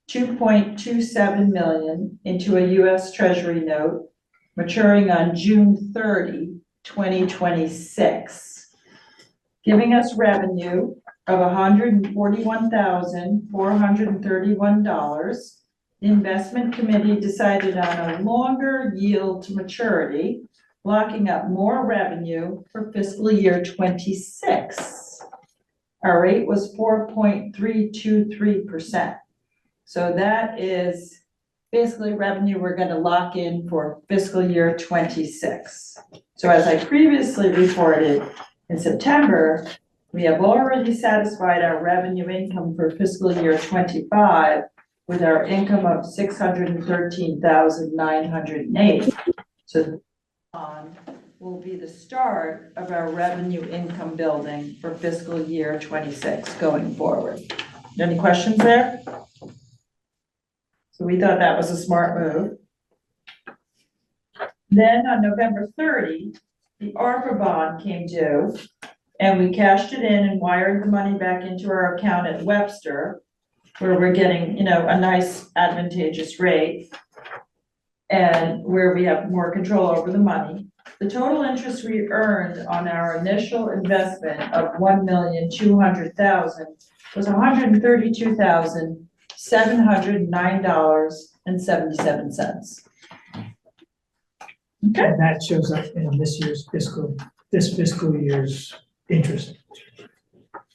2.27 million into a US Treasury note maturing on June 30, 2026, giving us revenue of $141,431. The investment committee decided on a longer yield to maturity, locking up more revenue for fiscal year 26. Our rate was 4.323%. So that is basically revenue we're going to lock in for fiscal year 26. So as I previously reported in September, we have already satisfied our revenue income for fiscal year 25 with our income of $613,908. So the bond will be the start of our revenue income building for fiscal year 26 going forward. Any questions there? So we thought that was a smart move. Then on November 30, the ARPA bond came due, and we cashed it in and wired the money back into our account at Webster, where we're getting, a nice advantageous rate and where we have more control over the money. The total interest we earned on our initial investment of $1,200,000 was $132,709.77. Okay. And that shows up in this fiscal year's interest.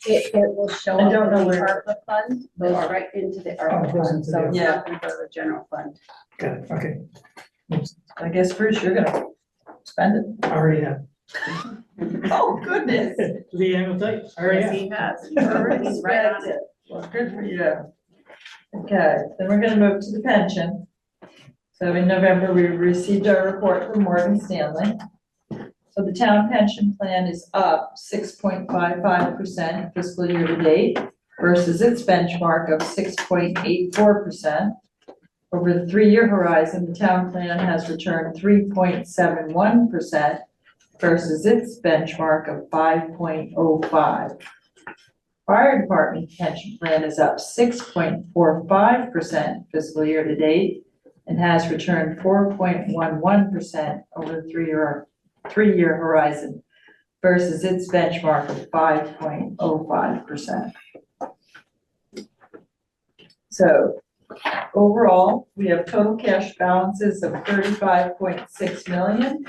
It will show I up don't know in the where- ARPA fund, goes right into the ARPA goes fund, into so the- it's not gonna go to the general fund. Got it, okay. I guess Bruce, you're gonna spend it. Already have. Oh, goodness. Leanne will tell you, already Yes, have. he has, he's right on it. Well, good for you. Okay, then we're gonna move to the pension. So in November, we received our report from Morgan Stanley. So the town pension plan is up 6.55% fiscal year to date versus its benchmark of 6.84%. Over the 3-year horizon, the town plan has returned 3.71% versus its benchmark of 5.05. Fire department pension plan is up 6.45% fiscal year to date and has returned 4.11% over the 3-year horizon versus its benchmark of 5.05%. So overall, we have total cash balances of 35.6 million,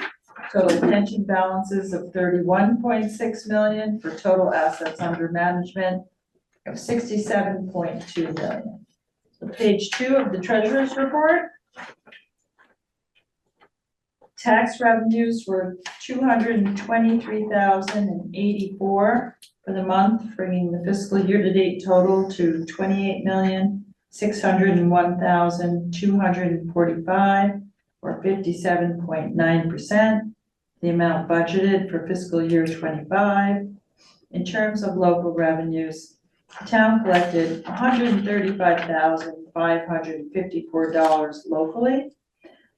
total pension balances of 31.6 million for total assets under management of 67.2 million. So page 2 of the treasurer's report. Tax revenues were 223,084 for the month, bringing the fiscal year-to-date total to 28,601,245, or 57.9%. The amount budgeted for fiscal year 25. In terms of local revenues, the town collected $135,554 locally,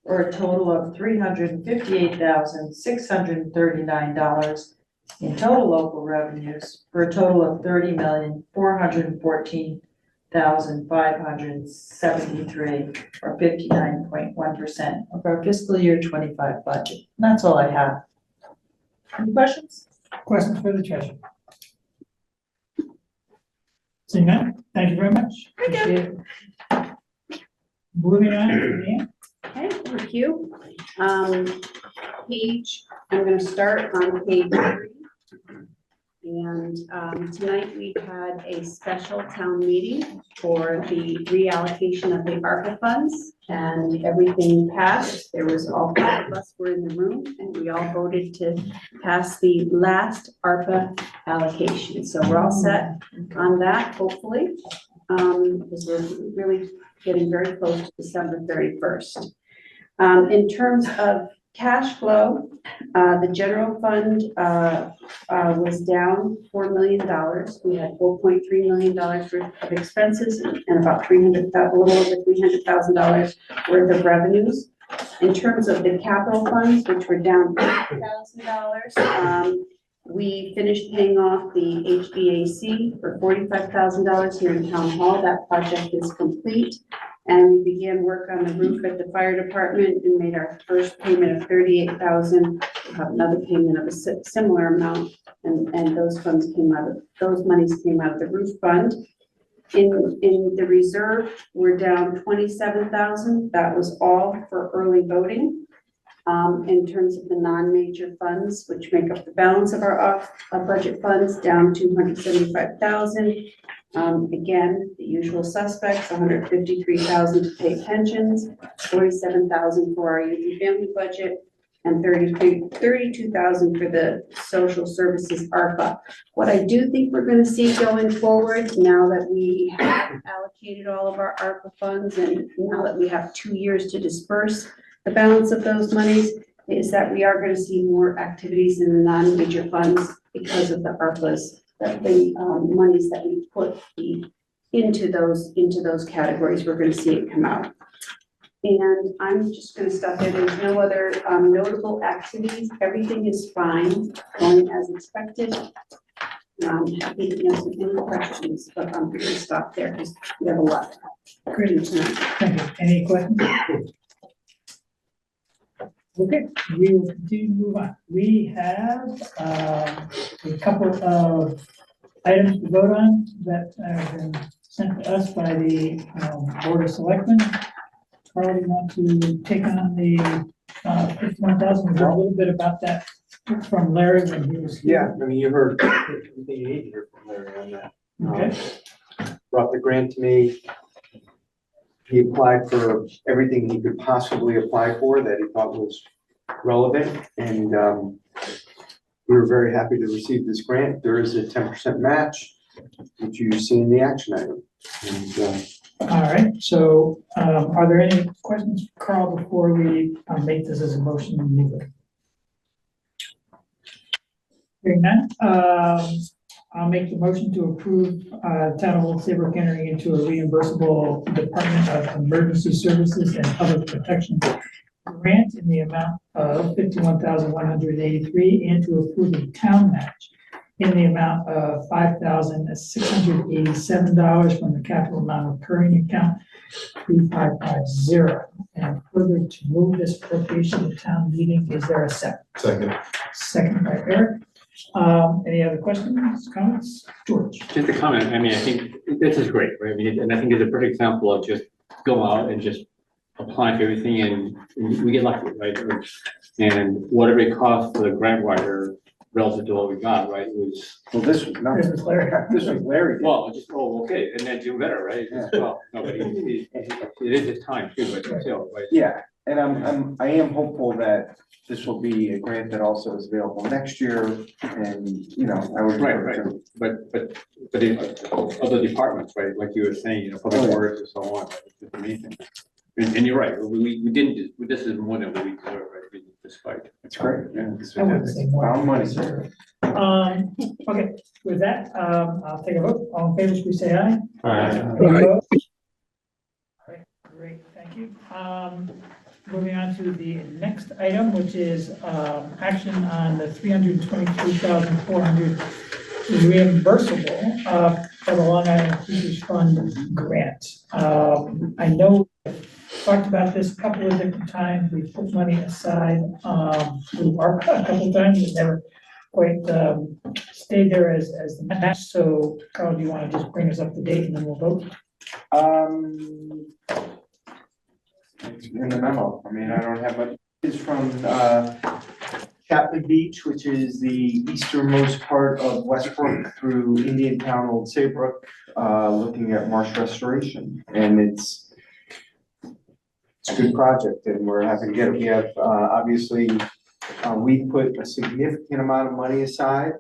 or a total of $358,639 in total local revenues, for a total of $30,414,573, or 59.1% of our fiscal year 25 budget. And that's all I have. Any questions? Questions for the treasurer? Seeing none, thank you very much. Thank you. Moving on to Leanne. Okay, thank you. I'm gonna start on page 3. And tonight we had a special town meeting for the reallocation of the ARPA funds, and everything passed. There was all 5 of us were in the room, and we all voted to pass the last ARPA allocation. So we're all set on that, hopefully. because we're really getting very close to December 31st. In terms of cash flow, the general fund was down $4 million. We had $4.3 million worth of expenses and about a little over $300,000 worth of revenues. In terms of the capital funds, which were down $50,000, we finished paying off the HVAC for $45,000 here in Town Hall. That project is complete. And we began work on the roof at the fire department and made our first payment of $38,000. We'll have another payment of a similar amount, and those monies came out of the roof fund. In the reserve, we're down $27,000. That was all for early voting. In terms of the non-major funds, which make up the balance of our budget funds, down $275,000. Again, the usual suspects, $153,000 to pay pensions, $47,000 for our youth and family budget, and $32,000 for the social services ARPA. What I do think we're gonna see going forward, now that we have allocated all of our ARPA funds, and now that we have 2 years to disperse the balance of those monies, is that we are gonna see more activities in the non-major funds because of the ARPAs, the monies that we put into those categories. We're gonna see it come out. And I'm just gonna stop there. There's no other notable activities. Everything is fine, going as expected. I'm happy to answer any questions, but I'm gonna stop there because we have a lot to do tonight. Thank you. Any questions? Okay, we will continue to move on. We have a couple of items to vote on that have been sent to us by the Board of Selectmen. Carl, you want to take on the 51,000? We heard a little bit about that from Larry when he was here. Yeah, I mean, you heard everything you need to hear from Larry on that. Okay. Brought the grant to me. He applied for everything he could possibly apply for that he thought was relevant, and we were very happy to receive this grant. There is a 10% match, which you see in the action item. And, all right, so are there any questions, Carl, before we make this as a motion and move it? Hearing none, I'll make the motion to approve Town of Old Saybrook entering into a reimbursable Department of Emergency Services and Public Protection grant in the amount of $51,183, and to approve the town match in the amount of $5,687 from the capital non-recurring account 3550. And further, to move this appropriation to town meeting, is there a second? Second. Second by Eric. Any other questions, comments? George? Just a comment, I mean, I think this is great, right? I mean, and I think it's a perfect example of just go out and just apply for everything and we get lucky, right? And whatever it costs for the grant writer relative to what we got, right, was. well, this was not. This is Larry. This was Larry. Well, just, oh, okay, and then do better, right? Well, no, but it is his time too, but still, right? Yeah, and I am hopeful that this will be a grant that also is available next year, and, you know, I would. Right. But in other departments, right, like you were saying, you know, public works and so on, right? It's amazing. And you're right, we didn't, this is more than we deserve, right, despite. It's great, yeah. It's I wouldn't say more. Found money. Okay, with that, I'll take a vote. All in favor, please say aye. Aye. Opposed? All right, great, thank you. Moving on to the next item, which is action on the $323,400 reimbursable for the Long Island Teachers Fund grant. I know we've talked about this a couple of different times. We put money aside through ARPA a couple of times. It never quite stayed there as the match. So Carl, do you want to just bring us up to date and then we'll vote? It's in the memo. I mean, I don't have much. It's from Chaplin Beach, which is the easternmost part of Westbrook through Indiantown, Old Saybrook, looking at marsh restoration. And it's a good project and we're happy to get it. We have, obviously, we put a significant amount of money aside.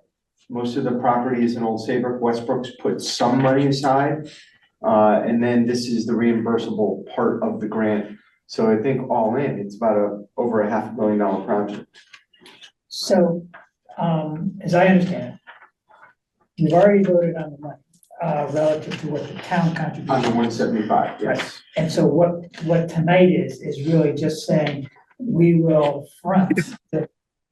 Most of the property is in Old Saybrook. Westbrook's put some money aside. And then this is the reimbursable part of the grant. So I think all in, it's about over a $500,000 project. So, as I understand it, you've already voted on the money, relative to what the town contribution. On the 175, yes. And so what tonight is really just saying, we will front the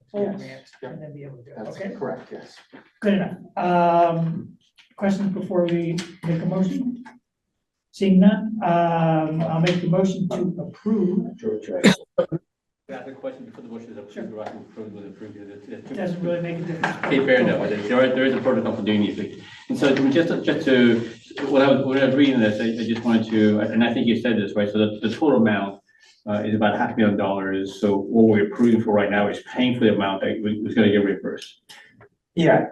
full Yes. grant and then be able to do it, That's okay? correct, yes. Good enough. Questions before we make a motion? Seeing none, I'll make the motion to approve. George, I have a question before the motion is approved, or I can approve with approved. It doesn't really make a difference. Okay, fair enough. There is a protocol for doing these things. And so just to, when I was reading this, I just wanted to, and I think you said this, right? So the total amount is about $500,000. So what we're approving for right now is paying for the amount that was gonna get reimbursed. Yeah,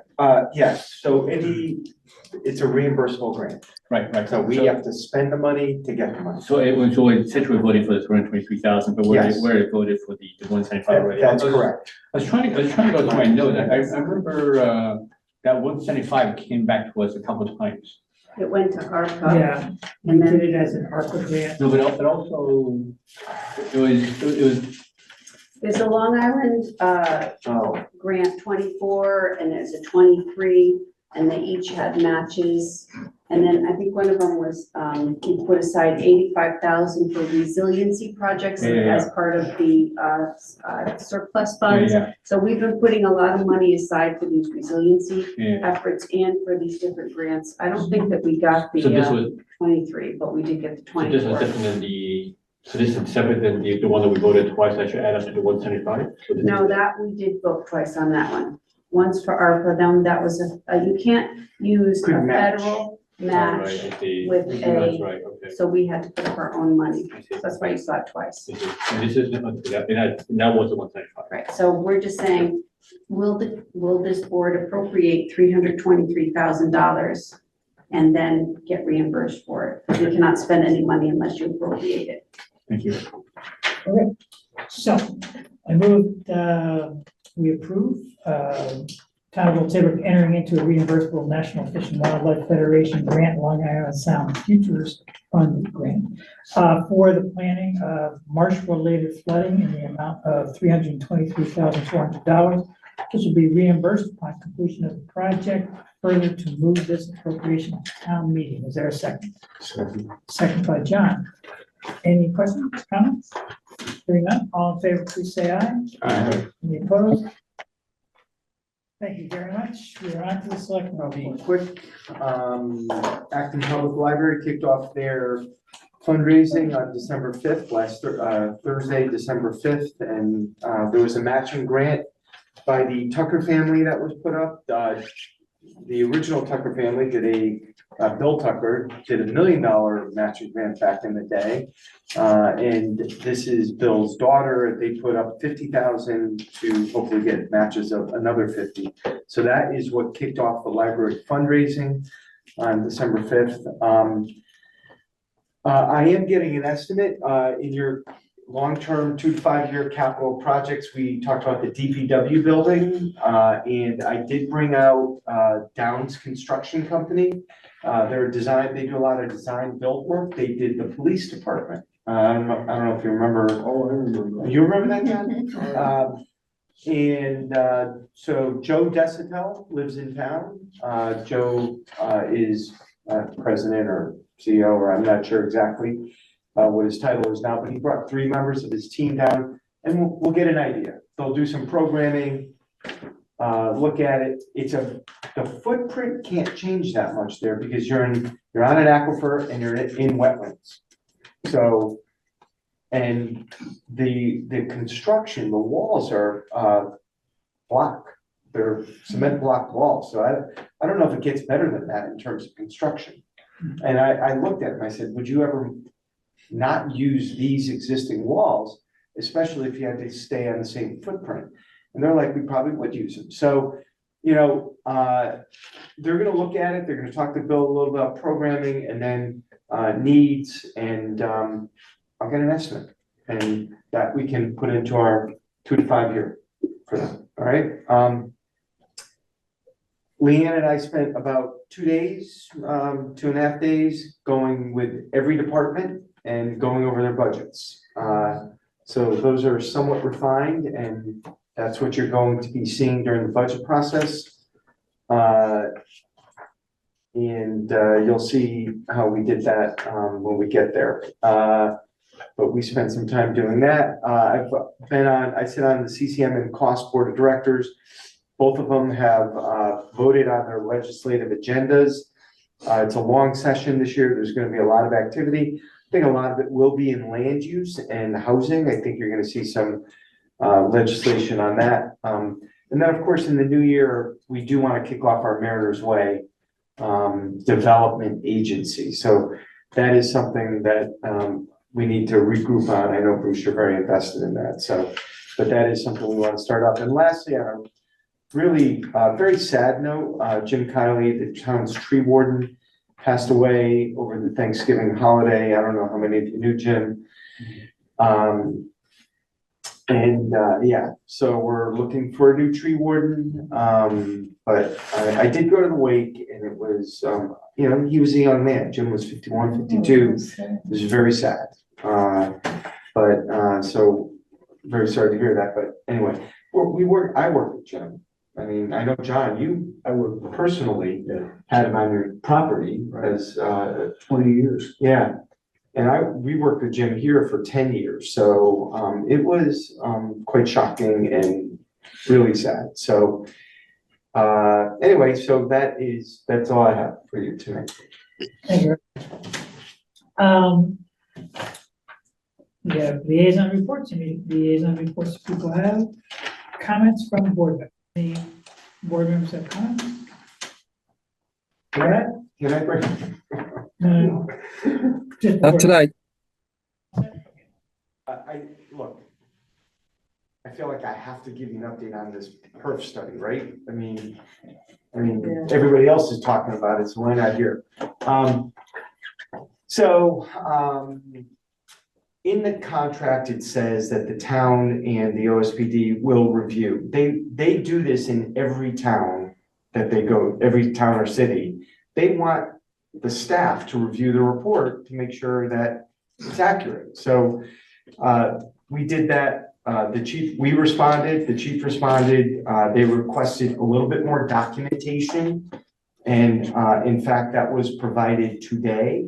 yes, so it's a reimbursable grant. Right. So we have to spend the money to get the money. So essentially we're voting for the 223,000, but Yes. we're voted for the 175 already. That's correct. I was trying to go through my notes. I remember, that 175 came back to us a couple of times. It went to ARPA. Yeah, we did it as an ARPA grant. No, but it also, it was, There's a Long Island, Oh, grant 24, and there's a 23, and they each had matches. And then I think one of them was, we put aside 85,000 for resiliency projects Yeah. as part of the, surplus funds. Yeah. So we've been putting a lot of money aside for these resiliency Yeah. efforts and for these different grants. I don't think that we got the, So this was, 23, but we did get the so this was 24. different than so this is separate than the one that we voted twice, that should add up to the 175? No, that we did vote twice on that one. Once for ARPA, then that was you can't use a Couldn't match. federal Right, match I see. with That's a, right, okay. so we had to put up our own money. I see. That's why you saw it twice. I see. And this is, that was the 175. Right, so we're just saying, will this board appropriate $323,000 and then get reimbursed for it? We cannot spend any money unless you appropriate it. Thank you. Okay, so I moved, we approve, Town of Old Saybrook entering into a reimbursable National Fish and Wildlife Federation grant, Long Island Sound Futures Fund grant, for the planning of marsh-related flooding in the amount of $323,400. This will be reimbursed upon completion of the project. Further, to move this appropriation to town meeting. Is there a second? Second by John. Any questions, comments? Hearing none, all in favor, please say aye. Aye. Any opposed? Thank you very much. We're on to the Selectman I'll be report. quick. Acton Public Library kicked off their fundraising on December 5th, Thursday, December 5th, and there was a matching grant by the Tucker family that was put up. The original Tucker family Bill Tucker did $1 million matching grant back in the day. And this is Bill's daughter. They put up 50,000 to hopefully get matches of another 50. So that is what kicked off the library fundraising on December 5th. I am getting an estimate in your long-term 2 to 5 year capital projects. We talked about the DPW building, and I did bring out Downs Construction Company. They do a lot of design build work. They did the police department. I don't know if you remember. Oh, I remember. You remember that, John? So Joe Decemeber lives in town. Joe is president or CEO, or I'm not sure exactly what his title is now, but he brought 3 members of his team down, and we'll get an idea. They'll do some programming, look at it. The footprint can't change that much there because you're on an aquifer and you're in wetlands. So, and the construction, the walls are block. They're cement block walls. So I don't know if it gets better than that in terms of construction. And I looked at it and I said, would you ever not use these existing walls, especially if you had to stay on the same footprint? And they're like, we probably would use them. So, they're gonna look at it, they're gonna talk to Bill a little about programming and then needs, and I'll get an estimate. And that we can put into our 2 to 5 year for them, all right? Leanne and I spent about 2 days, 2.5 days, going with every department and going over their budgets. So those are somewhat refined, and that's what you're going to be seeing during the budget process. And you'll see how we did that when we get there. But we spent some time doing that. I sit on the CCM and Cost Board of Directors. Both of them have voted on their legislative agendas. It's a long session this year. There's going to be a lot of activity. I think a lot of it will be in land use and housing. I think you're going to see some legislation on that. And then, of course, in the new year, we do want to kick off our Mariners Way development agency. So that is something that we need to regroup on. I know, Bruce, you're very invested in that. So, but that is something we want to start up. And lastly, on a really very sad note, Jim Kiley, the town's tree warden, passed away over the Thanksgiving holiday. I don't know how many of you knew Jim. Yeah, so we're looking for a new tree warden. But I did go to the wake, and it was, you know, he was a young man. Jim was 51, 52. It was very sad. So very sorry to hear that. But anyway, I work with Jim. I mean, I know, John, I work personally, had him on your property as 20 years. Yeah. And we worked with Jim here for 10 years. So it was quite shocking and really sad. So anyway, so that's all I have for you tonight. Thank you. We have liaison reports. Any liaison reports people have? Comments from the board members? Any board members have comments? Brad? Can I bring? No. Just Not tonight. Look, I feel like I have to give you an update on this perf study, right? I mean, everybody else is talking about it, so why not here? In the contract, it says that the town and the OSPD will review. They do this in every town that they go, every town or city. They want the staff to review the report to make sure that it's accurate. So we did that. The chief responded. They requested a little bit more documentation. And in fact, that was provided today.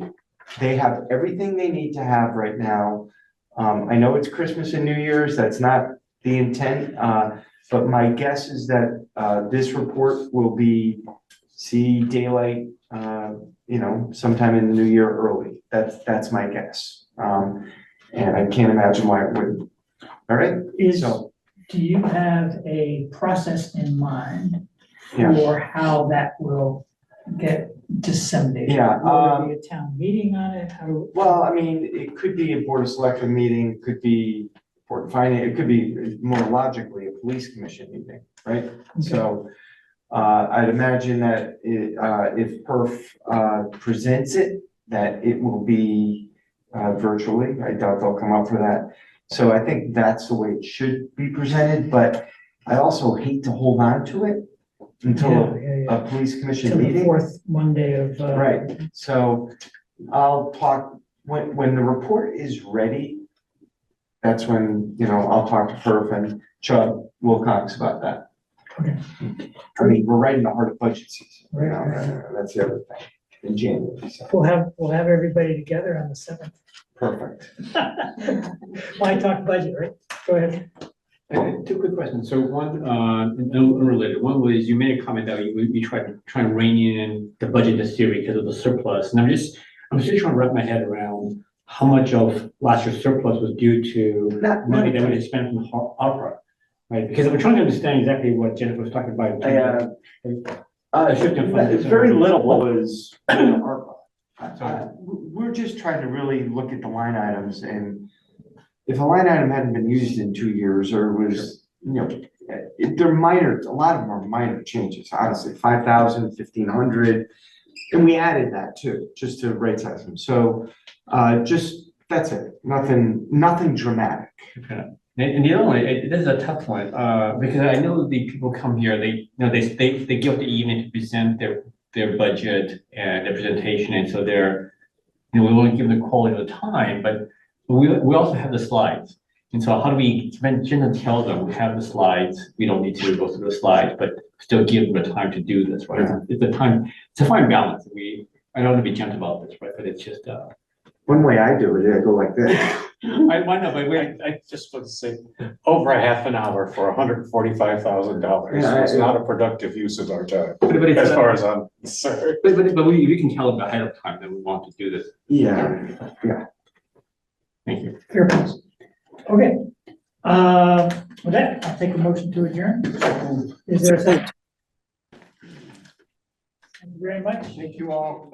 They have everything they need to have right now. I know it's Christmas and New Year's. That's not the intent. But my guess is that this report will see daylight, sometime in the new year early. That's my guess. And I can't imagine why it wouldn't. All right. Do you have a process in mind Yeah. for how that will get disseminated? Yeah, Will there be a town meeting on it? Well, I mean, it could be a board of selectmen meeting, could be board of finance, it could be more logically a police commission meeting, right? Okay. So I'd imagine that if PERF presents it, that it will be virtually. I doubt they'll come up for that. So I think that's the way it should be presented, but I also hate to hold on to it until a police commission Till the meeting. fourth Monday of. Right, so I'll talk, when the report is ready, that's when, I'll talk to Perf and Chubb Wilcox about that. Okay. I mean, we're right in the heart of budget season, Right. that's the other thing, in January, so. We'll have everybody together on the 7th. Perfect. Why talk budget, right? Go ahead. Two quick questions. So one, unrelated. One was you made a comment that you try to rein in the budget this year because of the surplus. And I'm still trying to wrap my head around how much of last year's surplus was due to money that we had spent from ARPA, right? Because I'm trying to understand exactly what Jennifer was talking about. Very little was ARPA. We're just trying to really look at the line items, and if a line item hadn't been used in 2 years or was, they're minor, a lot of them are minor changes, honestly, 5,000, 1,500. And we added that too, just to right size them. So that's it. Nothing dramatic. Okay. And the other one, this is a tough one, because I know the people come here, they give up the evening to present their budget and their presentation, and so we want to give them the quality of the time, but we also have the slides. And so how do we generally tell them, we have the slides, we don't need to go through the slides, but still give them the time to do this, right? It's a fine balance. I don't want to be gentle about this, right, but it's just, One way I do it, I go like this. I know, but I just want to say, over a half an hour for $145,000 Yeah, is not a productive use of our time, but it's, as far as I'm concerned. but we can tell them ahead of time that we want to do this. Yeah, Thank you. Fair point. Okay. With that, I'll take a motion to adjourn. Is there a second? Thank you very much. Thank you all.